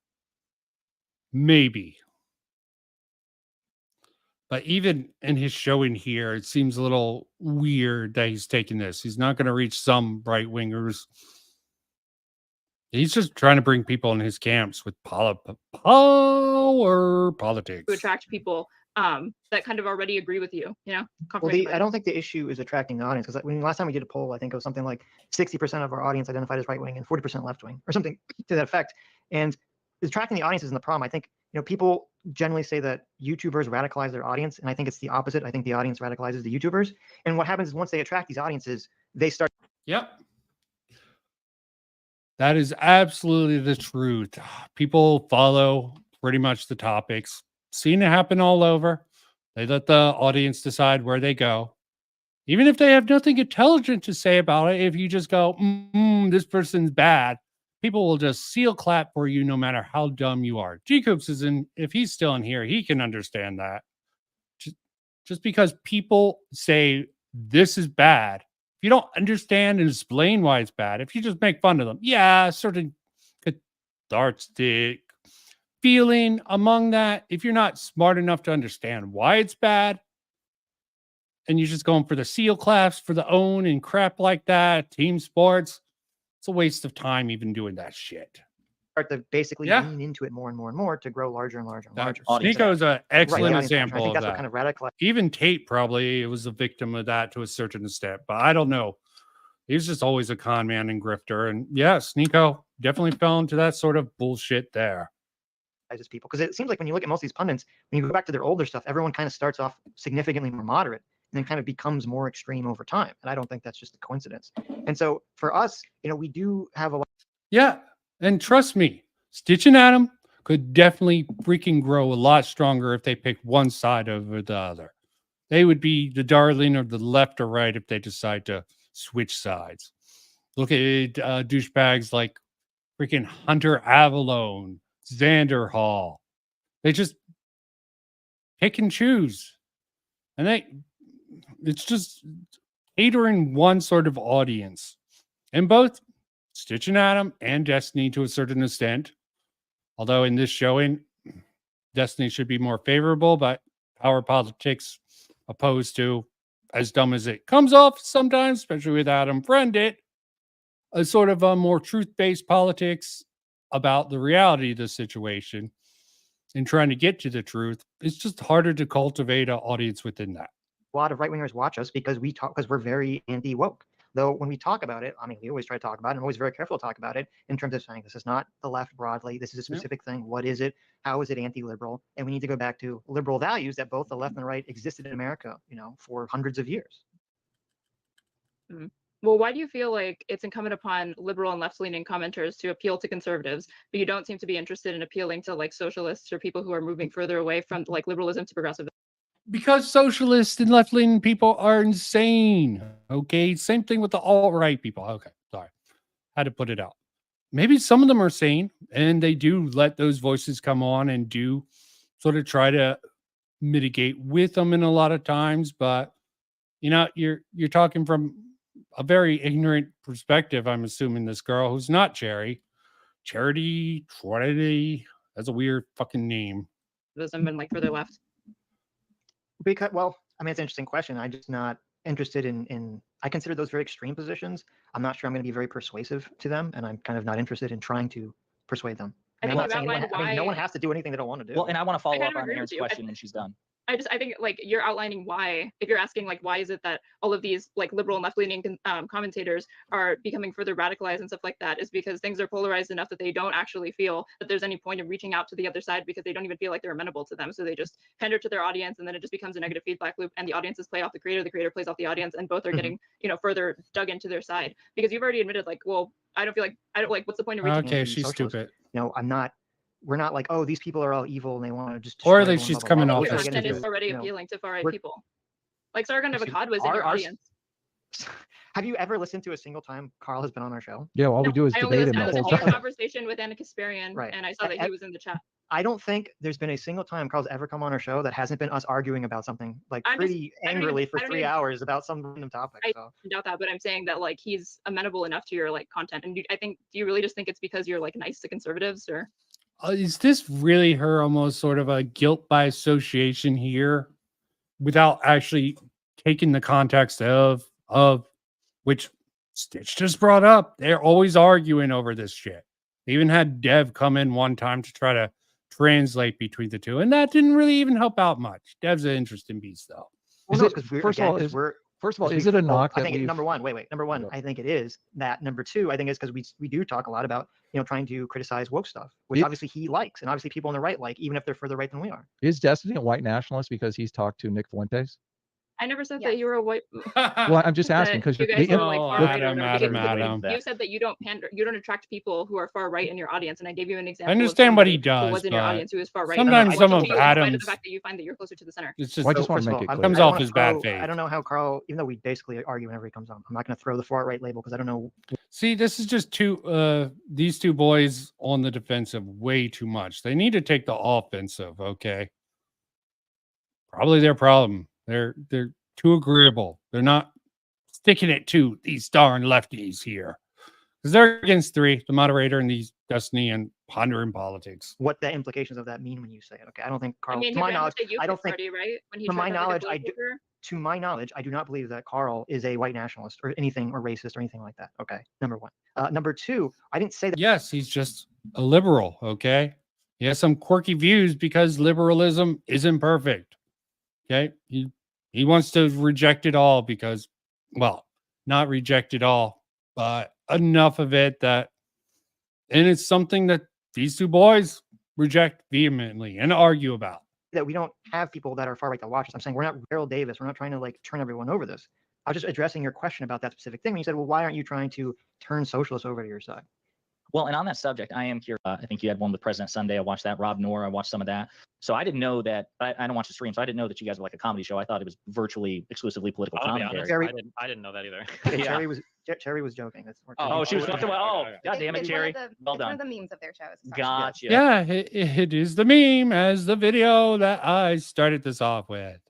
Maybe. But even in his showing here, it seems a little weird that he's taking this. He's not going to reach some right-wingers. He's just trying to bring people in his camps with power politics. To attract people that kind of already agree with you, Well, confirmation I don't think the issue is attracting the audience, because when last time we did a poll, I think it was something like 60% of our audience identified as right wing and 40% left wing, or something to that effect. And attracting the audience isn't the problem. I think, people generally say that YouTubers radicalize their audience, and I think it's the opposite. I think the audience radicalizes the YouTubers. And what happens is once they attract these audiences, they start. Yep. That is absolutely the truth. People follow pretty much the topics. Seen it happen all over. They let the audience decide where they go. Even if they have nothing intelligent to say about it, if you just go, this person's bad, people will just seal clap for you no matter how dumb you are. G-Coops is in, if he's still in here, he can understand that. Just because people say this is bad, if you don't understand and explain why it's bad, if you just make fun of them, yeah, certain cathartic feeling among that. If you're not smart enough to understand why it's bad, and you're just going for the seal claps for the own and crap like that, team sports, it's a waste of time even doing that shit. Start to basically lean into it more and more and more to grow larger and larger and larger. Nico's an excellent example I think of that's that. what kind of radicalized. Even Tate probably was a victim of that to a certain extent, but I don't know. He was just always a con man and grifter. And yes, Nico definitely fell into that sort of bullshit there. People, because it seems like when you look at most of these pundits, when you go back to their older stuff, everyone kind of starts off significantly more moderate and then kind of becomes more extreme over time. And I don't think that's just a coincidence. And so for us, we do have a lot. Yeah. And trust me, Sitch and Adam could definitely freaking grow a lot stronger if they picked one side over the other. They would be the darling of the left or right if they decide to switch sides. Look at douchebags like freaking Hunter Avalone, Xander Hall. They just pick and choose. And it's just catering one sort of audience. And both Sitch and Adam and Destiny to a certain extent. Although in this showing, Destiny should be more favorable, but power politics opposed to, as dumb as it comes off sometimes, especially with Adam Friend it, a sort of a more truth-based politics about the reality of the situation and trying to get to the truth. It's just harder to cultivate an audience within that. A lot of right-wingers watch us because we're very anti-woke. Though when we talk about it, we always try to talk about it. I'm always very careful to talk about it in terms of saying this is not the left broadly. This is a specific thing. What is it? How is it anti-liberal? And we need to go back to liberal values that both the left and the right existed in America, for hundreds of years. Well, why do you feel like it's incumbent upon liberal and left-leaning commenters to appeal to conservatives, but you don't seem to be interested in appealing to like socialists or people who are moving further away from like liberalism to progressivism? Because socialists and left-leaning people are insane. Okay, same thing with the alt-right people. Okay, sorry, had to put it out. Maybe some of them are sane, and they do let those voices come on and do sort of try to mitigate with them in a lot of times. But you're talking from a very ignorant perspective. I'm assuming this girl who's not Chaeiry, Charity. That's a weird fucking name. And like further left. Because, it's an interesting question. I'm just not interested in I consider those very extreme positions. I'm not sure I'm going to be very persuasive to them, and I'm kind of not interested in trying to persuade them. No one has to do anything they don't want to do. Well, and I want to follow up on Aaron's question when she's done. I think like you're outlining why, if you're asking like why is it that all of these like liberal and left-leaning commentators are becoming further radicalized and stuff like that, is because things are polarized enough that they don't actually feel that there's any point of reaching out to the other side because they don't even feel like they're amenable to them. So they just pander to their audience, and then it just becomes a negative feedback loop, and the audiences play off the creator plays off the audience, and both are getting further dug into their side, because you've already admitted like, well, I don't like what's the point of reaching okay, she's socialist? Stupid. I'm not. We're not like, oh, these people are all evil and they want to just. Or at least she's coming off as stupid. It's already appealing to far right people. Like Sargon of Akkad was in your audience. Have you ever listened to a single time Carl has been on our show? Yeah, all we do is debate him the whole time. I had a conversation with Anna Kasparian, right. And I saw that he was in the chat. I don't think there's been a single time Carl's ever come on our show that hasn't been us arguing about something like pretty angrily for 3 hours about some random topic. I doubt that, but I'm saying that like he's amenable enough to your like content, and do you really just think it's because you're like nice to conservatives, or? Is this really her almost sort of a guilt by association here, without actually taking the context of which Sitch just brought up? They're always arguing over this shit. They even had Dev come in one time to try to translate between the two, and that didn't really even help out much. Dev's an interesting beast, though. Well, first of all, First of all, Because is it a well, knock I that think we've number one, wait, number one, Yeah. I think it is that. Number two, I think it's because we do talk a lot about, trying to criticize woke stuff, which It- obviously he likes, and obviously people on the right like, even if they're further right than we are. is Destiny a white nationalist because he's talked to Nick Fuentes? I never said Yes. that you were a white. Well, I'm just asking that because you guys were like Oh, far right or Adam, whatever. Adam, Because Adam. You said that you don't pander, you don't attract people who are far right in your audience, and I gave you an example. I understand what he of somebody does, who was in your but audience who is far right. sometimes Which some is of you, in spite of Adam's- the fact that you find that you're closer to the center. It's just Well, I just So, want first to of make all, it I- clear. Comes I don't off wanna as bad Carl- faith. I don't know how Carl, even though we basically argue whenever he comes on, I'm not going to throw the far right label because I don't know. See, this is just these two boys on the defensive way too much. They need to take the offensive, okay? Probably their problem. They're too agreeable. They're not sticking it to these darn lefties here. Because they're against three, the moderator and these Destiny and Pondering politics. What the implications of that mean when you say it. Okay, I don't think Carl. I mean, to he my ran knowledge, with the I don't UKIP think. party, right? When he to my tried to knowledge, make a political career. To my knowledge, I do not believe that Carl is a white nationalist or anything or racist or anything like that. Okay, number one. Number two, I didn't say that. Yes, he's just a liberal, okay? He has some quirky views because liberalism isn't perfect. Okay? He wants to reject it all because, well, not reject it all, but enough of it that, and it's something that these two boys reject vehemently and argue about. That we don't have people that are far right that watch us. I'm saying we're not Daryl Davis. We're not trying to like turn everyone over this. I was just addressing your question about that specific thing. When you said, well, why aren't you trying to turn socialists over to your side? Well, and on that subject, I am curious. I think you had one with President Sunday. I watched that. Rob Noor, I watched some of that. So I didn't know that. I don't watch the stream, so I didn't know that you guys were like a comedy show. I thought it was virtually exclusively political I'll be commentary. honest, I didn't know that either. Yeah. Chaeiry was joking. That's Oh, she was okay, talking about. okay, Oh, God damn it, It's Chaeiry. Well it's one of done. the memes of their shows. Sorry. Gotcha. Yeah, it is the meme as the video that I started this off with.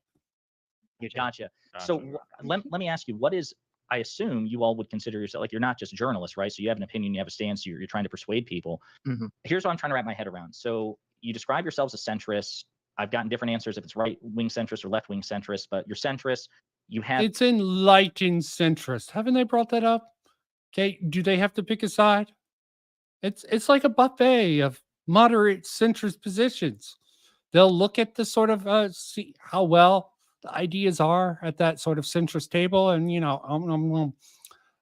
Gotcha. So let me ask you, what is, I assume you all would consider yourself, like, you're not just journalists, right? So you have an opinion, you have a stance, you're trying to persuade people. Mhm. Here's what I'm trying to wrap my head around. So you describe yourselves as centrists. I've gotten different answers if it's right wing centrist or left wing centrist, but you're centrist. You have It's enlightened centrist. Haven't they brought that up? Okay, do they have to pick a side? It's like a buffet of moderate centrist positions. They'll look at the sort of see how well the ideas are at that sort of centrist table, and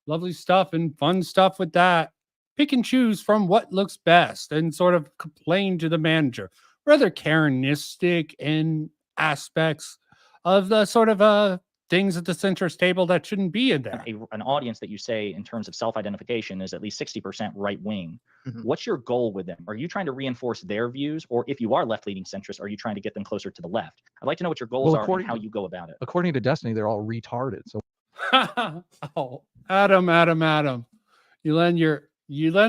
lovely stuff and fun stuff with that. Pick and choose from what looks best, and sort of complain to the manager. Rather Karenistic in aspects of the sort of things at the centrist table that shouldn't be in there. an audience that you say in terms of self-identification is at least 60% right wing. Mhm. What's your goal with them? Are you trying to reinforce their views, or if you are left-leaning centrist, are you trying to get them closer to the left? I'd like to know what your goals Well, are and according how to- you go about it. according to Destiny, they're all retarded. So Oh, Adam. You lend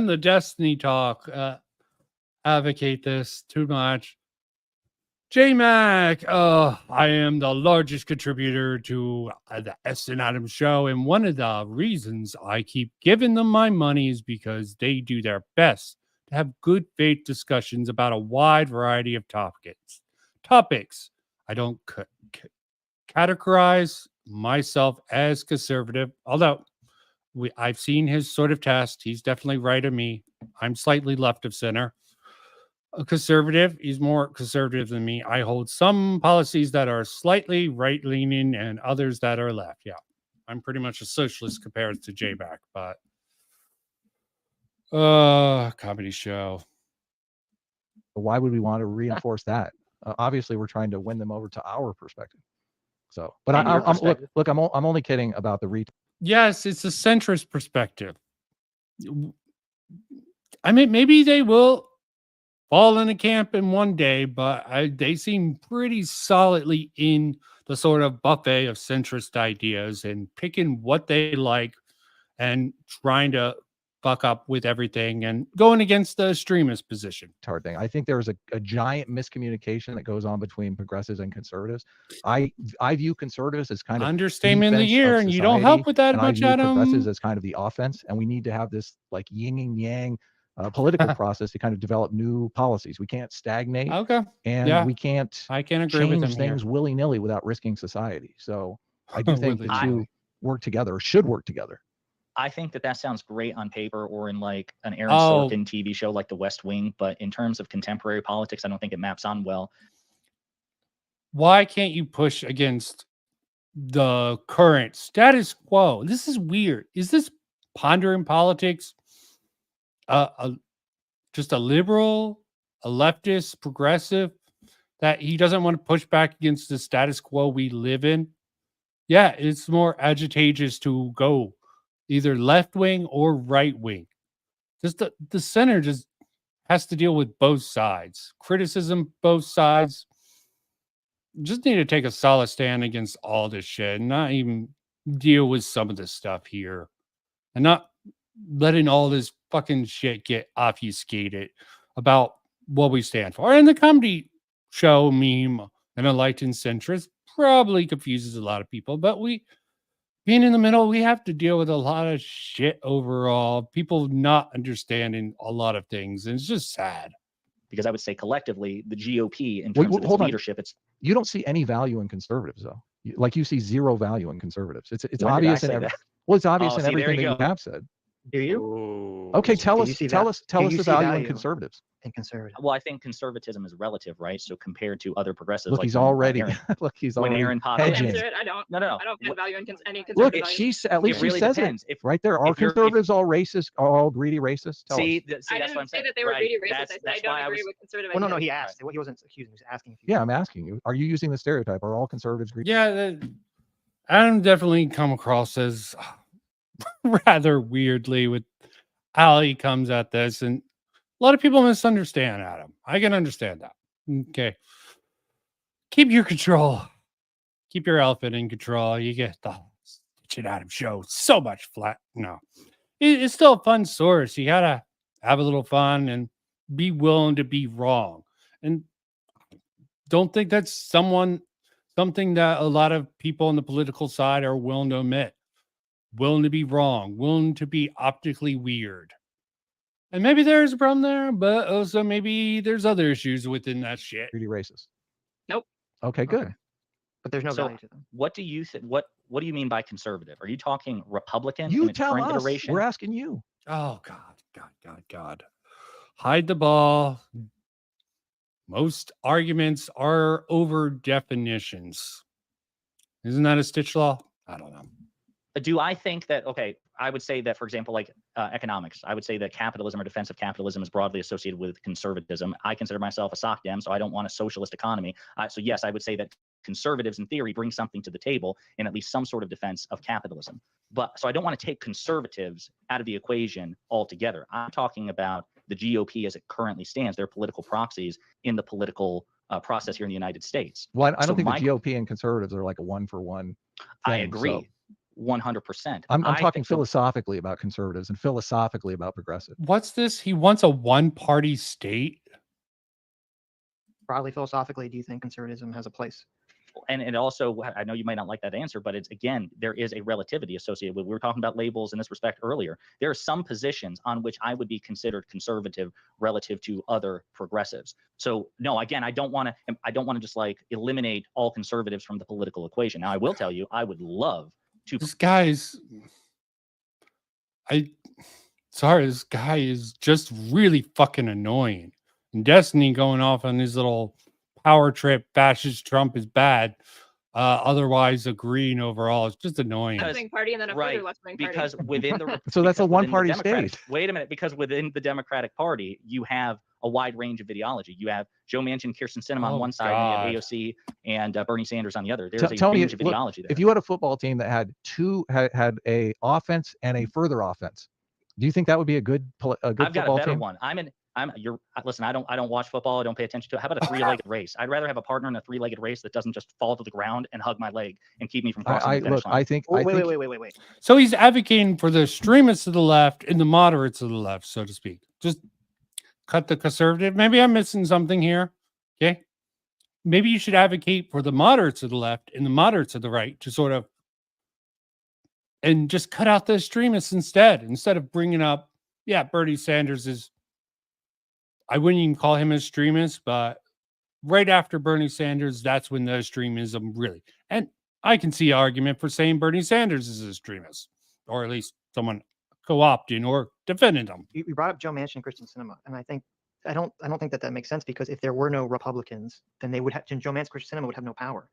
the Destiny talk advocate this too much. J-Mac, I am the largest contributor to the S and Adam show, and one of the reasons I keep giving them my money is because they do their best to have good faith discussions about a wide variety of topics. I don't categorize myself as conservative, although I've seen his sort of test. He's definitely right of me. I'm slightly left of center. A conservative. He's more conservative than me. I hold some policies that are slightly right leaning and others that are left. Yeah. I'm pretty much a socialist compared to J-Back, but comedy show. why would we want to reinforce that? Obviously, we're trying to win them over to our perspective. So, but And your I'm perspective. look, I'm only kidding about the Yes, it's a centrist perspective. I mean, maybe they will fall in a camp in one day, but they seem pretty solidly in the sort of buffet of centrist ideas and picking what they like and trying to fuck up with everything and going against the extremist position. retard thing. I think there's a giant miscommunication that goes on between progressives and conservatives. I view conservatives as kind of Understatement of the defense year, of and you don't society, help with that and I much, view progressives Adam. as kind of the offense, and we need to have this like yin and yang political process to kind of develop new policies. We can't stagnate, Okay, and yeah, we can't I can agree with change him things willy-nilly without risking society. So I do think the Willy-nilly. two work together, or should work together. I think that sounds great on paper or in like an Aaron Oh. Sorkin TV show like The West Wing, but in terms of contemporary politics, I don't think it maps on well. Why can't you push against the current status quo. This is weird. Is this pondering politics? Just a liberal, a leftist, progressive that he doesn't want to push back against the status quo we live in? Yeah, it's more advantageous to go either left wing or right wing. Just the center just has to deal with both sides, criticism, both sides. Just need to take a solid stand against all this shit and not even deal with some of this stuff here and not letting all this fucking shit get obfuscated about what we stand for. And the comedy show meme and enlightened centrist probably confuses a lot of people, but being in the middle, we have to deal with a lot of shit overall. People not understanding a lot of things, and it's just sad. Because I would say collectively, the GOP in Wait, terms of its hold on. leadership, it's You don't see any value in conservatives, though. Like you see zero value in conservatives. It's When did I obvious in say every, that? well, it's obvious Oh, in see, there everything you that go. you have said. Do you? Ooh. Okay, tell Do us you see tell that? us tell Do us you the see value in value conservatives. in conservative? Well, I think conservatism is relative, right? So compared to other progressives, Look, like he's when, already Aaron, look, he's when already Aaron popped I'll in, hedging. answer it. I don't. no. I don't find value in any Look, conservative value. she's at least It she really says depends. it. Right there, are if you're- if- conservatives all racist, all greedy racists? Tell us. see, I that's what didn't I'm say saying. that they were Right. greedy racist. I said I That's don't why I agree was. with conservative Well, no, ideas. he asked. He wasn't accusing. He was asking if you. Yeah, I'm asking you. Are you using the stereotype? Are all conservatives greedy? Yeah, Adam definitely come across as rather weirdly with how he comes at this, and a lot of people misunderstand Adam. I can understand that. Okay, keep your control. Keep your elephant in control. You get the Sitch and Adam show so much flat. No, it's still a fun source. You gotta have a little fun and be willing to be wrong. And don't think that's something that a lot of people on the political side are willing to admit. Willing to be wrong, willing to be optically weird. And maybe there's a problem there, but also maybe there's other issues within that shit. Greedy racist. Nope. Okay, good. Okay. But there's no So, value to them. what do you think? What do you mean by conservative? Are you talking Republican You in its tell current us. iteration? We're asking you. Oh God. Hide the ball. Most arguments are over definitions. Isn't that a Stitch law? I don't know. Do I think that, okay, I would say that, for example, like economics, I would say that capitalism or defensive capitalism is broadly associated with conservatism. I consider myself a soc dem, so I don't want a socialist economy. So yes, I would say that conservatives in theory bring something to the table in at least some sort of defense of capitalism. But so I don't want to take conservatives out of the equation altogether. I'm talking about the GOP as it currently stands, their political proxies in the political process here in the United States. Well, I don't So think my- the GOP and conservatives are like a 1-for-1 I thing, agree. so 100%. I'm I talking think the- philosophically about conservatives and philosophically about progressive. What's this? He wants a one-party state. Broadly philosophically, do you think conservatism has a place? and it also, I know you might not like that answer, but it's, again, there is a relativity associated with, we were talking about labels in this respect earlier. There are some positions on which I would be considered conservative relative to other progressives. So no, again, I don't want to just like eliminate all conservatives from the political equation. Now I will tell you, I would love to. This guy's, this guy is just really fucking annoying. And Destiny going off on his little power trip, fascist Trump is bad. Otherwise, agreeing overall is just annoying. Left-wing party and then a further left-wing party. Because within the So that's a because within the one-party Democratic- state. Wait a minute, because within the Democratic Party, you have a wide range of ideology. You have Joe Manchin, Kirsten Sinema on one side, and you have AOC and Bernie Sanders on the other. There's Tell a me, range of look, ideology there. if you had a football team that had had a offense and a further offense, do you think that would be a good I've got a football better team? one. Listen, I don't watch football. I don't pay attention to it. How about a three-legged race? I'd rather have a partner in a three-legged race that doesn't just fall to the ground and hug my leg and keep me from crossing the finish line. I think. Oh, wait. So he's advocating for the extremists of the left and the moderates of the left, so to speak. Just cut the conservative. Maybe I'm missing something here. Okay. Maybe you should advocate for the moderates of the left and the moderates of the right to sort of, and just cut out the extremists instead of bringing up, yeah, Bernie Sanders is, I wouldn't even call him an extremist, but right after Bernie Sanders, that's when the extremism really, and I can see an argument for saying Bernie Sanders is an extremist, or at least someone co-opting or defending him. You brought up Joe Manchin and Kristen Sinema, and I don't think that makes sense, because if there were no Republicans, then they would have, Joe Manchin, Kristen Sinema would have no power.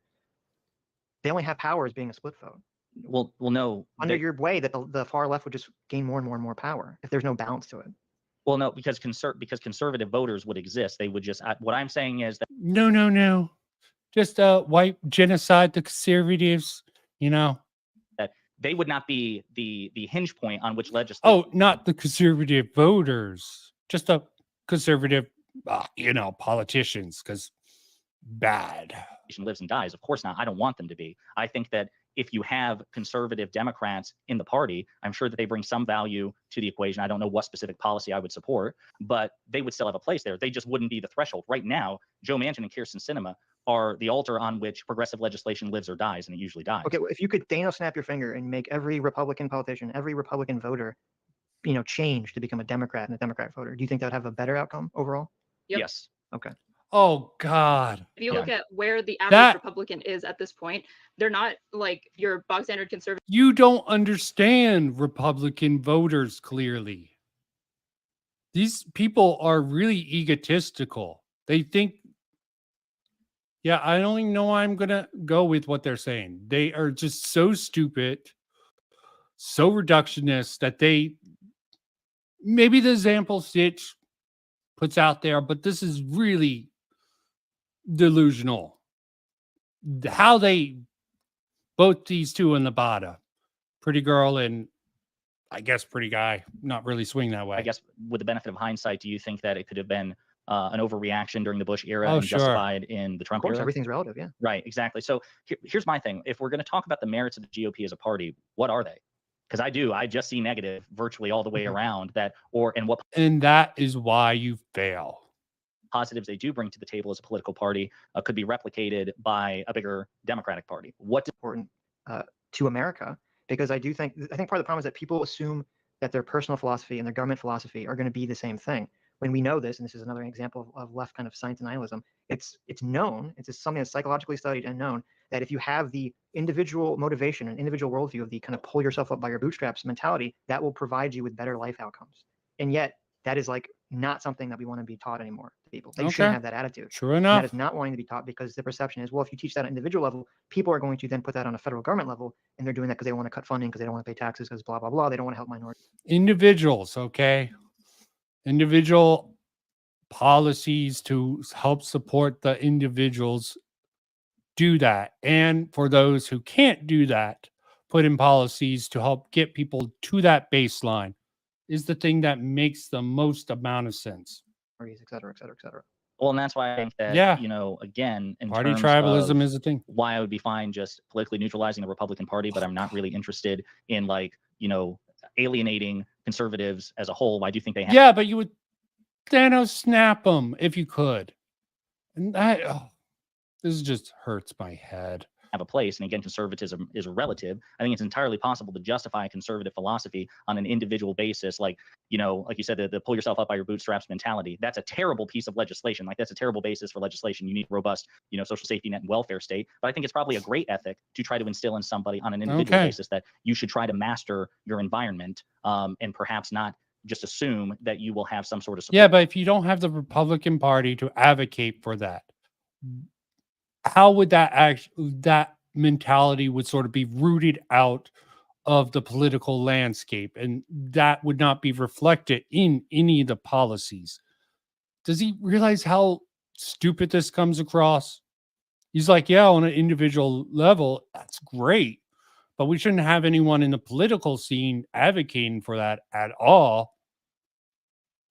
They only have power as being a split vote. Well, no. Under your way, that the far left would just gain more and more power if there's no balance to it. Well, no, because conservative voters would exist. They would just. What I'm saying is that No. Just white genocide the conservatives, you know. they would not be the hinge point on which legislation. Oh, not the conservative voters, just the conservative, politicians, because bad. Lives and dies. Of course not. I don't want them to be. I think that if you have conservative Democrats in the party, I'm sure that they bring some value to the equation. I don't know what specific policy I would support, but they would still have a place there. They just wouldn't be the threshold. Right now, Joe Manchin and Kyrsten Sinema are the altar on which progressive legislation lives or dies, and it usually dies. Okay, well, if you could Thanos snap your finger and make every Republican politician, every Republican voter, change to become a Democrat and a Democrat voter, do you think that would have a better outcome overall? Yep. Yes. Okay. Oh God. If you look at where the average That- Republican is at this point, they're not like your bog standard conservative. You don't understand Republican voters clearly. These people are really egotistical. They think, yeah, I don't even know I'm going to go with what they're saying. They are just so stupid, so reductionist that maybe the example Sitch puts out there, but this is really delusional. How they, both these two in the bottom, pretty girl and I guess pretty guy, not really swing that way. I guess with the benefit of hindsight, do you think that it could have been an overreaction during the Bush era Oh, and sure. justified in the Of Trump course, era? everything's relative. Yeah. Right, exactly. So here's my thing. If we're going to talk about the merits of the GOP as a party, what are they? Because I just see negative virtually all the way around that, and what And that is why you fail. positives they do bring to the table as a political party could be replicated by a bigger Democratic Party. What Important to America, because I think part of the problem is that people assume that their personal philosophy and their government philosophy are going to be the same thing. When we know this, and this is another example of left kind of science denialism, it's known, it's just something that's psychologically studied and known, that if you have the individual motivation and individual worldview of the kind of pull yourself up by your bootstraps mentality, that will provide you with better life outcomes. And yet that is like not something that we want to be taught anymore to people. They shouldn't have that attitude. True And enough. that is not wanting to be taught, because the perception is, well, if you teach that at an individual level, people are going to then put that on a federal government level, and they're doing that because they want to cut funding, because they don't want to pay taxes, because blah, blah, blah. They don't want to help minorities. Individuals, okay? Individual policies to help support the individuals do that. And for those who can't do that, put in policies to help get people to that baseline is the thing that makes the most amount of sense. Et cetera, et cetera, et cetera. Well, and that's why I think that, Yeah. Again, in Party terms tribalism of is a thing. why I would be fine just politically neutralizing the Republican Party, but I'm not really interested in alienating conservatives as a whole. I do think they have Yeah, but you would Thanos snap them if you could. And this just hurts my head. a place. And again, conservatism is relative. I think it's entirely possible to justify a conservative philosophy on an individual basis. Like you said, the pull yourself up by your bootstraps mentality. That's a terrible piece of legislation. Like that's a terrible basis for legislation. You need a robust, social safety net and welfare state. But I think it's probably a great ethic to try to instill in somebody on an individual basis that you should try to master your environment and perhaps not just assume that you will have some sort of support. Yeah, but if you don't have the Republican Party to advocate for that, how would that mentality would sort of be rooted out of the political landscape, and that would not be reflected in any of the policies? Does he realize how stupid this comes across? He's like, yeah, on an individual level, that's great, but we shouldn't have anyone in the political scene advocating for that at all.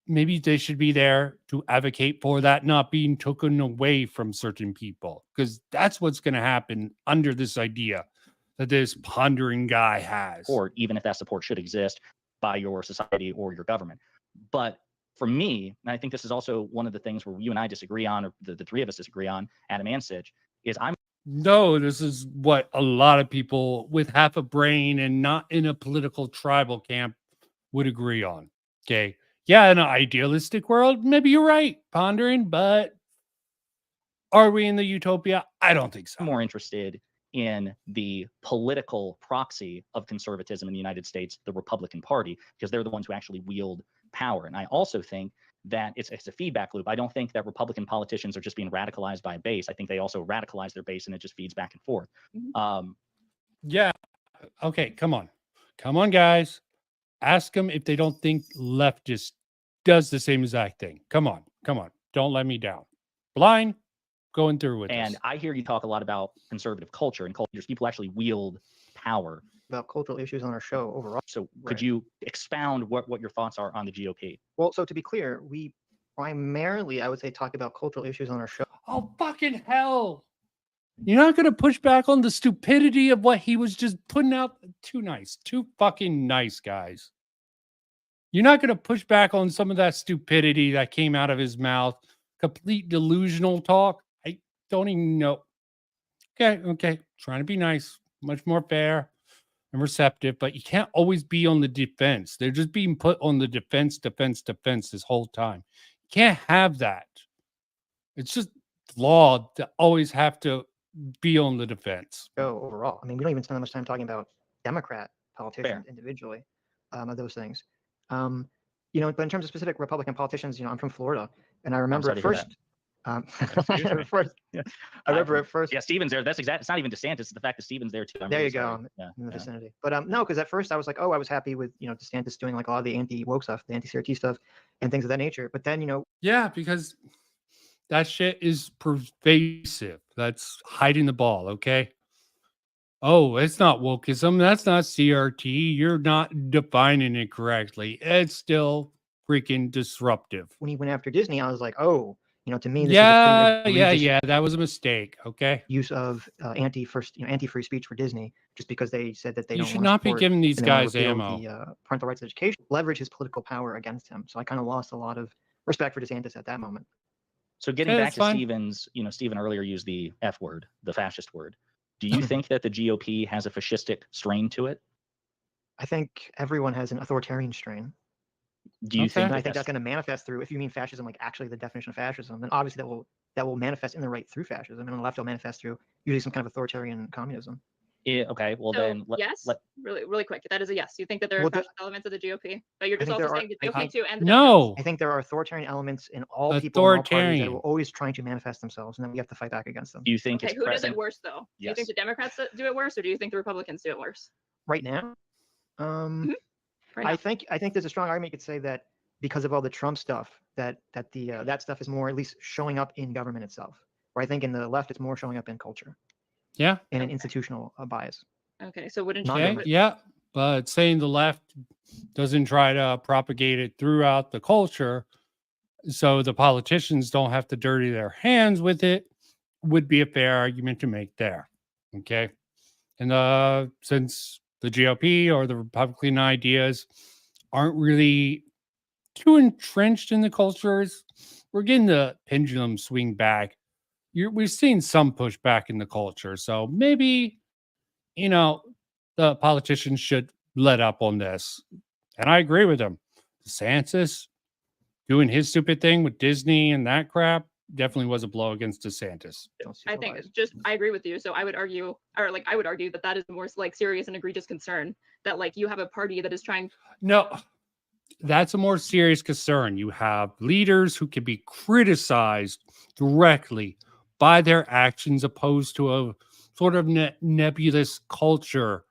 Maybe they should be there to advocate for that not being taken away from certain people, because that's what's going to happen under this idea that this Pondering guy has. Or even if that support should exist by your society or your government. But for me, and I think this is also one of the things where you and I disagree on, or the three of us disagree on, Adam and Sitch, is No, this is what a lot of people with half a brain and not in a political tribal camp would agree on. Okay. Yeah, in an idealistic world, maybe you're right, Pondering, but are we in the utopia? I don't think so. more interested in the political proxy of conservatism in the United States, the Republican Party, because they're the ones who actually wield power. And I also think that it's a feedback loop. I don't think that Republican politicians are just being radicalized by base. I think they also radicalize their base, and it just feeds back and forth. Yeah. Okay. Come on, guys. Ask them if they don't think left just does the same exact thing. Come on. Don't let me down. Blind, going through with And this. I hear you talk a lot about conservative culture and cultures. People actually wield power. About cultural issues on our show overall. So could you expound what your thoughts are on the GOP? Well, so to be clear, we primarily, I would say, talk about cultural issues on our show. Oh, fucking hell. You're not going to push back on the stupidity of what he was just putting out. Too fucking nice, guys. You're not going to push back on some of that stupidity that came out of his mouth. Complete delusional talk. I don't even know. Okay. Trying to be nice, much more fair and receptive, but you can't always be on the defense. They're just being put on the defense this whole time. You can't have that. It's just law to always have to be on the defense. Overall, I mean, we don't even spend that much time talking about Democrat politicians individually, of those things. But in terms of specific Republican politicians, I'm from Florida, and I remember at first. I remember at first. Yeah, Stephen's there. That's exact. It's not even DeSantis. It's the fact that Stephen's there too. There you go. In the vicinity. But no, because at first I was like, I was happy with DeSantis doing like all the anti-woke stuff, the anti-CRT stuff, and things of that nature. But then yeah, because that shit is pervasive. That's hiding the ball. Okay. Oh, it's not wokeism. That's not CRT. You're not defining it correctly. It's still freaking disruptive. When he went after Disney, I was like, to me, this yeah, that was a mistake. Okay. Use of anti-free speech for Disney, just because they said that they you don't should not be giving these guys ammo. The parental rights education, leverage his political power against him. So I kind of lost a lot of respect for DeSantis at that moment. So getting back to Stephen's, Stephen earlier used the F word, the fascist word. Do you think that the GOP has a fascistic strain to it? I think everyone has an authoritarian strain. Do you think? I think that's going to manifest through, if you mean fascism, like actually the definition of fascism, then obviously that will manifest in the right through fascism, and on the left will manifest through usually some kind of authoritarian communism. Yeah, okay, well so, then, really quick. That is a yes. You think that there are fascist elements of the GOP, but you're just also saying the GOP too, and the no. I think there are authoritarian elements in all people in all parties that are always trying to manifest themselves, and then we have to fight back against them. Do you think it's who does it worse though? Yes. Do you think the Democrats do it worse, or do you think the Republicans do it worse? Right now, I think there's a strong argument you could say that because of all the Trump stuff, that stuff is more at least showing up in government itself. Where I think in the left, it's more showing up in culture. Yeah. And an institutional bias. Okay, so wouldn't you? Okay, yeah, but saying the left doesn't try to propagate it throughout the culture, so the politicians don't have to dirty their hands with it, would be a fair argument to make there. Okay, and since the GOP or the Republican ideas aren't really too entrenched in the cultures, we're getting the pendulum swing back. We've seen some pushback in the culture, so maybe the politicians should let up on this. And I agree with him. DeSantis doing his stupid thing with Disney and that crap definitely was a blow against DeSantis. I think I agree with you. So I would argue that that is the more serious and egregious concern, that you have a party that is trying. No, that's a more serious concern. You have leaders who can be criticized directly by their actions, opposed to a sort of nebulous culture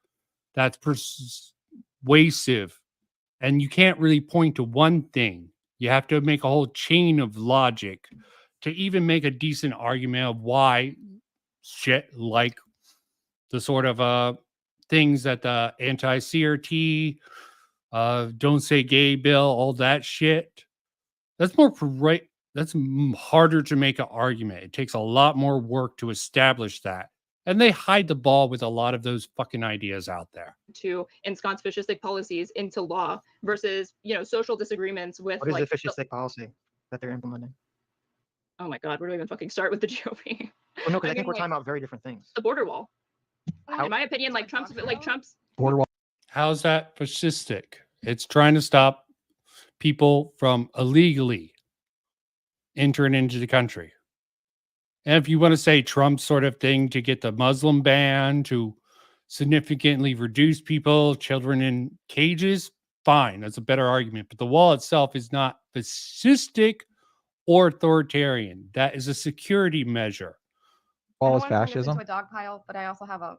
that's persuasive. And you can't really point to one thing. You have to make a whole chain of logic to even make a decent argument of why shit like the sort of things that the anti-CRT, don't say gay bill, all that shit. That's that's harder to make an argument. It takes a lot more work to establish that. And they hide the ball with a lot of those fucking ideas out there. To ensconce fascistic policies into law versus, social disagreements with. What is the fascistic policy that they're implementing? Oh my God, where do we even fucking start with the GOP? Well, no, because I think we're talking about very different things. The border wall. In my opinion, Trump's border wall. How's that fascistic? It's trying to stop people from illegally entering into the country. And if you want to say Trump's sort of thing to get the Muslim ban, to significantly reduce children in cages, fine. That's a better argument. But the wall itself is not fascistic or authoritarian. That is a security measure. I Wall don't is want to turn this fascism. into a dog pile, but I also have a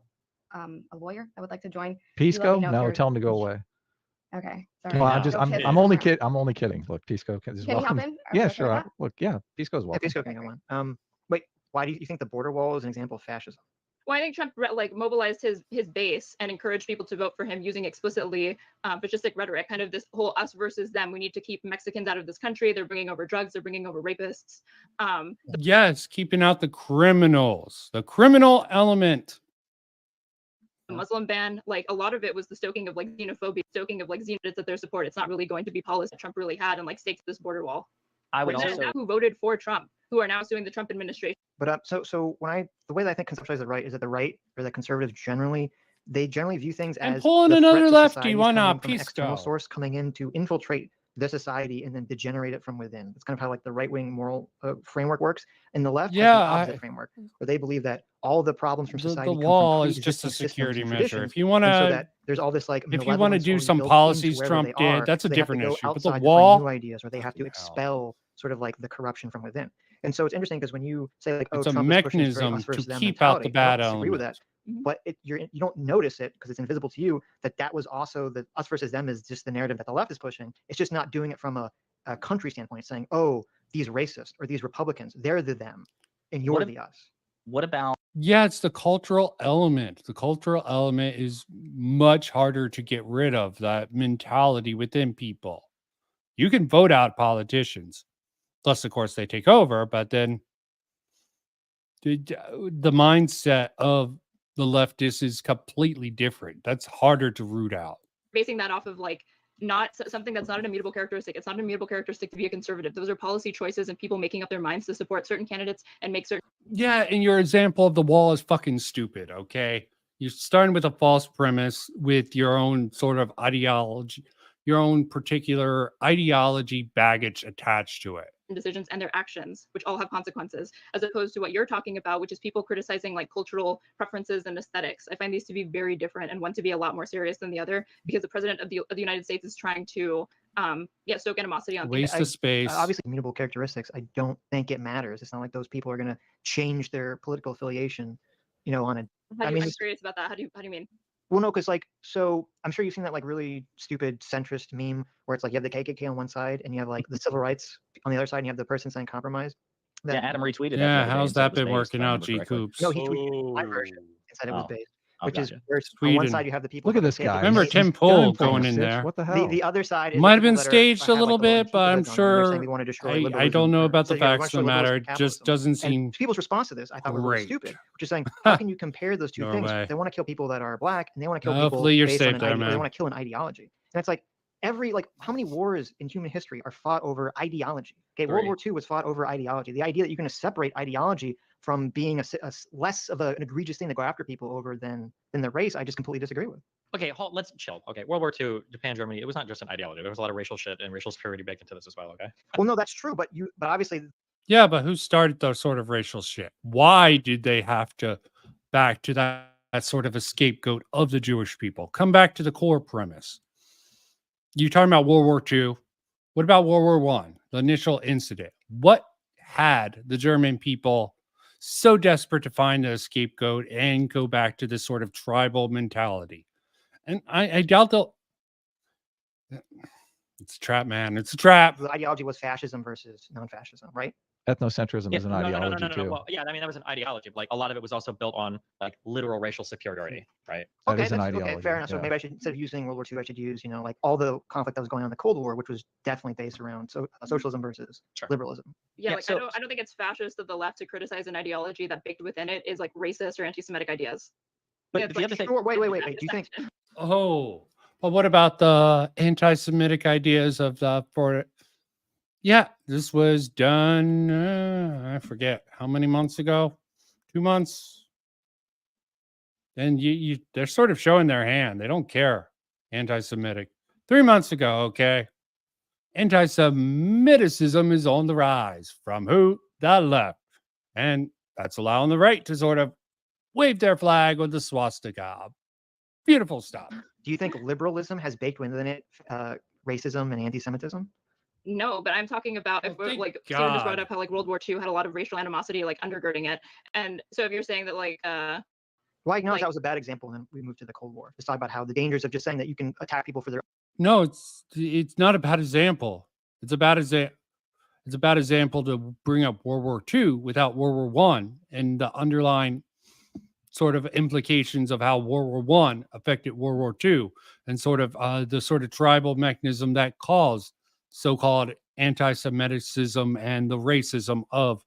lawyer that would like to join. Pisco? know if No, you're- tell him to go away. Okay. Well, Sorry. I'm just, Go I'm, kidding. I'm only kidding. I'm only kidding. Look, Pisco is Can he hop welcome. in? Are Yeah, we okay with sure. that? Look, yeah, Pisco's Yeah, welcome. Pisco can go on. Wait, why do you think the border wall is an example of fascism? Well, I think Trump like mobilized his base and encouraged people to vote for him using explicitly fascistic rhetoric, kind of this whole us versus them. We need to keep Mexicans out of this country. They're bringing over drugs. They're bringing over rapists. Yes, keeping out the criminals, the criminal element. The Muslim ban, like a lot of it was the stoking of like xenophobia, stoking of like xenophobia at their support. It's not really going to be policy that Trump really had and like staked this border wall. I would Which also now who voted for Trump, who are now suing the Trump administration. But so the way that I think conceptualize the right is that the right or the conservatives generally view things And as pulling the another threat to lefty, society why coming not? from an external Pisco. source coming in to infiltrate the society and then degenerate it from within. It's kind of how like the right-wing moral framework works, and the left has Yeah, the opposite framework, where they believe that all the problems from The society come wall from is just a pre-existing systems security and measure. traditions, If you want and so to, that there's all this like if you want to malevolence do already some built policies into wherever Trump they are, did, that's a so they have to different go issue. But the outside to find wall, new ideas, or they have to hell. expel sort of like the corruption from within. And so it's interesting because when you say like, oh, it's a Trump is pushing this very mechanism us to versus them keep out the mentality, I don't bad disagree with that. element. But you don't notice it because it's invisible to you that was also the us versus them is just the narrative that the left is pushing. It's just not doing it from a country standpoint. It's saying, oh, these racists or these Republicans, they're the them and you're the us. What about Yeah, it's the cultural element. The cultural element is much harder to get rid of, that mentality within people. You can vote out politicians, plus, of course, they take over, but then the mindset of the leftists is completely different. That's harder to root out. Basing that off of like not something that's not an immutable characteristic. It's not an immutable characteristic to be a conservative. Those are policy choices and people making up their minds to support certain candidates and make certain. Yeah, and your example of the wall is fucking stupid, okay? You're starting with a false premise with your own sort of ideology, your own particular ideology baggage attached to it. Decisions and their actions, which all have consequences, as opposed to what you're talking about, which is people criticizing like cultural preferences and aesthetics. I find these to be very different and one to be a lot more serious than the other, because the president of the United States is trying to stoke animosity on Waste of space. Obviously, immutable characteristics. I don't think it matters. It's not like those people are going to change their political affiliation, on a. I'm curious about that. How do you mean? Well, no, because like, so I'm sure you've seen that like really stupid centrist meme where it's like you have the KKK on one side and you have like the civil rights on the other side and you have the person saying compromise. yeah, Adam retweeted that. Yeah, the other day how's and said it that was been based, working if I out, remember G correctly. Coops? No, he tweeted my version and said it was Oh. based, Oh, which is gotcha. where on one Sweden. side you have the people. Look at that this say guy. KKK, Remember He's Tim done Pool things, going in Sitch. there. What the hell? The other side is Might the have been people that staged a have, like, little all bit, but Antifa I'm hoods on, and they're saying sure we want to destroy I liberalism, don't know or about the so, we want to facts of the destroy liberalism matter. and It just capitalism. doesn't And seem people's response to this, I thought, was really great. stupid, which is saying, how can you compare those two No things? way. They want to kill people that are black, and they want to kill Hopefully people you're based on safe an there, idea. They man. want to kill an ideology, and it's like how many wars in human history are fought over ideology? Okay, World Three. War II was fought over ideology. The idea that you're going to separate ideology from being a less of an egregious thing to go after people over than the race, I just completely disagree with. Okay, let's chill. Okay, World War II, Japan, Germany, it was not just an ideology. There was a lot of racial shit and racial superiority baked into this as well, okay? Well, no, that's true, but obviously Yeah, but who started the sort of racial shit? Why did they have to back to that sort of a scapegoat of the Jewish people? Come back to the core premise. You're talking about World War II. What about World War One, the initial incident? What had the German people so desperate to find a scapegoat and go back to this sort of tribal mentality? And I doubt they'll. It's a trap, man. It's a trap. the ideology was fascism versus non-fascism, right? Ethnocentrism is an ideology too. Well, yeah, I mean, that was an ideology. Like, a lot of it was also built on like literal racial superiority, right? That Okay, is an okay, ideology. fair enough. So yeah. maybe I should, instead of using World War II, I should use, like all the conflict that was going on in the Cold War, which was definitely based around socialism versus Sure. liberalism. Yeah, Yeah, like so- I don't think it's fascist of the left to criticize an ideology that baked within it is like racist or anti-Semitic ideas. But Yeah, it's the like, other thing, Sure, wait. Do you think? Oh, but what about the anti-Semitic ideas of the for? Yeah, this was done. I forget how many months ago. 2 months. And they're sort of showing their hand. They don't care. Anti-Semitic. 3 months ago. Okay. Anti-Semiticism is on the rise. From who? The left. And that's allowing the right to sort of wave their flag with the swastika. Beautiful stuff. Do you think liberalism has baked within it racism and anti-Semitism? No, but I'm talking about if thank like someone just brought God. up how like World War II had a lot of racial animosity like undergirding it, and so if you're saying that like Well, I acknowledge Like- that was a bad example, and then we moved to the Cold War. Let's talk about how the dangers of just saying that you can attack people for their. No, it's not a bad example. It's a bad example to bring up World War II without World War One and the underlying sort of implications of how World War One affected World War II and sort of the sort of tribal mechanism that caused so-called anti-Semitism and the racism of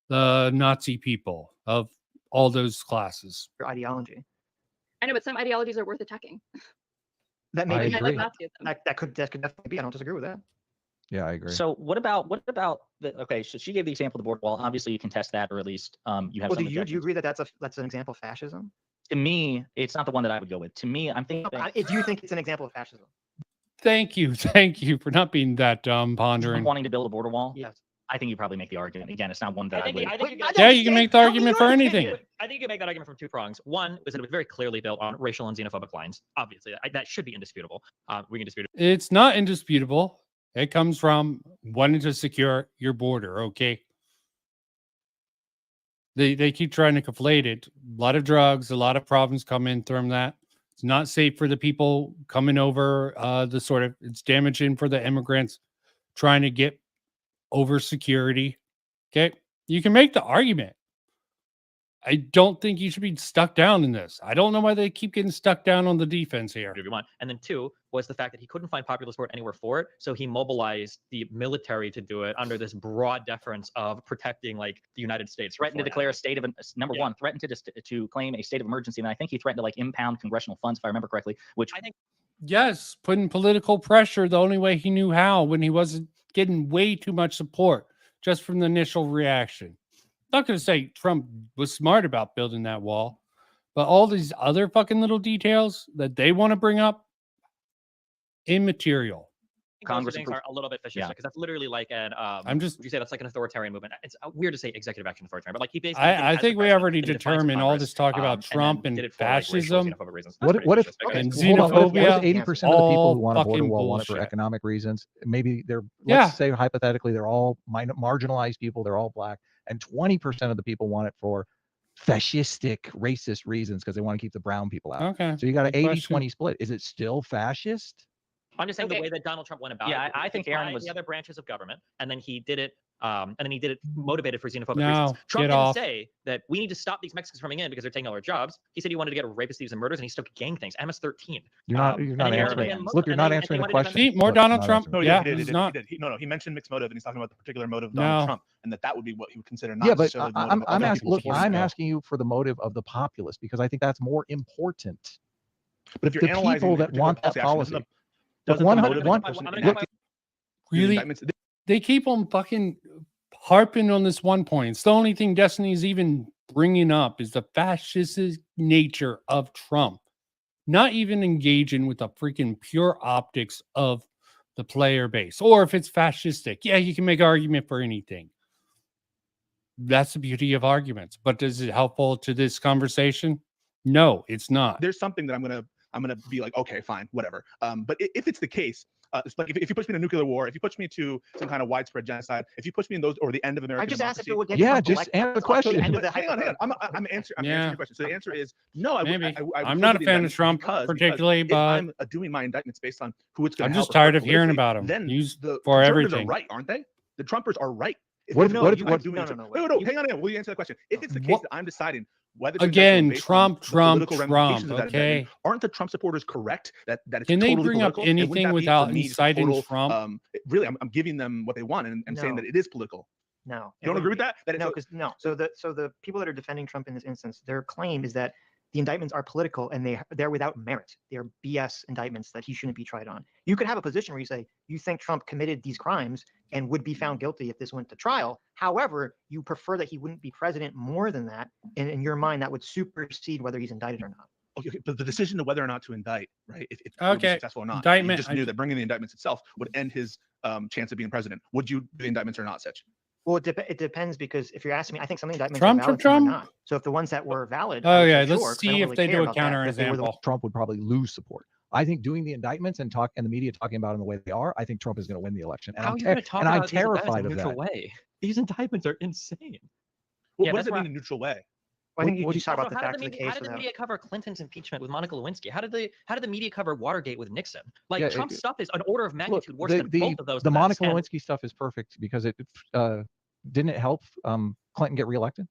the Nazi people of all those classes. Ideology. I know, but some ideologies are worth attacking. That I may be agree. that could definitely be. I don't disagree with that. Yeah, I agree. So what about the okay? So she gave the example of the board wall. Obviously, you contest that, or at least you have Well, some do you objections. agree that that's an example of fascism? To me, it's not the one that I would go with. To me, I'm thinking Do you think it's an example of fascism? Thank you for not being that pondering. wanting to build a border wall. Yes. I think you probably make the argument. Again, it's not one that I, I think, would. I think you Wait, can, Yeah, you can make the argument for anything. I think you can make that argument from two prongs. One was that it was very clearly built on racial and xenophobic lines. Obviously, that should be indisputable. We can dispute it. It's not indisputable. It comes from wanting to secure your border. Okay. They keep trying to conflate it. A lot of drugs, a lot of problems come in from that. It's not safe for the people coming over. It's damaging for the immigrants trying to get over security. Okay. You can make the argument. I don't think you should be stuck down in this. I don't know why they keep getting stuck down on the defense here. If you want. And then two was the fact that he couldn't find popular support anywhere for it, so he mobilized the military to do it under this broad deference of protecting like the United States. Threatened to declare a state of number Yeah. one. Threatened to claim a state of emergency, and I think he threatened to like impound congressional funds, if I remember correctly. Which I think Yes, putting political pressure the only way he knew how when he wasn't getting way too much support just from the initial reaction. Not going to say Trump was smart about building that wall, but all these other fucking little details that they want to bring up, immaterial. Congress things approved- are a little bit fishy Yeah. because that's literally like an I'm just- would you say that's like an authoritarian movement? It's weird to say executive action authoritarian, but like he basically I has think the we president, already then he defines determined all Congress, this talk about then Trump and did it for, like, racial and fascism. xenophobic reasons. That's pretty What if vicious, but and okay. hold on, what if xenophobia, 80% of the people all who want a border fucking wall want it for bullshit. economic reasons? Maybe they're, Yeah. let's say hypothetically, they're all marginalized people, they're all black, and 20% of the people want it for fascistic, racist reasons because they want to keep the brown people out. Okay. So you got an good question. 80-20 split. Is it still fascist? I'm just saying Okay. the way that Donald Trump went about Yeah, it. I think he Aaron defined was- the other branches of government, and then he did it. Motivated for xenophobic No, reasons. Trump get didn't off. say that we need to stop these Mexicans coming in because they're taking all our jobs. He said he wanted to get rid of rapists, thieves, and murders, and he stuck gang things. MS-13. You're not and answering. then he wanted to answering- ban Look, you're and not then- answering and the he wanted to question. See, more Look, Donald not Trump. answering. No, Yeah, he did. he's He not. did. No, he mentioned mixed motive, and he's talking about the particular motive of No. Donald Trump, and that would be what he would consider not Yeah, but necessarily the motive I'm of other asking. people Look, supporting I'm him. asking you for the motive of the populace because I think that's more important. But if you're the analyzing people a that particular want that action, policy. doesn't Look, the 100 motive of one- the person I'm gonna enacting these Really, indictments- they keep on fucking harping on this one point. It's the only thing Destiny's even bringing up is the fascist nature of Trump, not even engaging with the freaking pure optics of the player base. Or if it's fascistic, yeah, you can make an argument for anything. That's the beauty of arguments. But is it helpful to this conversation? No, it's not. There's something that I'm gonna be like, okay, fine, whatever. But if it's the case, it's like if you push me to nuclear war, if you push me to some kind of widespread genocide, if you push me in those or the end of American I just asked if democracy, it would get Yeah, Trump just elected. answer the Up to question. end of the hang on. I'm answering your question. So the answer is no. I would- Maybe. I would I'm still not do a the fan of indictments Trump because particularly, if but I'm doing my indictments based on who it's going I'm to help. just tired or of hearing politically, about him. Then Use the for conservatives everything. are right, aren't they? The Trumpers are right. If What they if- know what if- you what- are doing no, it- no, no, wait, wait. hang on. Will you answer that question? If it's the case What- that I'm deciding whether to indict Again, someone based on Trump, the Trump, political ramifications Trump. of that indictment, Okay. aren't the Trump supporters correct that it's Can they totally bring up political? And wouldn't anything that be, without for me, just a inciting total, Trump? really, I'm giving them what they want and saying No. that it is political. No. You don't agree with that? That it's No, a- because no. So the people that are defending Trump in this instance, their claim is that the indictments are political and they're without merit. They're BS indictments that he shouldn't be tried on. You could have a position where you say you think Trump committed these crimes and would be found guilty if this went to trial. However, you prefer that he wouldn't be president more than that, and in your mind that would supersede whether he's indicted or not. Okay, but the decision to whether or not to indict, right? If it would be Okay, successful or not, indictment, you just knew that bringing the indictments itself would end his chance of being president. Would you do the indictments or not, Sitch? Well, it depends because if you're asking me, I think some of the indictments Trump are for valid, some are Trump? not. So if the Oh, the ones that were valid, yeah, I would say let's sure, 'cause I see don't if really they care do a about that, counter but if they were the example. Trump would probably lose support. I think doing the indictments and the media talking about it in the way they are, I think Trump is going to win the election. And How are you going to talk and I'm about these indictments terrified in a of neutral that. way? These indictments are insane. What Yeah, does that's it where mean in a neutral way? Well, I think you What do just talk Also, about the facts of the case. how did the media cover Clinton's impeachment with Monica Lewinsky? How did the media cover Watergate with Nixon? Like Yeah, Trump's stuff is an order of magnitude worse than the both of those. the events. Monica And Lewinsky stuff is perfect because it didn't it help Clinton get reelected?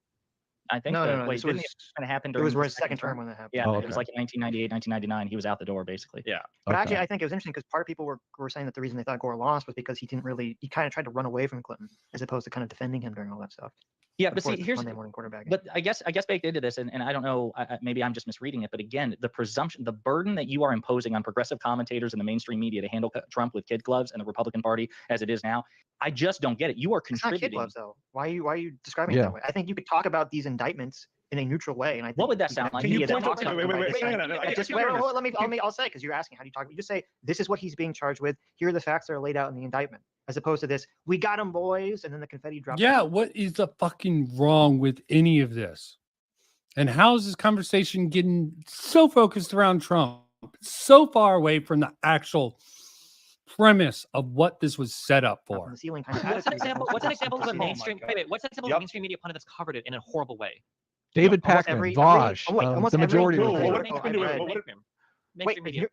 I think No, that, no, no. wait, This didn't was it kind of happen it during was his his second term when that happened. Yeah, Oh, it okay. was like in 1998, 1999. He was out the door basically. yeah, But Okay. actually, I think it was interesting because part of people were saying that the reason they thought Gore lost was because he kind of tried to run away from Clinton as opposed to kind of defending him during all that stuff. Yeah, but before see, the here's Monday morning quarterback. but I guess baked into this, and I don't know, maybe I'm just misreading it, but again, the presumption, the burden that you are imposing on progressive commentators in the mainstream media to handle Trump with kid gloves and the Republican Party as it is now, I just don't get it. You are It's not kid contributing. gloves though. Why are you describing it Yeah. that way? I think you could talk about these indictments in a neutral way, and I think What would that we sound could- like? Can you Media point that out? talks about Wait, them wait, by wait, saying- hang on, I just- Wait, let me. I'll say because you're asking how do you talk. You just say this is what he's being charged with. Here are the facts that are laid out in the indictment, as opposed to this. We got him, boys, and then the confetti drops. Yeah, what is the fucking wrong with any of this? And how is this conversation getting so focused around Trump, so far away from the actual premise of what this was set up From for? the ceiling kind of What's an attitude. example? What's an example of a Oh my mainstream? God. Wait, what's an example of Yep. a mainstream media pundit that's covered it in a horrible way? David Almost Pakman, every- Vosh, oh, wait, almost the every majority of Whoa, the whoa, papers. what- Mainstream wait, media. what- Mainstream Wait, media. here-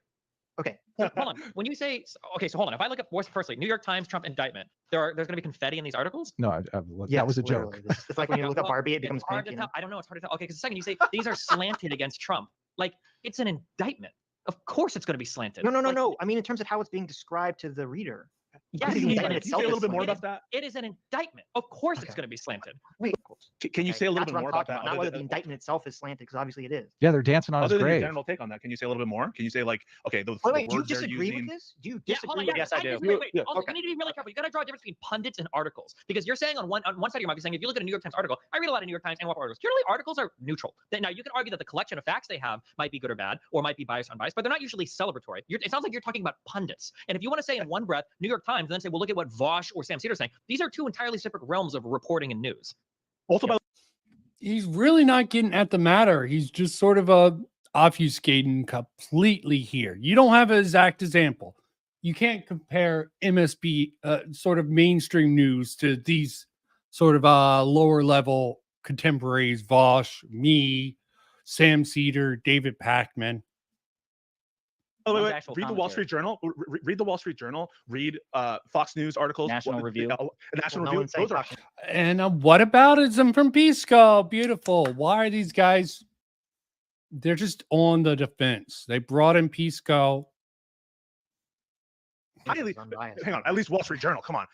okay. Hold on. When you say okay, so hold on. If I look up firstly, New York Times Trump indictment, there's going to be confetti in these articles. No, Yes, that was a joke. literally. It's like when you look up Well, Barbie, it it's becomes hard pink. to You tell. know? I don't know. It's hard to tell. Okay, because the second you say these are slanted against Trump, like it's an indictment. Of course, it's going to be slanted. No. Like, I mean, in terms of how it's being described to the reader. Yes, Obviously, it the is. indictment Can you itself say a is little bit more slanted. about that? It is an indictment. Of course, it's Okay. going to be slanted. Wait, Can you say a little that's bit what more I'm about talking that? about. Not other whether than- the indictment itself is slanted, because obviously it is. Yeah, they're dancing on his Other than your grave. general take on that, can you say a little bit more? Can you say like, okay, the Wait, do you words they're disagree using? with this? Do you Yeah, disagree hold on. with Yes, this? I do. Yeah, Wait. yeah, Also, okay. you need to be really careful. You got to draw a difference between pundits and articles because you're saying on one side you might be saying if you look at a New York Times article, I read a lot of New York Times and Wall articles. Generally, articles are neutral. Now you can argue that the collection of facts they have might be good or bad, or might be biased or unbiased, but they're not usually celebratory. It sounds like you're talking about pundits. And if you want to say in one breath New York Times, and then say, well, look at what Vosh or Sam Cedar saying. These are two entirely separate realms of reporting and news. Also, by He's really not getting at the matter. He's just sort of obfuscating completely here. You don't have an exact example. You can't compare MSB, sort of mainstream news, to these sort of lower level contemporaries, Vosh, me, Sam Cedar, David Pakman. the way, One's wait, actual read the Wall commentary. Street Journal. Read the Wall Street Journal. Read Fox News articles. National Review. National Well, no Review. one's saying Those are Fox News. And what about ism from Pisco? Beautiful. Why are these guys? They're just on the defense. They brought in Pisco. highly. It's unbiased. Hang on, at least Wall Street Journal. Come on,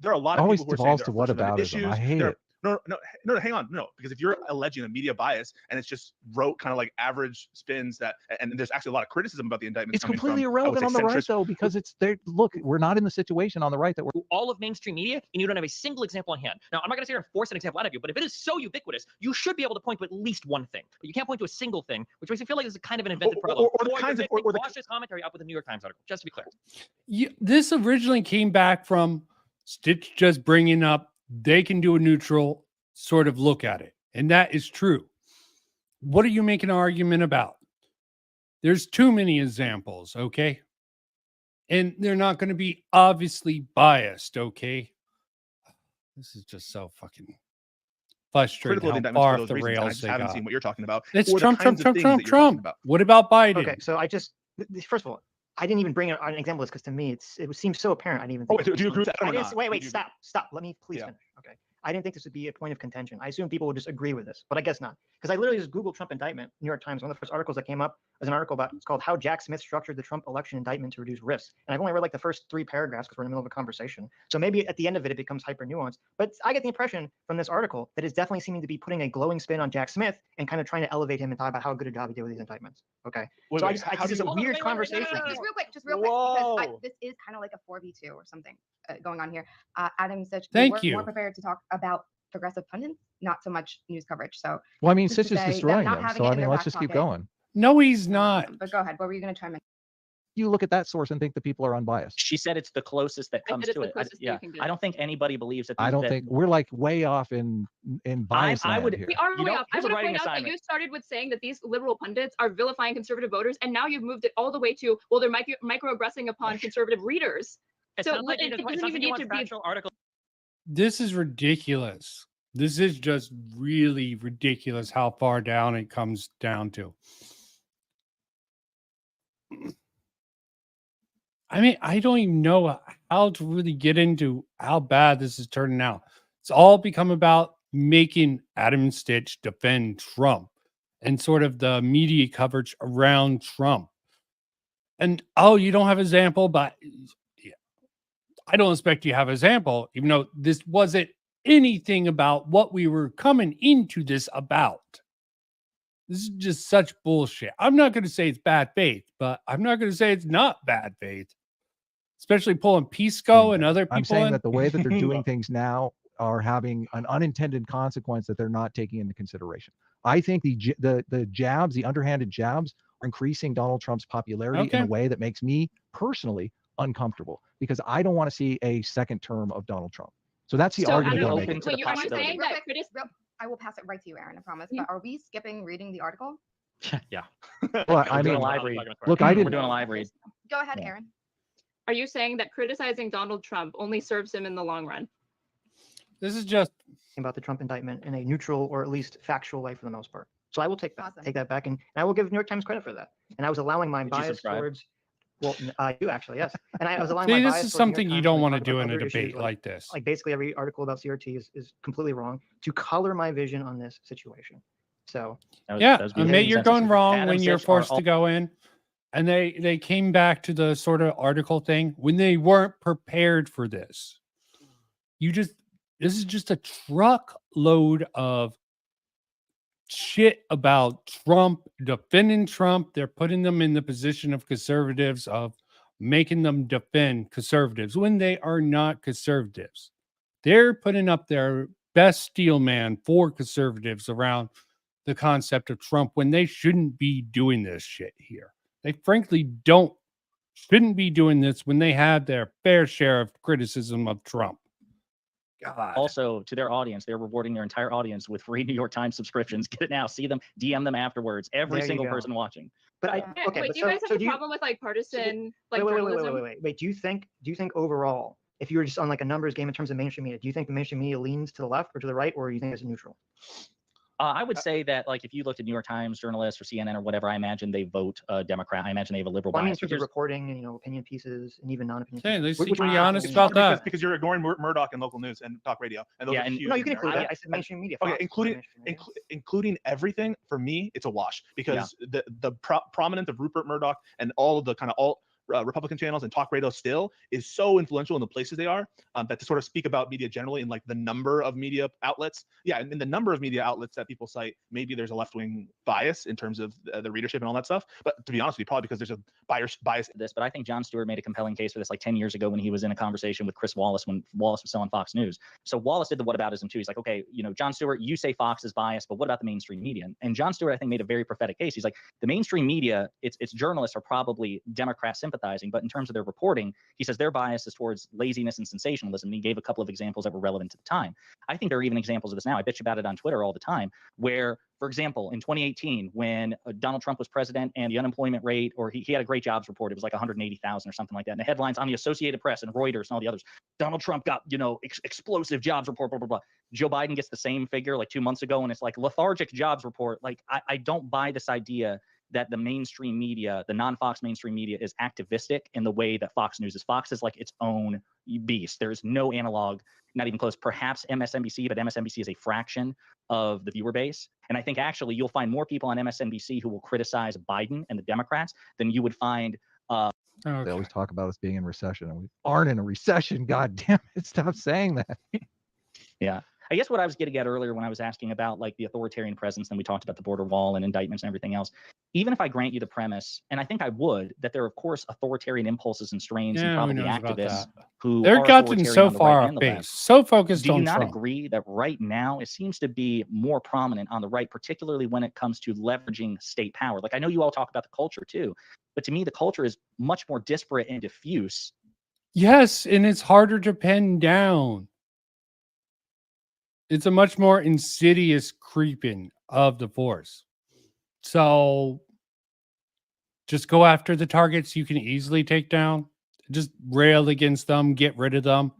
there are a lot of Always people who are saying devolves there to are First Amendment whataboutism. I issues. hate There- it. No, hang on, no, because if you're alleging a media bias and it's just rote kind of like average spins and there's actually a lot of criticism about the indictment. It's completely irrelevant on the right, though, because it's there. Look, we're not in the situation on the right that we're. All of mainstream media, and you don't have a single example on hand. Now, I'm not going to sit here and force an example out of you, but if it is so ubiquitous, you should be able to point to at least one thing. But you can't point to a single thing, which makes me feel like this is kind of an invented problem. or the you're kinds of- mixing or the- Wash's commentary up with the New York Times article, just to be clear. This originally came back from Stitch just bringing up they can do a neutral sort of look at it. And that is true. What are you making an argument about? There's too many examples, okay? And they're not going to be obviously biased, okay? This is just so fucking frustrating critical of how indictments far for off those the reasons. And I rails just they haven't got. seen what you're talking about. It's or the Trump, kinds of things that you're talking Trump. about. What about Biden? Okay, so first of all, I didn't even bring an example because to me it seems so apparent. I didn't even. Oh, Think wait, it do you was agree with that? I Or didn't. not? Wait, Do you- stop. Let me please Yeah. finish. Okay. I didn't think this would be a point of contention. I assume people would just agree with this, but I guess not. Because I literally just Googled Trump indictment, New York Times. One of the first articles that came up was an article it's called How Jack Smith Structured the Trump Election Indictment to Reduce Risks. And I've only read like the first 3 paragraphs because we're in the middle of a conversation. So maybe at the end of it, it becomes hyper nuanced. But I get the impression from this article that it's definitely seeming to be putting a glowing spin on Jack Smith and kind of trying to elevate him and talk about how good a job he did with these indictments. Okay. Wait, So wait, I how just do it's a you- Hold on, weird wait, conversation. Just real quick, because Whoa. this is kind of like a 4v2 or something going on here. Adam said Thank we're you. more prepared to talk about progressive pundits, not so much news coverage. So Well, I mean, just to Sitch is say them destroying not them. having So it I in mean, their let's back just keep pocket. going. No, he's not. But go ahead. What were you going to chime in? you look at that source and think the people are unbiased? She said it's the closest that I comes said it's to the it. closest that you can I get. don't think anybody believes that. I don't that, think we're like way off in bias I land would- here. We are You way know, off. I here's a want to writing point out that assignment. you started with saying that these liberal pundits are vilifying conservative voters, and now you've moved it all the way to, well, they're microaggressing upon conservative readers. It So sounds like it doesn't even need to be. factual articles. This is ridiculous. This is just really ridiculous how far down it comes down to. I mean, I don't even know how to really get into how bad this is turning out. It's all become about making Adam and Stitch defend Trump and sort of the media coverage around Trump. And oh, you don't have a sample, but yeah, I don't expect you to have a sample, even though this wasn't anything about what we were coming into this about. This is just such bullshit. I'm not going to say it's bad faith, but I'm not going to say it's not bad faith. Especially pulling Pisco and other people I'm saying in. that the way that they're doing things now are having an unintended consequence that they're not taking into consideration. I think the jabs, the underhanded jabs, are increasing Donald Trump's popularity in a way that makes me personally uncomfortable, because I don't want to see a second term of Donald Trump. So that's the argument Adam, I'm open making. to the Are you possibility. saying that critics? I will pass it right to you, Aaron, I promise. But are we skipping reading the article? Yeah. Well, I We're doing mean, a live read. look, I We're didn't. doing a live read. Go ahead, Yeah. Aaron. Are you saying that criticizing Donald Trump only serves him in the long run? This is just About the Trump indictment in a neutral or at least factual way for the most part. So I will take that, Awesome. take that back, and I will give New York Times credit for that. And I was allowing my Did you bias subscribe? towards, well, you actually, yes. And I was allowing my see. bias This is towards New York something you Times don't when want they to talk do about in a other issues debate like this. like basically every article about CRT is completely wrong to color my vision on this situation. So Yeah, admit you're consensus. going wrong Adam, when you're Sitch are forced all- to go in. And they came back to the sort of article thing when they weren't prepared for this. This is just a truckload of shit about Trump, defending Trump. They're putting them in the position of conservatives, of making them defend conservatives when they are not conservatives. They're putting up their best steel man for conservatives around the concept of Trump when they shouldn't be doing this shit here. They frankly shouldn't be doing this when they had their fair share of criticism of Trump. God. Also, to their audience, they're rewarding their entire audience with free New York Times subscriptions. Get it now. See them. DM them afterwards. Every There you single go. person watching. but I Yeah. okay, Wait, but do you guys have so a do you, problem with like partisan like wait, journalism? wait. Do you think overall, if you were just on like a numbers game in terms of mainstream media, do you think the mainstream media leans to the left or to the right, or do you think it's neutral? I would say that, like, if you looked at New York Times journalists or CNN or whatever, I imagine they vote Democrat. I imagine they have a liberal Well, I mean, in bias. terms of reporting and opinion pieces and even non-opinion Hey, pieces. they seem Which to be one- honest about that. because you're ignoring Murdoch and local news and talk radio, and those Yeah, are and- huge No, you in can include America. that. I said mainstream media. Okay, Fox is including mainstream media. including everything, for me, it's a wash, because the prominence of Rupert Murdoch and all of the kind of alt Republican channels and talk radio still is so influential in the places they are, that to sort of speak about media generally in like the number of media outlets, and in the number of media outlets that people cite, maybe there's a left-wing bias in terms of the readership and all that stuff. But to be honest with you, probably because there's a bias. This, but I think Jon Stewart made a compelling case for this like 10 years ago when he was in a conversation with Chris Wallace when Wallace was still on Fox News. So Wallace did the whataboutism too. He's like, okay, Jon Stewart, you say Fox is biased, but what about the mainstream media? And Jon Stewart, I think, made a very prophetic case. He's like, the mainstream media, its journalists are probably Democrat sympathizing, but in terms of their reporting, he says their bias is towards laziness and sensationalism. And he gave a couple of examples that were relevant to the time. I think there are even examples of this now. I bitch about it on Twitter all the time, where, for example, in 2018, when Donald Trump was president and the unemployment rate, or he had a great jobs report, it was like 180,000 or something like that. And the headlines on the Associated Press and Reuters and all the others, Donald Trump got, explosive jobs report, blah, blah, blah. Joe Biden gets the same figure like 2 months ago, and it's like lethargic jobs report. Like, I don't buy this idea that the mainstream media, the non-Fox mainstream media, is activistic in the way that Fox News is. Fox is like its own beast. There's no analog, not even close. Perhaps MSNBC, but MSNBC is a fraction of the viewer base. And I think actually you'll find more people on MSNBC who will criticize Biden and the Democrats than you would find. They always talk about us being in recession, and we aren't in a recession. God damn it! Stop saying that. Yeah. I guess what I was getting at earlier when I was asking about like the authoritarian presence, and we talked about the border wall and indictments and everything else. Even if I grant you the premise, and I think I would, that there are of course authoritarian impulses and strains and Yeah, who probably knows about activists that? who They're are gotten authoritarian so on the far right off and the base, left. so focused Do you on not Trump. agree that right now it seems to be more prominent on the right, particularly when it comes to leveraging state power? Like I know you all talk about the culture too, but to me the culture is much more disparate and diffuse. Yes, and it's harder to pin down. It's a much more insidious creeping of the force. So just go after the targets you can easily take down. Just rail against them, get rid of them,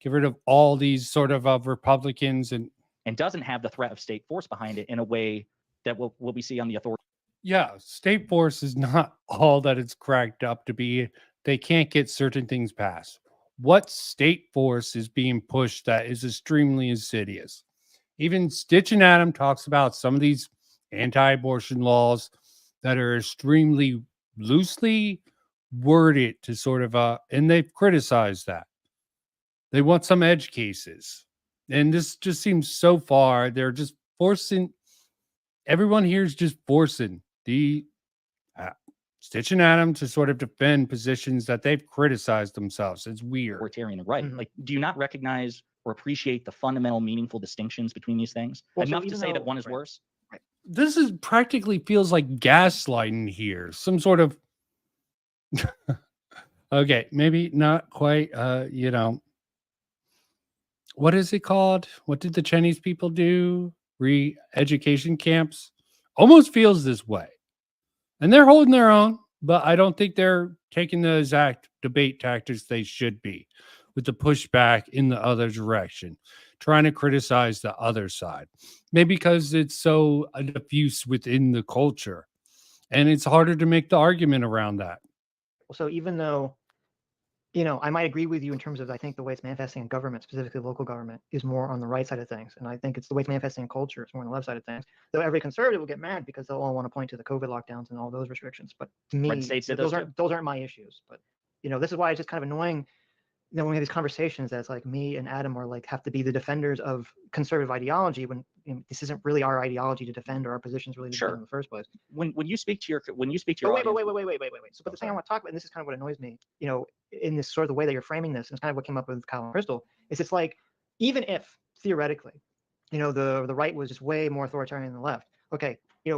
get rid of all these sort of Republicans and doesn't have the threat of state force behind it in a way that what we see on the authority. yeah, state force is not all that it's cracked up to be. They can't get certain things passed. What state force is being pushed that is extremely insidious? Even Stitch and Adam talks about some of these anti-abortion laws that are extremely loosely worded to sort of and they've criticized that. They want some edge cases. And this just seems so far, they're just forcing everyone here is just forcing the Stitch and Adam to sort of defend positions that they've criticized themselves. It's weird. Authoritarian right. Mhm. Like, do you not recognize or appreciate the fundamental, meaningful distinctions between these things? Well, so Enough to even say that though- one is right. worse. This is practically feels like gaslighting here. Some sort of okay, maybe not quite what is it called? What did the Chinese people do? Re-education camps? Almost feels this way. And they're holding their own, but I don't think they're taking the exact debate tactics they should be with the pushback in the other direction, trying to criticize the other side. Maybe because it's so diffuse within the culture and it's harder to make the argument around that. So even though, I might agree with you in terms of, I think the way it's manifesting in government, specifically local government, is more on the right side of things. And I think it's the way it's manifesting in culture, it's more on the left side of things. Though every conservative will get mad because they'll all want to point to the COVID lockdowns and all those restrictions. But to me, Red states did those those aren't my issues. But this is why it's just kind of annoying. When we have these conversations that's like me and Adam are like have to be the defenders of conservative ideology when this isn't really our ideology to defend, or our positions really to defend in the first place. When you speak to your But audience, wait. So, but the thing I want to talk about, and this is kind of what annoys me, in this sort of the way that you're framing this, and it's kind of what came up with Kyle and Crystal, is it's like, even if theoretically, the right was just way more authoritarian than the left. Okay,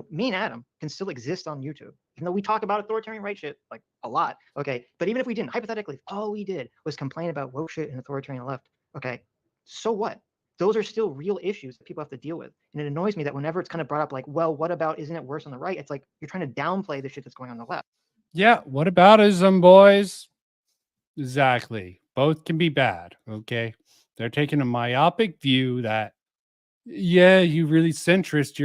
me and Adam can still exist on YouTube, even though we talk about authoritarian right shit like a lot. Okay, but even if we didn't, hypothetically, if all we did was complain about woke shit and authoritarian left, okay, so what? Those are still real issues that people have to deal with. And it annoys me that whenever it's kind of brought up, like, well, what about, isn't it worse on the right? It's like you're trying to downplay the shit that's going on the left. Yeah, what aboutism, boys? Exactly. Both can be bad, okay? They're taking a myopic view that, yeah, you really centrist,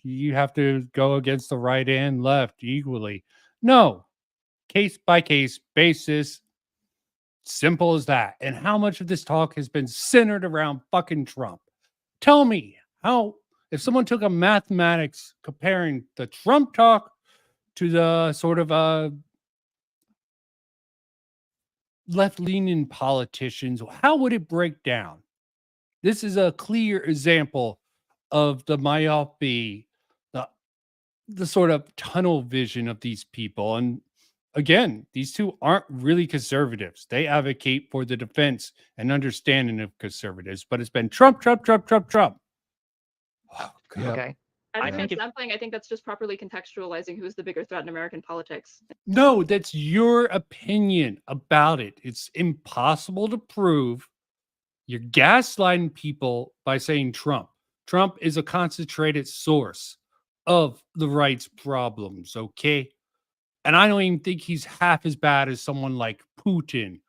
you have to go against the right and left equally. No, case by case basis. Simple as that. And how much of this talk has been centered around fucking Trump? Tell me how, if someone took a mathematics comparing the Trump talk to the sort of left-leaning politicians, how would it break down? This is a clear example of the myopia, the sort of tunnel vision of these people. And again, these two aren't really conservatives. They advocate for the defense and understanding of conservatives, but it's been Trump, Trump, Trump, Trump, Trump. Oh, God. Yep. Okay. I I think think that's something. I think that's just properly contextualizing who's the bigger threat in American politics. No, that's your opinion about it. It's impossible to prove. You're gaslighting people by saying Trump. Trump is a concentrated source of the right's problems, okay? And I don't even think he's half as bad as someone like Putin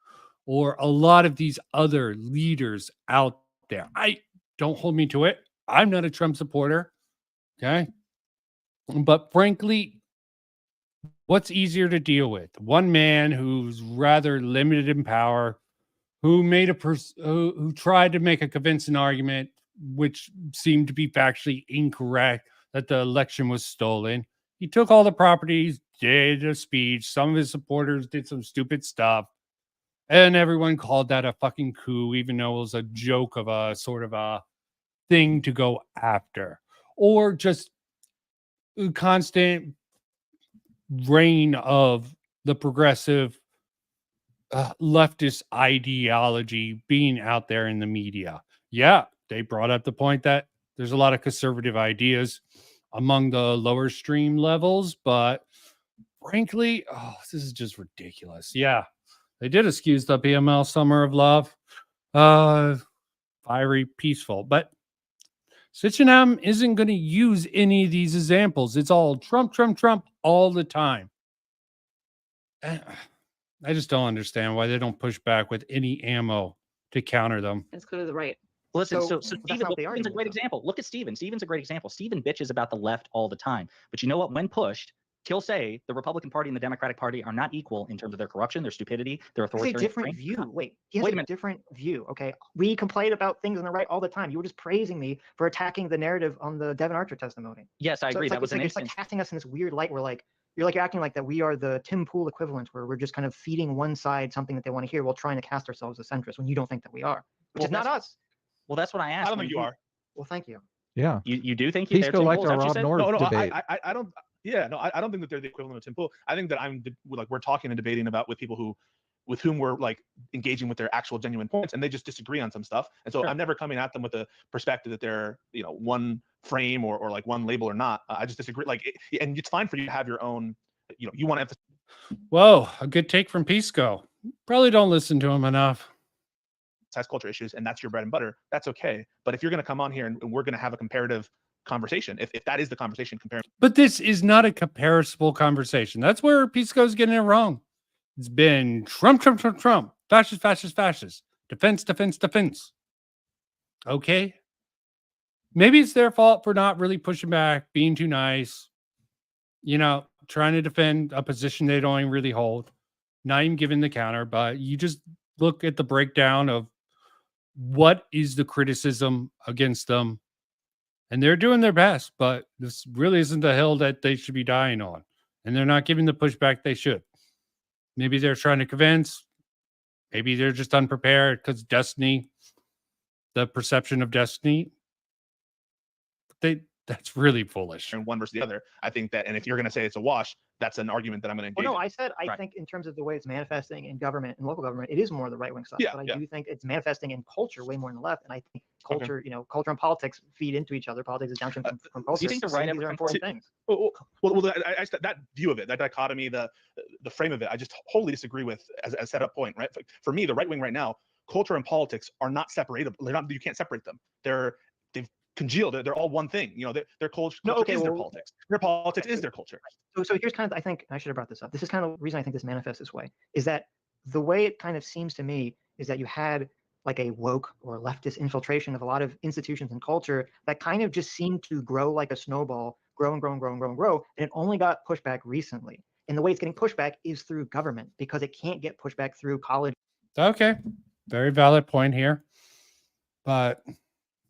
or a lot of these other leaders out there. I don't hold me to it. I'm not a Trump supporter, okay? But frankly, what's easier to deal with? One man who's rather limited in power, who made who tried to make a convincing argument, which seemed to be factually incorrect, that the election was stolen. He took all the properties, did a speech. Some of his supporters did some stupid stuff, and everyone called that a fucking coup, even though it was a joke of a sort of a thing to go after, or just a constant reign of the progressive leftist ideology being out there in the media. Yeah, they brought up the point that there's a lot of conservative ideas among the lower stream levels, but frankly, this is just ridiculous. Yeah, they did excuse the PML Summer of Love, fiery, peaceful, but Sitch isn't going to use any of these examples. It's all Trump, Trump, Trump all the time. I just don't understand why they don't push back with any ammo to counter them. It's clearly the right. Listen, so that's Steven, not look, the Steven's a argument, great though. example. Look at Steven. Steven's a great example. Steven bitches about the left all the time. But you know what? When pushed, he'll say the Republican Party and the Democratic Party are not equal in terms of their corruption, their stupidity, their It's a authoritarian. different view. Wait, he has Wait a a minute. different view. Okay, we complain about things on the right all the time. You were just praising me for attacking the narrative on the Devin Archer testimony. Yes, I So agree. it's like, That was an it's like instance. casting us in this weird light. Where like you're acting like that we are the Tim Pool equivalent, where we're just kind of feeding one side something that they want to hear while trying to cast ourselves as centrists when you don't think that we are, which is not us. Well, that's what I asked. I don't when think you are. Well, thank you. Yeah. You do think you? Pisco liked our Rob North No, debate. I don't. Yeah, no, I don't think that they're the equivalent of Tim Pool. I think that we're talking and debating about with people with whom we're like engaging with their actual genuine points, and they just disagree on some stuff. And so Sure. I'm never coming at them with the perspective that they're one frame or like one label or not. I just disagree. And it's fine for you to have your own. You want to emphasize. Whoa, a good take from Pisco. Probably don't listen to him enough. Culture issues, and that's your bread and butter. That's okay. But if you're going to come on here and we're going to have a comparative conversation, if that is the conversation, comparing. But this is not a comparable conversation. That's where Pisco's getting it wrong. It's been Trump, Trump, Trump, Trump, fascist, fascist, fascist, defense, defense, defense. Okay. Maybe it's their fault for not really pushing back, being too nice, trying to defend a position they don't even really hold, not even giving the counter. But you just look at the breakdown of what is the criticism against them, and they're doing their best, but this really isn't the hill that they should be dying on, and they're not giving the pushback they should. Maybe they're trying to convince, maybe they're just unprepared because destiny, the perception of destiny, that's really foolish. And one versus the other. I think that, and if you're going to say it's a wash, that's an argument that I'm going to engage. Well, no, I said I Right. think in terms of the way it's manifesting in government and local government, it is more the right wing stuff. Yeah, but I yeah. do think it's manifesting in culture way more than the left. And I think culture, culture and politics feed into each other. Politics is downstream from culture. do you think the right These are important things. Well, that view of it, that dichotomy, the frame of it, I just wholly disagree with as a setup point, right? For me, the right wing right now, culture and politics are not separatable. They're not. You can't separate them. They've congealed. They're all one thing. Their culture is their politics. Their politics is their culture. So here's kind of, I think I should have brought this up. This is kind of the reason I think this manifests this way, is that the way it kind of seems to me is that you had like a woke or leftist infiltration of a lot of institutions and culture that kind of just seemed to grow like a snowball, grow and grow and grow and grow and grow. And it only got pushed back recently. And the way it's getting pushed back is through government, because it can't get pushed back through college. Okay. Very valid point here. But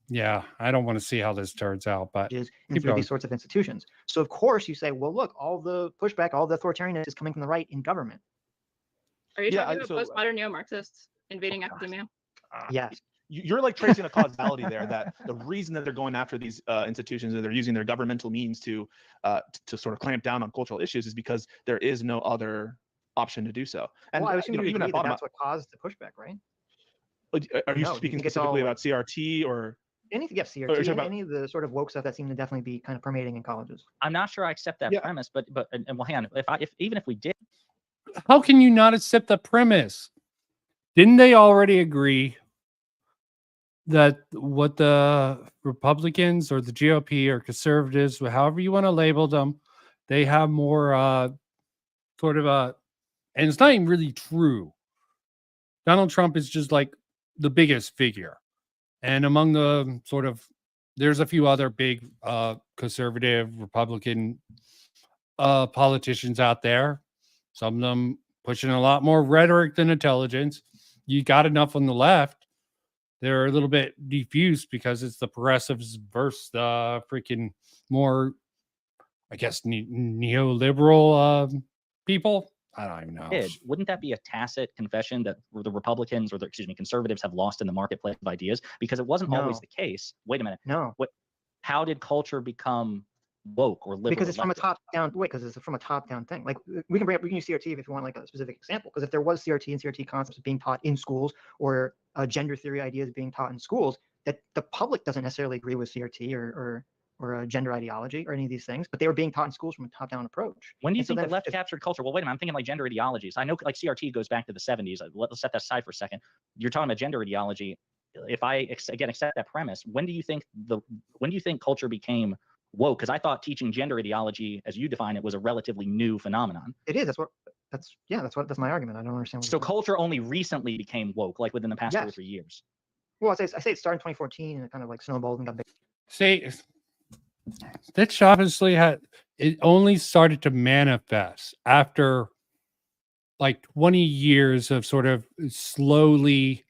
yeah, I don't want to see how this turns out, but And keep through going. these sorts of institutions. So of course you say, well, look, all the pushback, all the authoritarianism is coming from the right in government. Are you Yeah, talking about so- postmodern neo-Marxists invading academia? Yes. You're like tracing a causality there, that the reason that they're going after these institutions, that they're using their governmental means to sort of clamp down on cultural issues, is because there is no other option to do so. And Well, I assume you even agree at that bottom that's what caused the pushback, right? are you No, you speaking think it's all specifically like- about CRT or? Anything, yes, you're CRT, talking and about- any of the sort of woke stuff that seem to definitely be kind of permeating in colleges. I'm not sure I accept that Yeah. premise, but well, hang on. If even if we did, How can you not accept the premise? Didn't they already agree that what the Republicans or the GOP or conservatives, however you want to label them, they have more sort of and it's not even really true. Donald Trump is just like the biggest figure. And among the sort of, there's a few other big conservative Republican politicians out there. Some of them pushing a lot more rhetoric than intelligence. You got enough on the left. They're a little bit diffused because it's the progressives versus the freaking more, I guess, neoliberal people. I don't even know. Wouldn't that be a tacit confession that the Republicans or conservatives have lost in the marketplace of ideas? Because it wasn't always No. the case. Wait a minute. No, How did culture become woke or liberal? because it's from a elected? top-down. Wait, because it's from a top-down thing. Like we can use CRT if you want like a specific example. Because if there was CRT and CRT concepts being taught in schools, or gender theory ideas being taught in schools, that the public doesn't necessarily agree with CRT or a gender ideology or any of these things, but they were being taught in schools from a top-down approach. When do you And so think the then left captured culture? Well, wait a minute. I'm thinking like gender ideologies. I know like CRT goes back to the 70s. Let's set that aside for a second. You're talking about gender ideology. If I again accept that premise, when do you think culture became woke? Because I thought teaching gender ideology, as you define it, was a relatively new phenomenon. it is. That's my argument. I don't understand. So culture only recently became woke, like within the past 2 or Yes. 3 years. Well, I say it started in 2014 and it kind of like snowballed and got big. See, Sitch obviously it only started to manifest after like 20 years of sort of slowly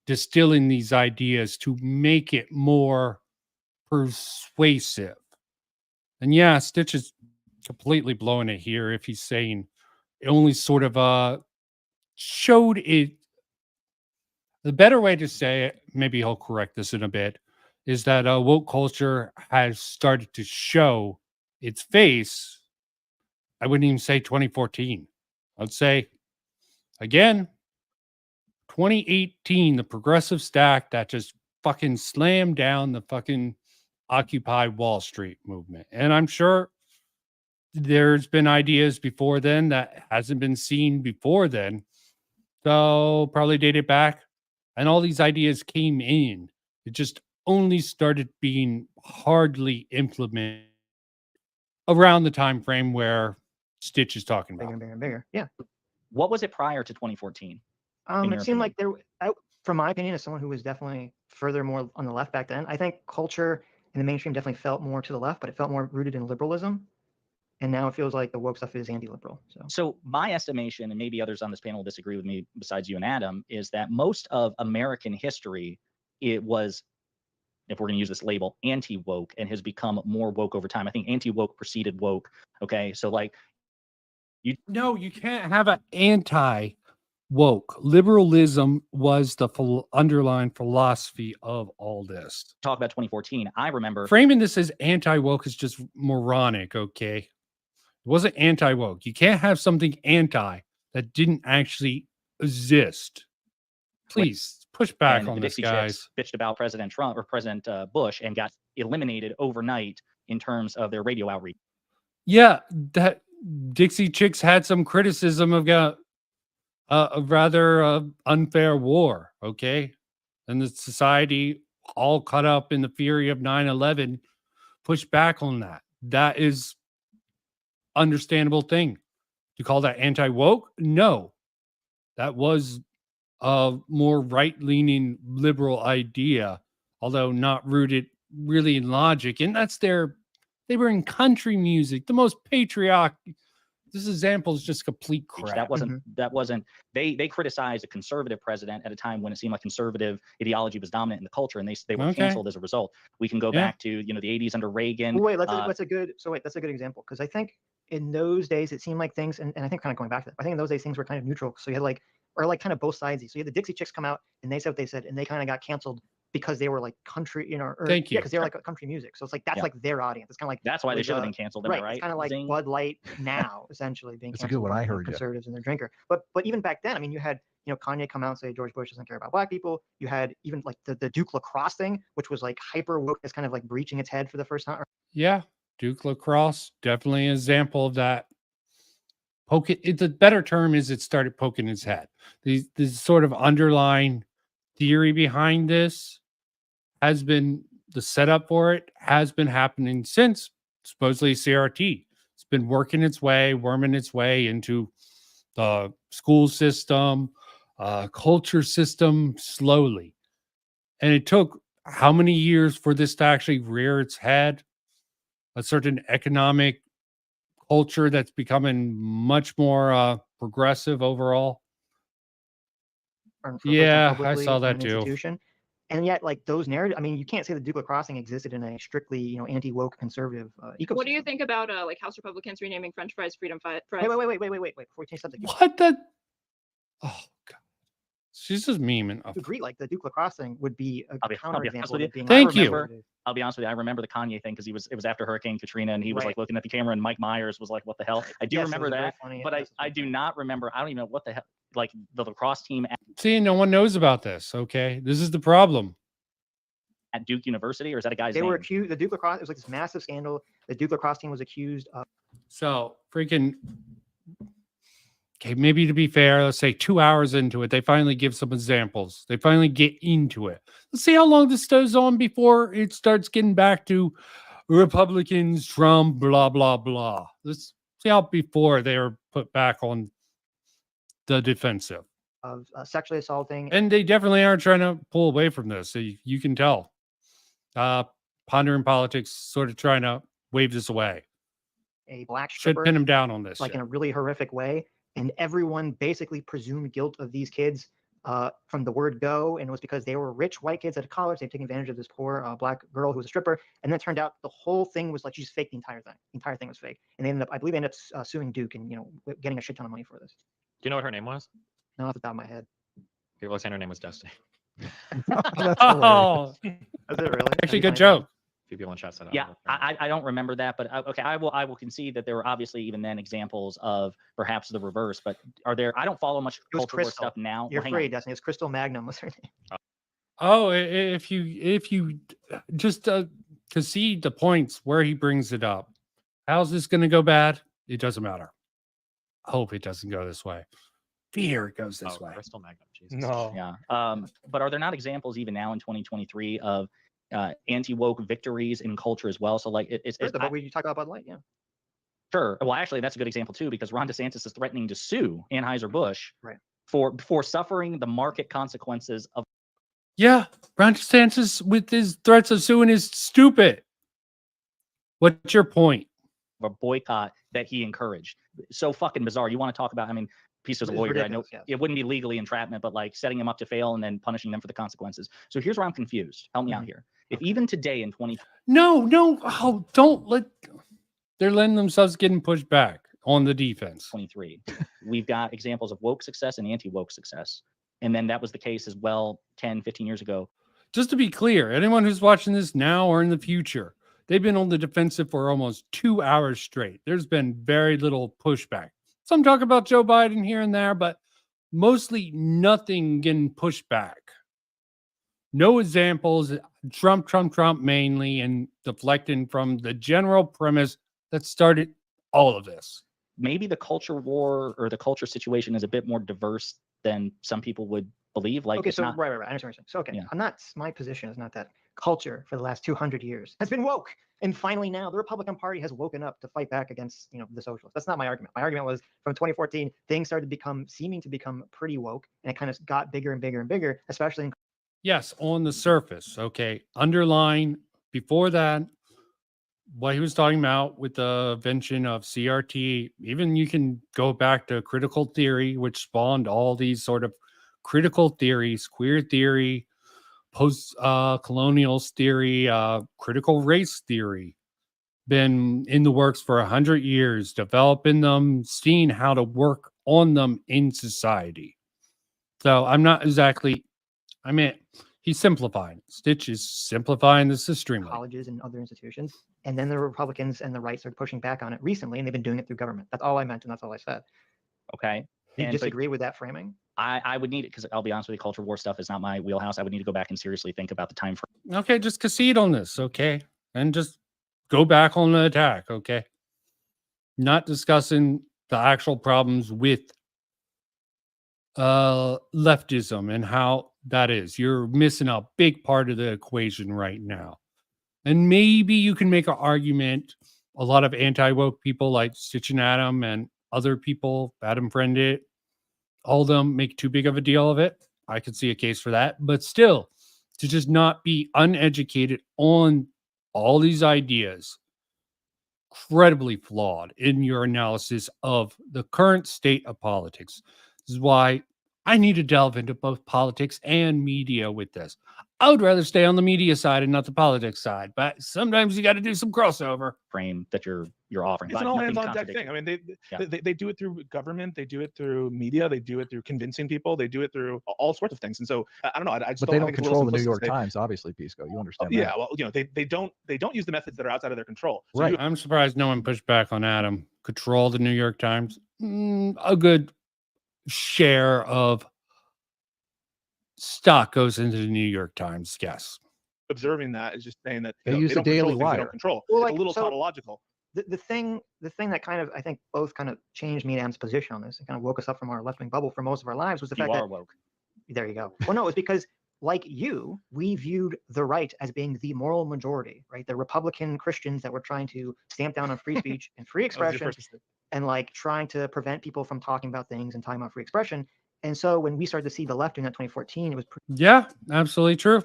distilling these ideas to make it more persuasive. And yeah, Stitch is completely blowing it here if he's saying it only sort of showed it. The better way to say it, maybe he'll correct this in a bit, is that woke culture has started to show its face. I wouldn't even say 2014. I'd say, again, 2018, the progressive stack that just fucking slammed down the fucking Occupy Wall Street movement. And I'm sure there's been ideas before then that hasn't been seen before then. So probably date it back. And all these ideas came in. It just only started being hardly implemented around the time frame where Stitch is talking Bigger about. and bigger and bigger. Yeah. What was it prior to 2014? It seemed like from my opinion, as someone who was definitely further more on the left back then, I think culture in the mainstream definitely felt more to the left, but it felt more rooted in liberalism. And now it feels like the woke stuff is anti-liberal. So my estimation, and maybe others on this panel disagree with me besides you and Adam, is that most of American history, it was, if we're going to use this label, anti-woke, and has become more woke over time. I think anti-woke preceded woke. Okay, so like, No, you can't have an anti-woke. Liberalism was the underlying philosophy of all this. talk about 2014. I remember Framing this as anti-woke is just moronic, okay? It wasn't anti-woke. You can't have something anti that didn't actually exist. Please push back and on the this, Dixie guys. Chicks bitched about President Trump or President Bush and got eliminated overnight in terms of their radio outreach. Yeah, that Dixie Chicks had some criticism of a rather unfair war, okay? And the society, all caught up in the fury of 9/11, pushed back on that. That is understandable thing. You call that anti-woke? No. That was a more right-leaning liberal idea, although not rooted really in logic. And they were in country music, the most patriotic. This example is just complete crap. That wasn't they criticized a conservative president at a time when it seemed like conservative ideology was dominant in the culture, and they were canceled as a result. We can go back to the 80s under Reagan. Well, wait, that's a good example, because I think in those days it seemed like things, and I think kind of going back to that, I think in those days things were kind of neutral. So you had like kind of both sides. So you had the Dixie Chicks come out and they said what they said, and they kind of got canceled because they were like country, Thank you. Yeah, because they were like country music. So it's like that's like their audience. It's kind of like that's why they should have been canceled. Right. Right. It's kind of like Zing. Bud Light now, essentially being That's a canceled. good one. I by heard you. conservatives and their drinker. But even back then, I mean, you had Kanye come out and say George Bush doesn't care about black people. You had even like the Duke lacrosse thing, which was like hyper woke, is kind of like breaching its head for the first time. Yeah, Duke lacrosse, definitely an example of that. The better term is it started poking its head. This sort of underlying theory behind this has been, the setup for it has been happening since supposedly CRT. It's been worming its way into the school system, culture system slowly. And it took how many years for this to actually rear its head? A certain economic culture that's becoming much more progressive overall. Or Yeah, I publicly saw from that an too. institution. And yet, like those narratives, I mean, you can't say the Duke Crossing existed in a strictly, anti-woke conservative ecosystem. What do you think about like House Republicans renaming French fries freedom fries? Wait. Before we change subject, What the? Oh God, she's just memeing. you agree, like the Duke Crossing would be a I'll be honest counterexample with of you. it being. Thank I you. remember, I'll be honest with you. I remember the Kanye thing because it was after Hurricane Katrina, and he was Right. like looking at the camera, and Mike Myers was like, "What the hell?" I do Yes, it remember was a very that, funny but I message. do not remember. I don't even know what the hell. Like the lacrosse team See, no one knows about this. Okay, this is the problem. at Duke University, or is that a guy's They name? were accused. The Duke Lacrosse. It was like this massive scandal. The Duke Lacrosse team was accused of. So freaking. Okay, maybe to be fair, let's say 2 hours into it, they finally give some examples. They finally get into it. Let's see how long this goes on before it starts getting back to Republicans, Trump, blah, blah, blah. Let's see how before they are put back on the defensive. Of sexually assaulting. And they definitely aren't trying to pull away from this. So you can tell. Pondering politics, sort of trying to wave this away. A black Should stripper, pin them down on this. like shit. in a really horrific way, and everyone basically presumed guilt of these kids from the word go, and it was because they were rich white kids at college. They'd taken advantage of this poor black girl who was a stripper, and then it turned out the whole thing was like she just faked the entire thing. The entire thing was fake, and they ended up, I believe, they ended up suing Duke and getting a shit ton of money for this. Do you know what her name was? Not off the top of my head. People are saying her name was Destiny. That's hilarious. Oh, Is it really? actually, good joke. A few people in chat said. Yeah, I don't remember that, but okay, I will concede that there were obviously even then examples of perhaps the reverse. But are there? I don't follow much It was culture war Crystal. stuff now. You're Well, hang free, on. Destiny. It's Crystal Magnum. What's her name? Oh, if you just concede the points where he brings it up, how's this going to go bad? It doesn't matter. I hope it doesn't go this way. Fear it goes this way. Crystal Magnum. Jesus. No. Yeah. But are there not examples even now in 2023 of anti-woke victories in culture as well? So like it's But we talk about Bud Light, yeah. sure. Well, actually, that's a good example too, because Ron DeSantis is threatening to sue Anheuser-Busch Right. for suffering the market consequences of Yeah, Ron DeSantis with his threats of suing is stupid. What's your point? a boycott that he encouraged. So fucking bizarre. You want to talk about? I mean, Peace was a It's lawyer. I know ridiculous, yes. it wouldn't be legally entrapment, but like setting him up to fail and then punishing them for the consequences. So here's where I'm confused. Help me out here. If even today in 2023, No, oh, don't let. They're letting themselves getting pushed back on the defense. we've got examples of woke success and anti-woke success. And then that was the case as well 10, 15 years ago. Just to be clear, anyone who's watching this now or in the future, they've been on the defensive for almost 2 hours straight. There's been very little pushback. Some talk about Joe Biden here and there, but mostly nothing getting pushed back. No examples. Trump mainly, and deflecting from the general premise that started all of this. Maybe the culture war or the culture situation is a bit more diverse than some people would believe. Like, Okay, it's so not, right. I understand what you're saying. So okay, Yeah. I'm not. My position is not that culture for the last 200 years has been woke, and finally now the Republican Party has woken up to fight back against the socialists. That's not my argument. My argument was from 2014 things started seeming to become pretty woke, and it kind of got bigger and bigger and bigger, especially in Yes, on the surface. Okay. Underline before that, what he was talking about with the invention of CRT, even you can go back to critical theory, which spawned all these sort of critical theories, queer theory, post colonials theory, critical race theory, been in the works for 100 years, developing them, seeing how to work on them in society. So I'm not exactly, I mean, he's simplifying. Sitch is simplifying this extremely. colleges and other institutions, and then the Republicans and the right started pushing back on it recently, and they've been doing it through government. That's all I meant, and that's all I said. okay. Do you And- but disagree with that framing? I would need it because I'll be honest with you, culture war stuff is not my wheelhouse. I would need to go back and seriously think about the time frame. Okay, just concede on this, okay? And just go back on the attack, okay? Not discussing the actual problems with leftism and how that is. You're missing a big part of the equation right now. And maybe you can make an argument. A lot of anti-woke people like Sitch and Adam and other people, Adam Friended, all of them make too big of a deal of it. I could see a case for that. But still, to just not be uneducated on all these ideas, incredibly flawed in your analysis of the current state of politics. This is why I need to delve into both politics and media with this. I would rather stay on the media side and not the politics side, but sometimes you got to do some crossover. Frame that you're offering. It's but an all nothing hands on deck contradictory. thing. I mean, Yeah. they do it through government, they do it through media, they do it through convincing people, they do it through all sorts of things. And so I don't know. I just But they I don't think it's a little control the New simplistic York to say, Times, obviously, Pisco. You understand yeah, that. well, they don't use the methods that are outside of their control. So Right. I'm surprised no one pushed back on Adam. Control the New York Times. A good share of stock goes into the New York Times. Yes. observing that is just saying that They use the don't control Daily things they Wire. don't control. Well, It's like, a little so- tautological. The thing that kind of, I think, both kind of changed me and Adam's position on this and kind of woke us up from our left-wing bubble for most of our lives was the You fact are that, woke. there you go. Well, no, it's because, like you, we viewed the right as being the moral majority, right? The Republican Christians that were trying to stamp down on free speech and free That was your expression, first mistake. and like trying to prevent people from talking about things and talking about free expression. And so when we started to see the left doing that 2014, it was Yeah, absolutely true.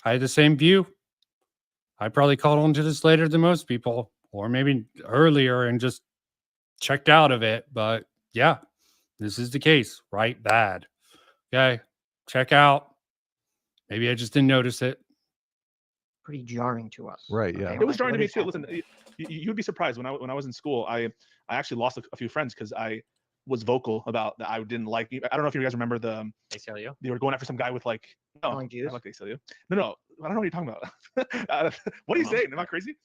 I had the same view. I probably caught on to this later than most people, or maybe earlier and just checked out of it. But yeah, this is the case. Right, bad. Okay, check out. Maybe I just didn't notice it. pretty jarring to us. Right, yeah. Okay, It we're was like, jarring to what me is too. Listen, happening? you'd be surprised when I was in school. I actually lost a few friends because I was vocal about that I didn't like. I don't know if you guys remember ACLU. they were going after some guy with like no, Calling Jews? I like ACLU. No, I don't know what you're talking about. What are you saying? Am I crazy?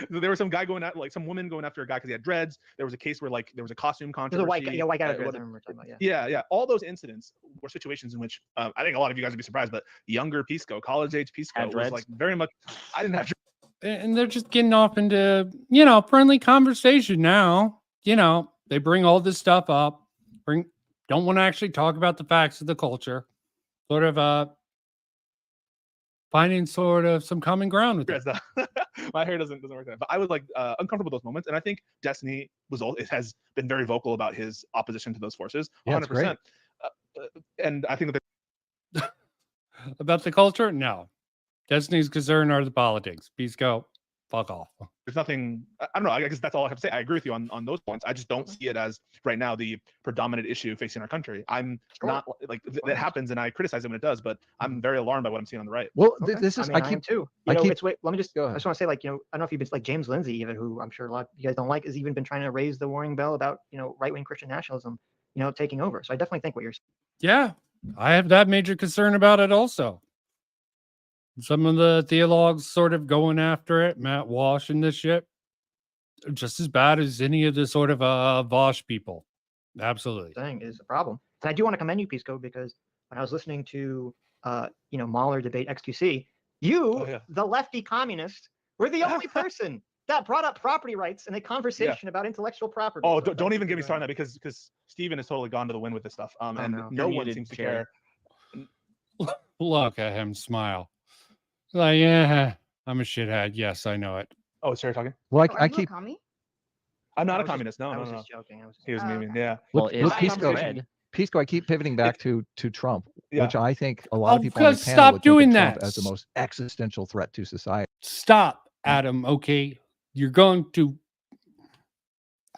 There was some guy going at like some woman going after a guy because he had dreads. There was a case where like there was a costume There's controversy. a white guy, white guy. I what- remember talking about, yeah. yeah. All those incidents were situations in which I think a lot of you guys would be surprised, but younger Pisco, college age Pisco, Had was dreads? like very much. I didn't have And they're just getting off into, friendly conversation now. They bring all this stuff up, don't want to actually talk about the facts of the culture, sort of finding sort of some common ground with it. dreads. My hair doesn't work that, but I was like uncomfortable with those moments, and I think Destiny has been very vocal about his opposition to those forces, Yeah, it's great. 100%. And I think that About the culture? No. Destiny's concern are the politics. Peace go. Fuck off. there's nothing. I don't know. I guess that's all I have to say. I agree with you on those points. I just don't see it as right now the predominant issue facing our country. I'm Sure. not like that happens, and I criticize it when it does, but I'm very alarmed by what I'm seeing on the right. Well, Okay. this is I I am keep too. I You know, keep- it's wait. Let me just. Go I ahead. just want to say, like, I don't know if you've been like James Lindsay, even, who I'm sure a lot of you guys don't like, has even been trying to raise the warning bell about right wing Christian nationalism, taking over. So I definitely think what you're saying. Yeah, I have that major concern about it also. Some of the theologues sort of going after it, Matt Walsh and this shit, just as bad as any of the sort of Vosh people. Absolutely. saying is a problem. And I do want to commend you, Pisco, because when I was listening to Mahler debate X2C, you, Oh, yeah. the lefty communist, were the only person that brought up property rights in a conversation about intellectual property. Oh, So don't thank even you get me for started on doing that because Steven has totally gone to the wind with this stuff. And no. no You're one muted, seems to Chaeiry. care. Look at him smile. Like, yeah, I'm a shithead. Yes, I know it. Oh, is Sherry talking? well, Oh, are I you a keep commie? I'm not I a was just- communist. No, I no, was no. just joking. I was just He was Oh, memeing. okay. Yeah. Well, look, if look, I Pisco, understand. Pisco, I keep pivoting back to Trump, Yeah. which I think a lot of Oh, people on because this panel stop would think doing of Trump that. as the most existential threat to society. Stop, Adam. Okay, you're going to.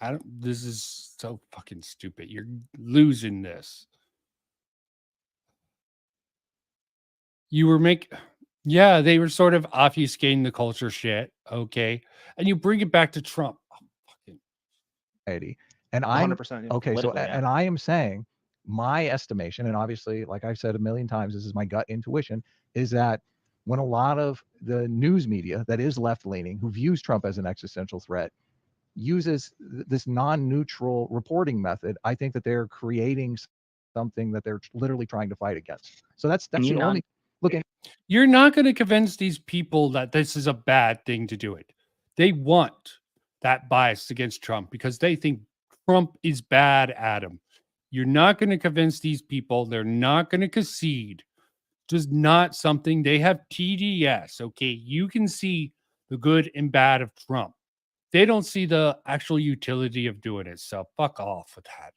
Adam, this is so fucking stupid. You're losing this. You were yeah, they were sort of obfuscating the culture shit. Okay, and you bring it back to Trump. Oh, fucking. Society. And I'm 100%. Yeah. okay. So, Politically, yeah. and I am saying my estimation, and obviously, like I've said a million times, this is my gut intuition, is that when a lot of the news media that is left leaning, who views Trump as an existential threat, uses this non-neutral reporting method, I think that they're creating something that they're literally trying to fight against. So that's Can you the only look. You're not going to convince these people that this is a bad thing to do it. They want that bias against Trump because they think Trump is bad, Adam. You're not going to convince these people. They're not going to concede. Just not something they have TDS. Okay. You can see the good and bad of Trump. They don't see the actual utility of doing it. So fuck off with that.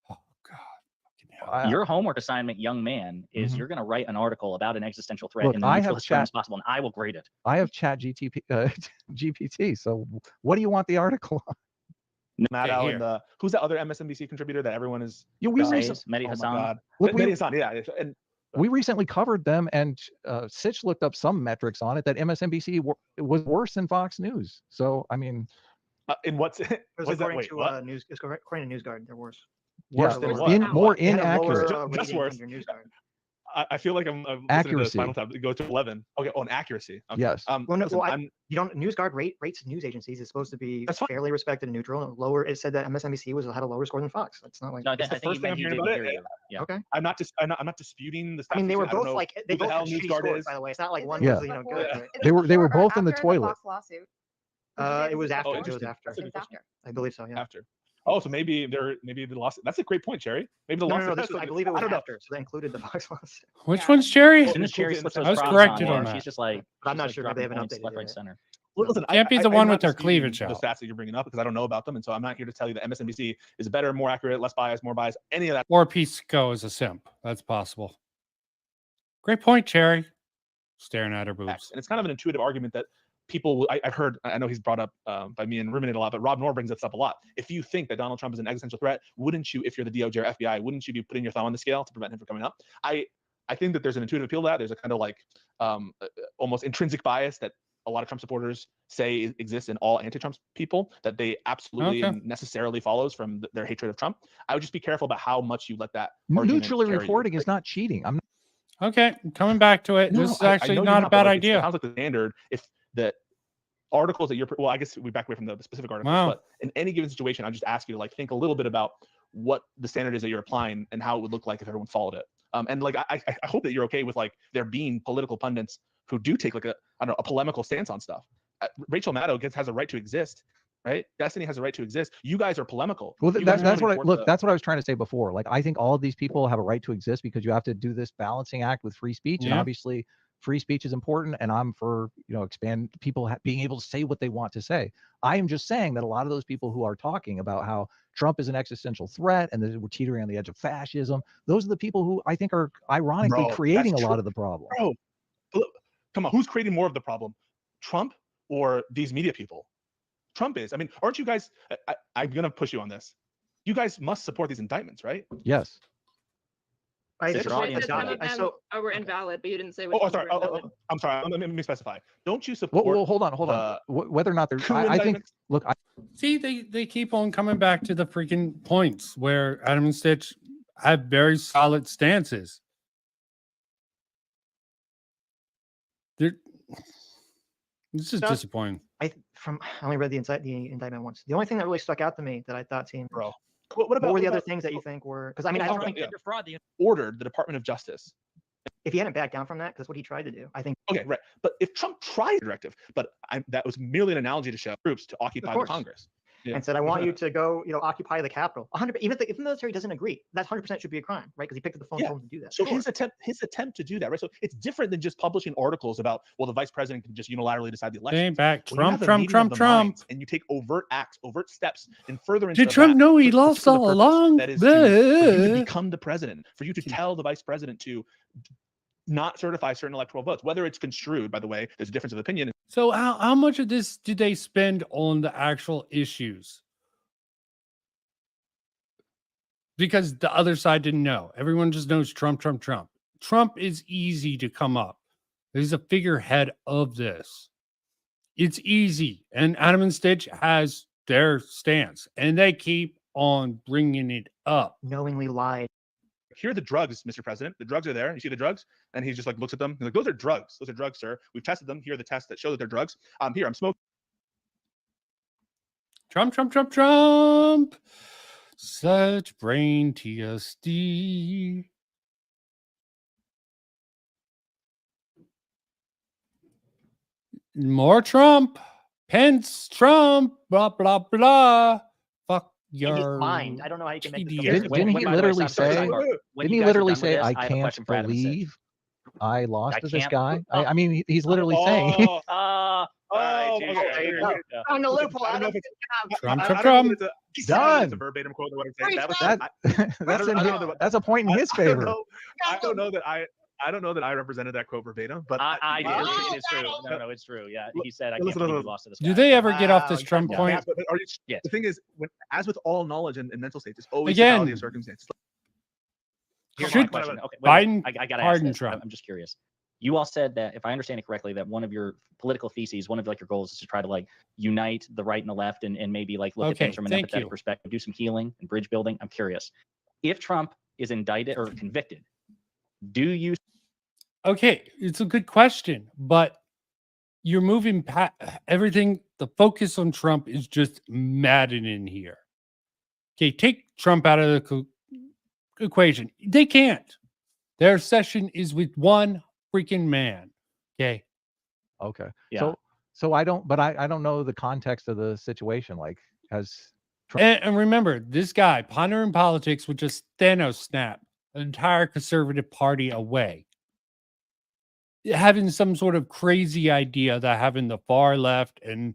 Oh, God. Fucking hell. Your homework assignment, young man, is Mhm. you're going to write an article about an existential threat Look, in the I have neutralest terms possible, and I will grade it. I have Chat GPT. So what do you want the article on? Matt Okay, Al here. and the who's the other MSNBC contributor that everyone is. Yeah, we Mehdi recently, Hassan. God. Look, we- Mehdi Hassan, yeah, and we recently covered them, and Sitch looked up some metrics on it that MSNBC was worse than Fox News. So I mean, in what's It was what is that? according Wait, to what? according to NewsGuard, they're worse. Worse yeah, than Worse what? than more what? They had a inaccurate. lower, Just rating worse. under NewsGuard. I feel like I'm listening to Accuracy. the Spinal Tap go to 11. Okay, on accuracy. Okay. Yes. Well, no, listen, well, I'm you don't. NewsGuard rates news agencies. It's supposed to be That's fine. fairly respected and neutral. And lower. It said that MSNBC had a lower score than Fox. That's not like. No, I, It's th- the I think first thing I'm he hearing didn't about it. hear you. Yeah. Okay. I'm not disputing the stats. I mean, they were I don't both know like they who the both hell had shitty NewsGuard scores, is. by the way. It's not like one Yeah. was good. Yeah. But They were both in the After toilet. Fox lawsuit. Would you say it this was is after. Oh, It was interesting. after. That's a It good was question. after. I believe so. Yeah. After. Oh, so maybe the lawsuit. That's a great point, Chaeiry. Maybe the No, lawsuit. this was, I believe it was don't know. after. So that included the Fox lawsuit. Which Yeah. one's Chaeiry? As soon as Well, Chaeiry included in slips the those I was Progs corrected on, on that. she's just like, But I'm she's not like sure if they dropping haven't points updated left, it right, yet. center. Listen, Can't be the I'm one not with their disputing cleavage the out. stats that you're bringing up because I don't know about them, and so I'm not here to tell you that MSNBC is better, more accurate, less biased, more biased, any of that. Or Pisco is a simp. That's possible. Great point, Chaeiry. Staring at her boobs. And it's kind of an intuitive argument that people, I've heard, I know he's brought up by me and Ruminate a lot, but Rob Noor brings this up a lot. If you think that Donald Trump is an existential threat, wouldn't you, if you're the DOJ or FBI, wouldn't you be putting your thumb on the scale to prevent him from coming up? I think that there's an intuitive appeal to that. There's a kind of like almost intrinsic bias that a lot of Trump supporters say exists in all anti-Trump people that they absolutely and necessarily follows from their hatred of Trump. I would just be careful about how much you let that argument Neutrally carry you. reporting is not cheating. I'm Okay, coming back to it. No, This is I actually know you're not a bad but, like, idea. It sounds like the standard. If the articles that you're, well, I guess we back away from the specific articles, Wow. but in any given situation, I just ask you to like think a little bit about what the standard is that you're applying and how it would look like if everyone followed it. And like I hope that you're okay with like there being political pundits who do take like a polemical stance on stuff. Rachel Maddow has a right to exist, right? Destiny has a right to exist. You guys are polemical. Well, You guys that's are what I toward look. the- That's what I was trying to say before. Like, I think all of these people have a right to exist because you have to do this balancing act with free speech, and Yeah. obviously, free speech is important. And I'm for expand people being able to say what they want to say. I am just saying that a lot of those people who are talking about how Trump is an existential threat and that we're teetering on the edge of fascism, those are the people who I think are ironically Bro, creating a that's lot true. of the problem. Bro, look, come on, who's creating more of the problem, Trump or these media people? Trump is. I mean, aren't you guys? I'm gonna push you on this. You guys must support these indictments, right? Yes. I Sitch, just- your You audience said some got of it. them were invalid, but you didn't say which Oh, ones sorry. were invalid. I'm sorry. Let me specify. Don't you support? Well, hold on. the Whether or not they're, coup I think. indictments? Look, See, they keep on coming back to the freaking points where Adam and Stitch have very solid stances. They're, this is No. disappointing. I only read the indictment once. The only thing that really stuck out to me that I thought seemed. Bro, what about What were the what other about things that you think were? Because I mean, Well, I don't okay, think yeah. You're fraud. ordered the Department of Justice? if he hadn't backed down from that, 'cause that's what he tried to do. I think Okay, right. But if Trump tried a directive, but that was merely an analogy to show troops to occupy the course. Congress. Yeah. and said, "I want you to go, occupy the Capitol." 100. Even if the military doesn't agree, that 100% should be a crime, right? Because he picked up the phone, Yeah. told him to do that. So Sure. his attempt to do that, right? So it's different than just publishing articles about, well, the vice president can just unilaterally decide the election. Staying back. When you have Trump, a meeting Trump, of Trump, the Trump. minds and you take overt acts, overt steps in furtherance Did of Trump that know he for lost the all purpose along? that is for you to Bleh. become the president, for you to tell the vice president to not certify certain electoral votes, whether it's construed, by the way, there's a difference of opinion. So how much of this did they spend on the actual issues? Because the other side didn't know. Everyone just knows Trump, Trump, Trump. Trump is easy to come up. He's a figurehead of this. It's easy. And Adam and Stitch has their stance, and they keep on bringing it up. knowingly lied. Here are the drugs, Mr. President. The drugs are there. You see the drugs? And he just like looks at them. He's like, those are drugs. Those are drugs, sir. We've tested them. Here are the tests that show that they're drugs. Here, I'm smoking. Trump, Trump, Trump, Trump. Such brain TSD. More Trump. Pence, Trump, blah, blah, blah. Fuck In his your mind, I don't know how you can make this. TDS. up. Didn't he by the way, literally sorry, say? sidebar. When Didn't you he guys are literally done with say, this, "I have a can't question for Adam and Stitch. believe I lost I to this can't guy"? believe- I mean, he's literally saying. Okay, you go. On the loophole. I don't know Adam. if it's Trump, I Trump, don't know if Trump. it's a Done. verbatim quote of what I'm saying. Preach That was God. That's I don't know that's a point in his I don't favor. know. I don't know that I don't know that I represented that quote verbatim, but I did. Wow. It is true. No, it's true. Yeah, he said, "I Listen, can't believe listen, we lost to this guy." Do they ever get off this Wow, Trump yeah, point? but are you, Yes. the thing is, as with all knowledge and mental states, it's always Again, totality of circumstances. Here's Should my question. Okay, Biden I got to ask pardon this. Trump? I'm just curious. You all said that, if I understand it correctly, that one of your political theses, one of like your goals, is to try to like unite the right and the left, and maybe like look at Okay, things from an thank empathetic you. perspective, do some healing and bridge building. I'm curious, if Trump is indicted or convicted, do you? Okay, it's a good question, but you're moving past everything. The focus on Trump is just maddening here. Okay, take Trump out of the equation. They can't. Their session is with one freaking man. Okay. Okay. Yeah. So I don't, but I don't know the context of the situation. Like, has And remember, this guy, Pondering Politics, would just Thanos snap an entire conservative party away. Having some sort of crazy idea that having the far left and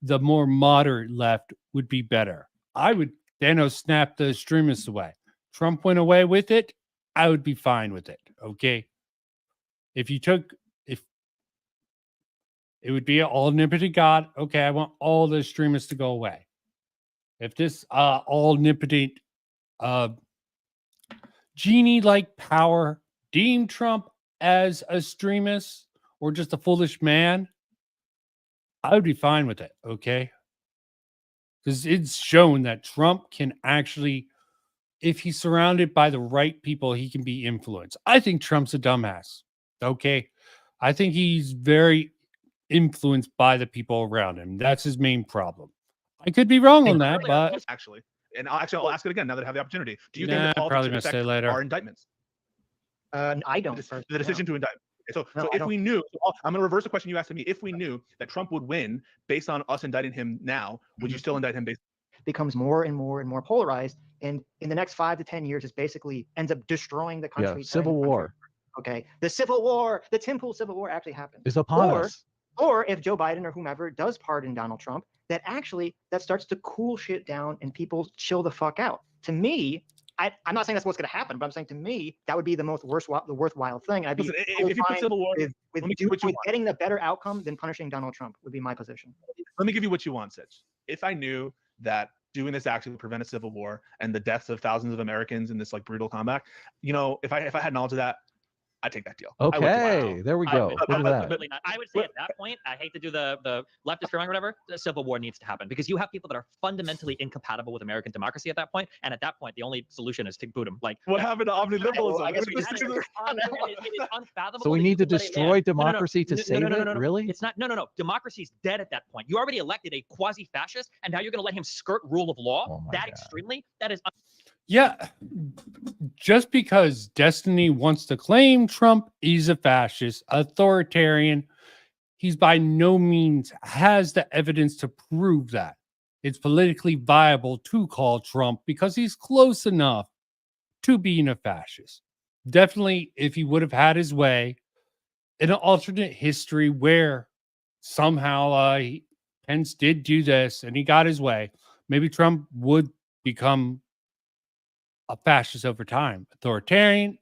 the more moderate left would be better. I would Thanos snap the extremists away. Trump went away with it, I would be fine with it. Okay. If it would be an omnipotent God, okay, I want all the extremists to go away. If this omnipotent genie-like power deemed Trump as a extremist or just a foolish man, I would be fine with it, okay? Because it's shown that Trump can actually, if he's surrounded by the right people, he can be influenced. I think Trump's a dumbass, okay? I think he's very influenced by the people around him. That's his main problem. I could be wrong on that, but Actually, and I'll ask it again now that I have the opportunity. Do you Nah, think that probably politics should gonna affect say later. our indictments? I don't. The decision to indict. So No, I if don't. we knew, I'm going to reverse the question you asked me. If we knew that Trump would win based on us indicting him now, would you still indict him based? Becomes more and more and more polarized, and in the next 5 to 10 years, it basically ends up destroying the country. Civil war Okay, the Civil War, the Tim Pool Civil War actually happens. is upon us. Or if Joe Biden or whomever does pardon Donald Trump, that starts to cool shit down and people chill the fuck out. To me, I'm not saying that's what's going to happen, but I'm saying to me that would be the worthwhile thing. And I'd be Listen, if you put Civil War, with let me give you what you want. getting the better outcome than punishing Donald Trump would be my position. Let me give you what you want, Sitch. If I knew that doing this actually would prevent a civil war and the deaths of thousands of Americans in this like brutal combat, if I had knowledge of that, I'd take that deal. Okay, there we go. Look at that. Absolutely not. I would say at that point, I hate to do the leftist fearing or whatever, the Civil War needs to happen because you have people that are fundamentally incompatible with American democracy at that point. And at that point, the only solution is to boot them. Like What happened to omniliberalism? I guess it is unfathomable. So we that need you to let it destroy in. democracy to save it? Really? It's not. No. Democracy's dead at that point. You already elected a quasi-fascist, and now you're going to let him skirt rule of law Oh my that God. extremely. That is. yeah, just because Destiny wants to claim Trump is a fascist, authoritarian, he's by no means has the evidence to prove that. It's politically viable to call Trump because he's close enough to being a fascist. Definitely, if he would have had his way in an alternate history where somehow Pence did do this and he got his way, maybe Trump would become a fascist over time, authoritarian.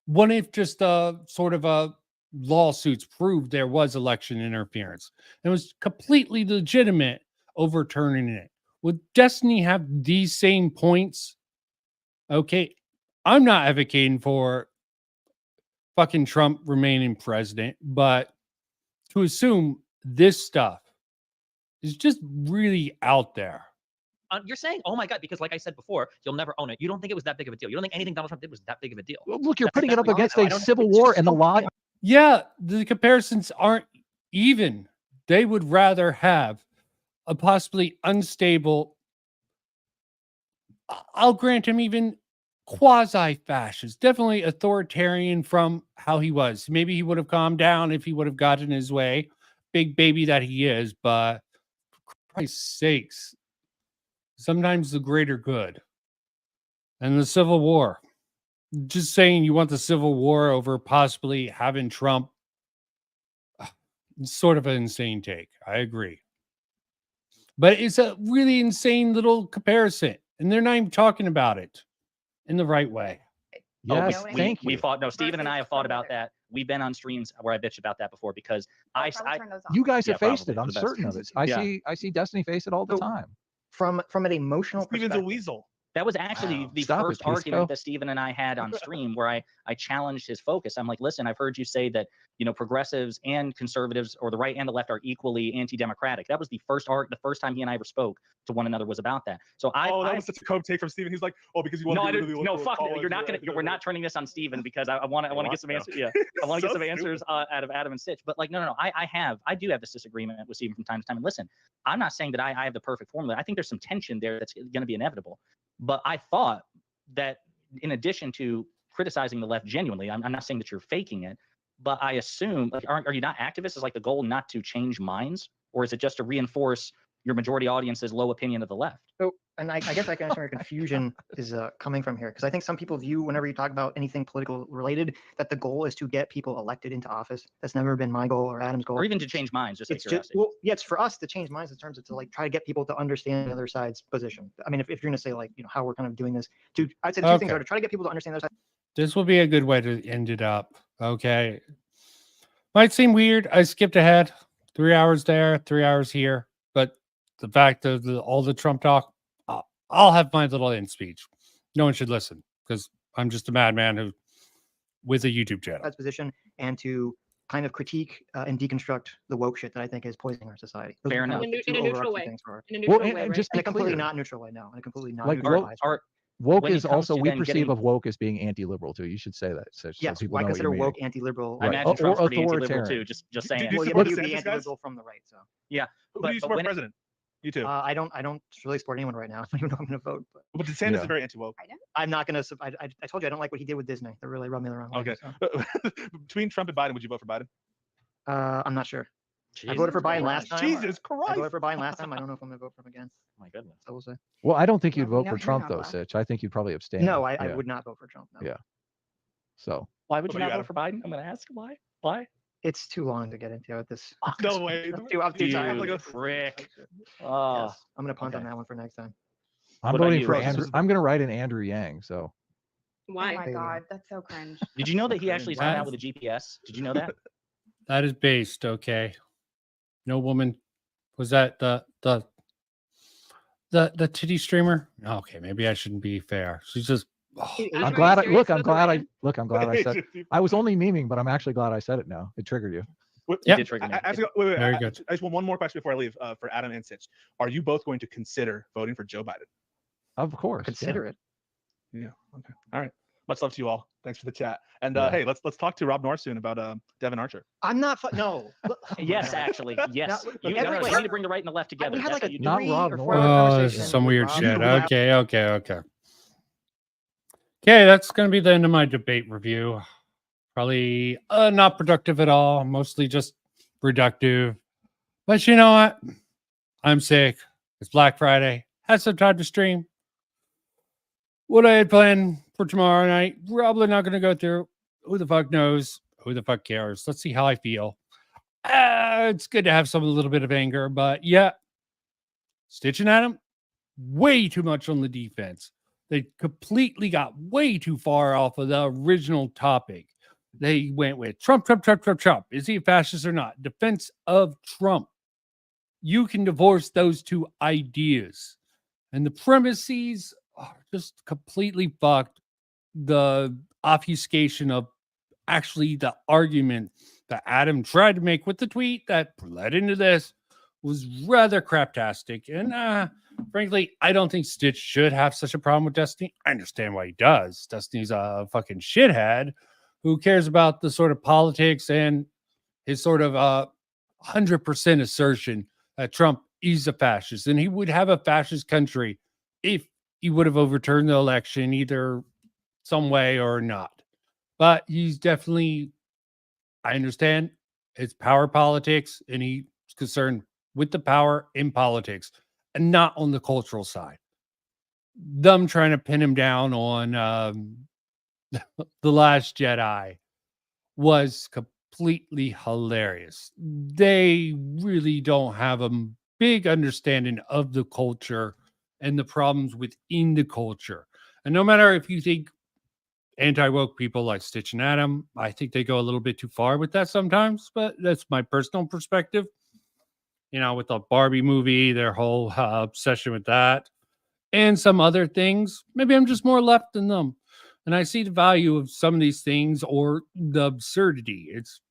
What if just sort of a lawsuits proved there was election interference? It was completely legitimate overturning it. Would Destiny have these same points? Okay, I'm not advocating for fucking Trump remaining president, but to assume this stuff is just really out there. You're saying, oh my God, because like I said before, you'll never own it. You don't think it was that big of a deal. You don't think anything Donald Trump did was that big of a deal. Well, look, you're That's putting it up exactly against why, a though. I don't- civil it's war just and the so law. big. Yeah, the comparisons aren't even. They would rather have a possibly unstable, I'll grant him even quasi-fascist, definitely authoritarian from how he was. Maybe he would have calmed down if he would have gotten his way, big baby that he is, but for Christ's sakes, sometimes the greater good. And the Civil War. Just saying you want the Civil War over possibly having Trump, it's sort of an insane take. I agree. But it's a really insane little comparison. And they're not even talking about it in the right way. Yes, No, thank we you. fought. No, Steven and I Versus have fought about Twitter. that. We've been on streams where I bitched about that before because I'll probably I turn those off. You guys Yeah, have faced probably, it. for I'm the best. certain of it. Yeah. I see Destiny face it all the So- time. From an emotional Steven's a perspective. weasel. that was actually Wow. the Stop it, first Pisco. argument that Steven and I had on stream where I challenged his focus. I'm like, listen, I've heard you say that, progressives and conservatives or the right and the left are equally anti-democratic. That was the first time he and I ever spoke to one another was about that. So That I was such a cold take from Steven. He's like, oh, because you want no, to I be didn't, really no, liberal fuck no. college, You're not gonna. yeah, We're not turning this on Steven because I want to get some answers. Yeah, I want to get So some answers out of Adam and Sitch. But like, no. I do have this disagreement with Steven from time to time. And listen, I'm not saying that I have the perfect formula. I think there's some tension there that's going to be inevitable. But I thought that in addition to criticizing the left genuinely, I'm not saying that you're faking it, but I assume, like, are you not activists? Is like the goal not to change minds, or is it just to reinforce your majority audience's low opinion of the left? So, and I guess I can understand where confusion is coming from here, because I think some people view whenever you talk about anything political related that the goal is to get people elected into office. That's never been my goal or Adam's goal. Or even to change minds, just out of It's just curiosity. well, yeah, it's for us to change minds in terms of to like try to get people to understand the other side's position. I mean, if you're going to say like how we're kind of doing this, I'd say the two things Okay. are to try to get people to understand their side. This will be a good way to end it up. Okay. Might seem weird. I skipped ahead 3 hours there, 3 hours here. But the fact of all the Trump talk, I'll have my little end speech. No one should listen because I'm just a madman with a YouTube channel. Side's position and to kind of critique and deconstruct the woke shit that I think is poisoning our society. Those Fair are kind enough. of the In a two neutral overarching way. things for our- In a neutral Well, way, and right? just in be a completely clear, not neutral way, no, in a completely not like neutral woke, way. woke when it is comes also to we then perceive getting- of woke as being anti-liberal too. You should say that. So Yes, people I know what consider you're woke meaning. anti-liberal. I Right. imagine Or Trump's pretty anti-liberal authoritarian. too. Just Do- saying. do you Well, yeah, support but you would be DeSantis, guys? anti-liberal from the right. So Who do But you support when it- president? You too. I don't really support anyone right now. I don't even know I'm going to vote. But But DeSantis Yeah. is very anti-woke. I'm not going to. I told you I don't like what he did with Disney. That really rubbed me the wrong way. Okay. So, Between Trump and Biden, would you vote for Biden? I'm not sure. I voted for Biden last time. Jesus I Christ. voted for Biden last time. I don't know if I'm going to vote for him again. My goodness. So we'll see. Well, I don't think you'd Well, vote we for know you're Trump not though, left. Sitch. I think you'd probably abstain. No, I Yeah. would not vote for Trump. No. Yeah. So Why would What you about not you, vote for Biden? I'm going to ask why. Why? It's too long to get into at this. No way. I'm too tired. You like a- prick. Yes, Oh, I'm going to punt on okay. that one for next time. I'm What about voting you, for Rose? Andrew. I'm going to write in Andrew Yang. So Why? Oh my There you go. god, that's so cringe. did you know that he actually signed Wow. out with a GPS? Did you know that? That is based, okay. No woman was that the titty streamer? Okay, maybe I shouldn't be fair. She's just That's I'm very glad. serious I'm with glad. Ryan. I'm glad I said. I was only memeing, but I'm actually glad I said it now. It triggered you. Yep. Did trigger me. Wait, Very I good. just want one more question before I leave for Adam and Sitch. Are you both going to consider voting for Joe Biden? Of course. Consider it. Yeah. Okay. All right. Much love to you all. Thanks for the chat. And Yeah. hey, let's talk to Rob North soon about Devin Archer. I'm not. No. Yes, actually, yes. Now, You, every- you need to bring the right and the left together. We had That's like what a you do. Not 3 Rob or 4 North. hour oh, this conversation is some with weird Rob. shit. Without- Okay. Okay, that's gonna be the end of my debate review. Probably not productive at all, mostly just reductive. But you know what? I'm sick. It's Black Friday. Had some time to stream. What I had planned for tomorrow night, probably not going to go through. Who the fuck knows? Who the fuck cares? Let's see how I feel. It's good to have a little bit of anger, but yeah, Stitch and Adam, way too much on the defense. They completely got way too far off of the original topic. They went with Trump. Is he a fascist or not? Defense of Trump. You can divorce those two ideas. And the premises are just completely fucked. The obfuscation of actually the argument that Adam tried to make with the tweet that led into this was rather craptastic. And frankly, I don't think Stitch should have such a problem with Destiny. I understand why he does. Destiny's a fucking shithead who cares about the sort of politics and his sort of 100% assertion that Trump is a fascist and he would have a fascist country if he would have overturned the election either some way or not. But he's definitely, I understand it's power politics and he's concerned with the power in politics and not on the cultural side. Them trying to pin him down on The Last Jedi was completely hilarious. They really don't have a big understanding of the culture and the problems within the culture. And no matter if you think anti-woke people like Stitch and Adam, I think they go a little bit too far with that sometimes, but that's my personal perspective. You know, with the Barbie movie, their whole obsession with that, and some other things. Maybe I'm just more left than them. And I see the value of some of these things or the absurdity. It's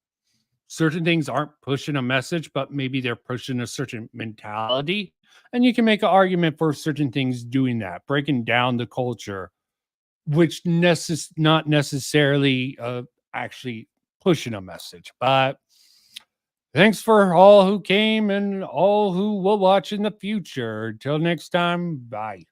certain things aren't pushing a message, but maybe they're pushing a certain mentality. And you can make an argument for certain things doing that, breaking down the culture, which not necessarily actually pushing a message. But thanks for all who came and all who will watch in the future. Until next time, bye.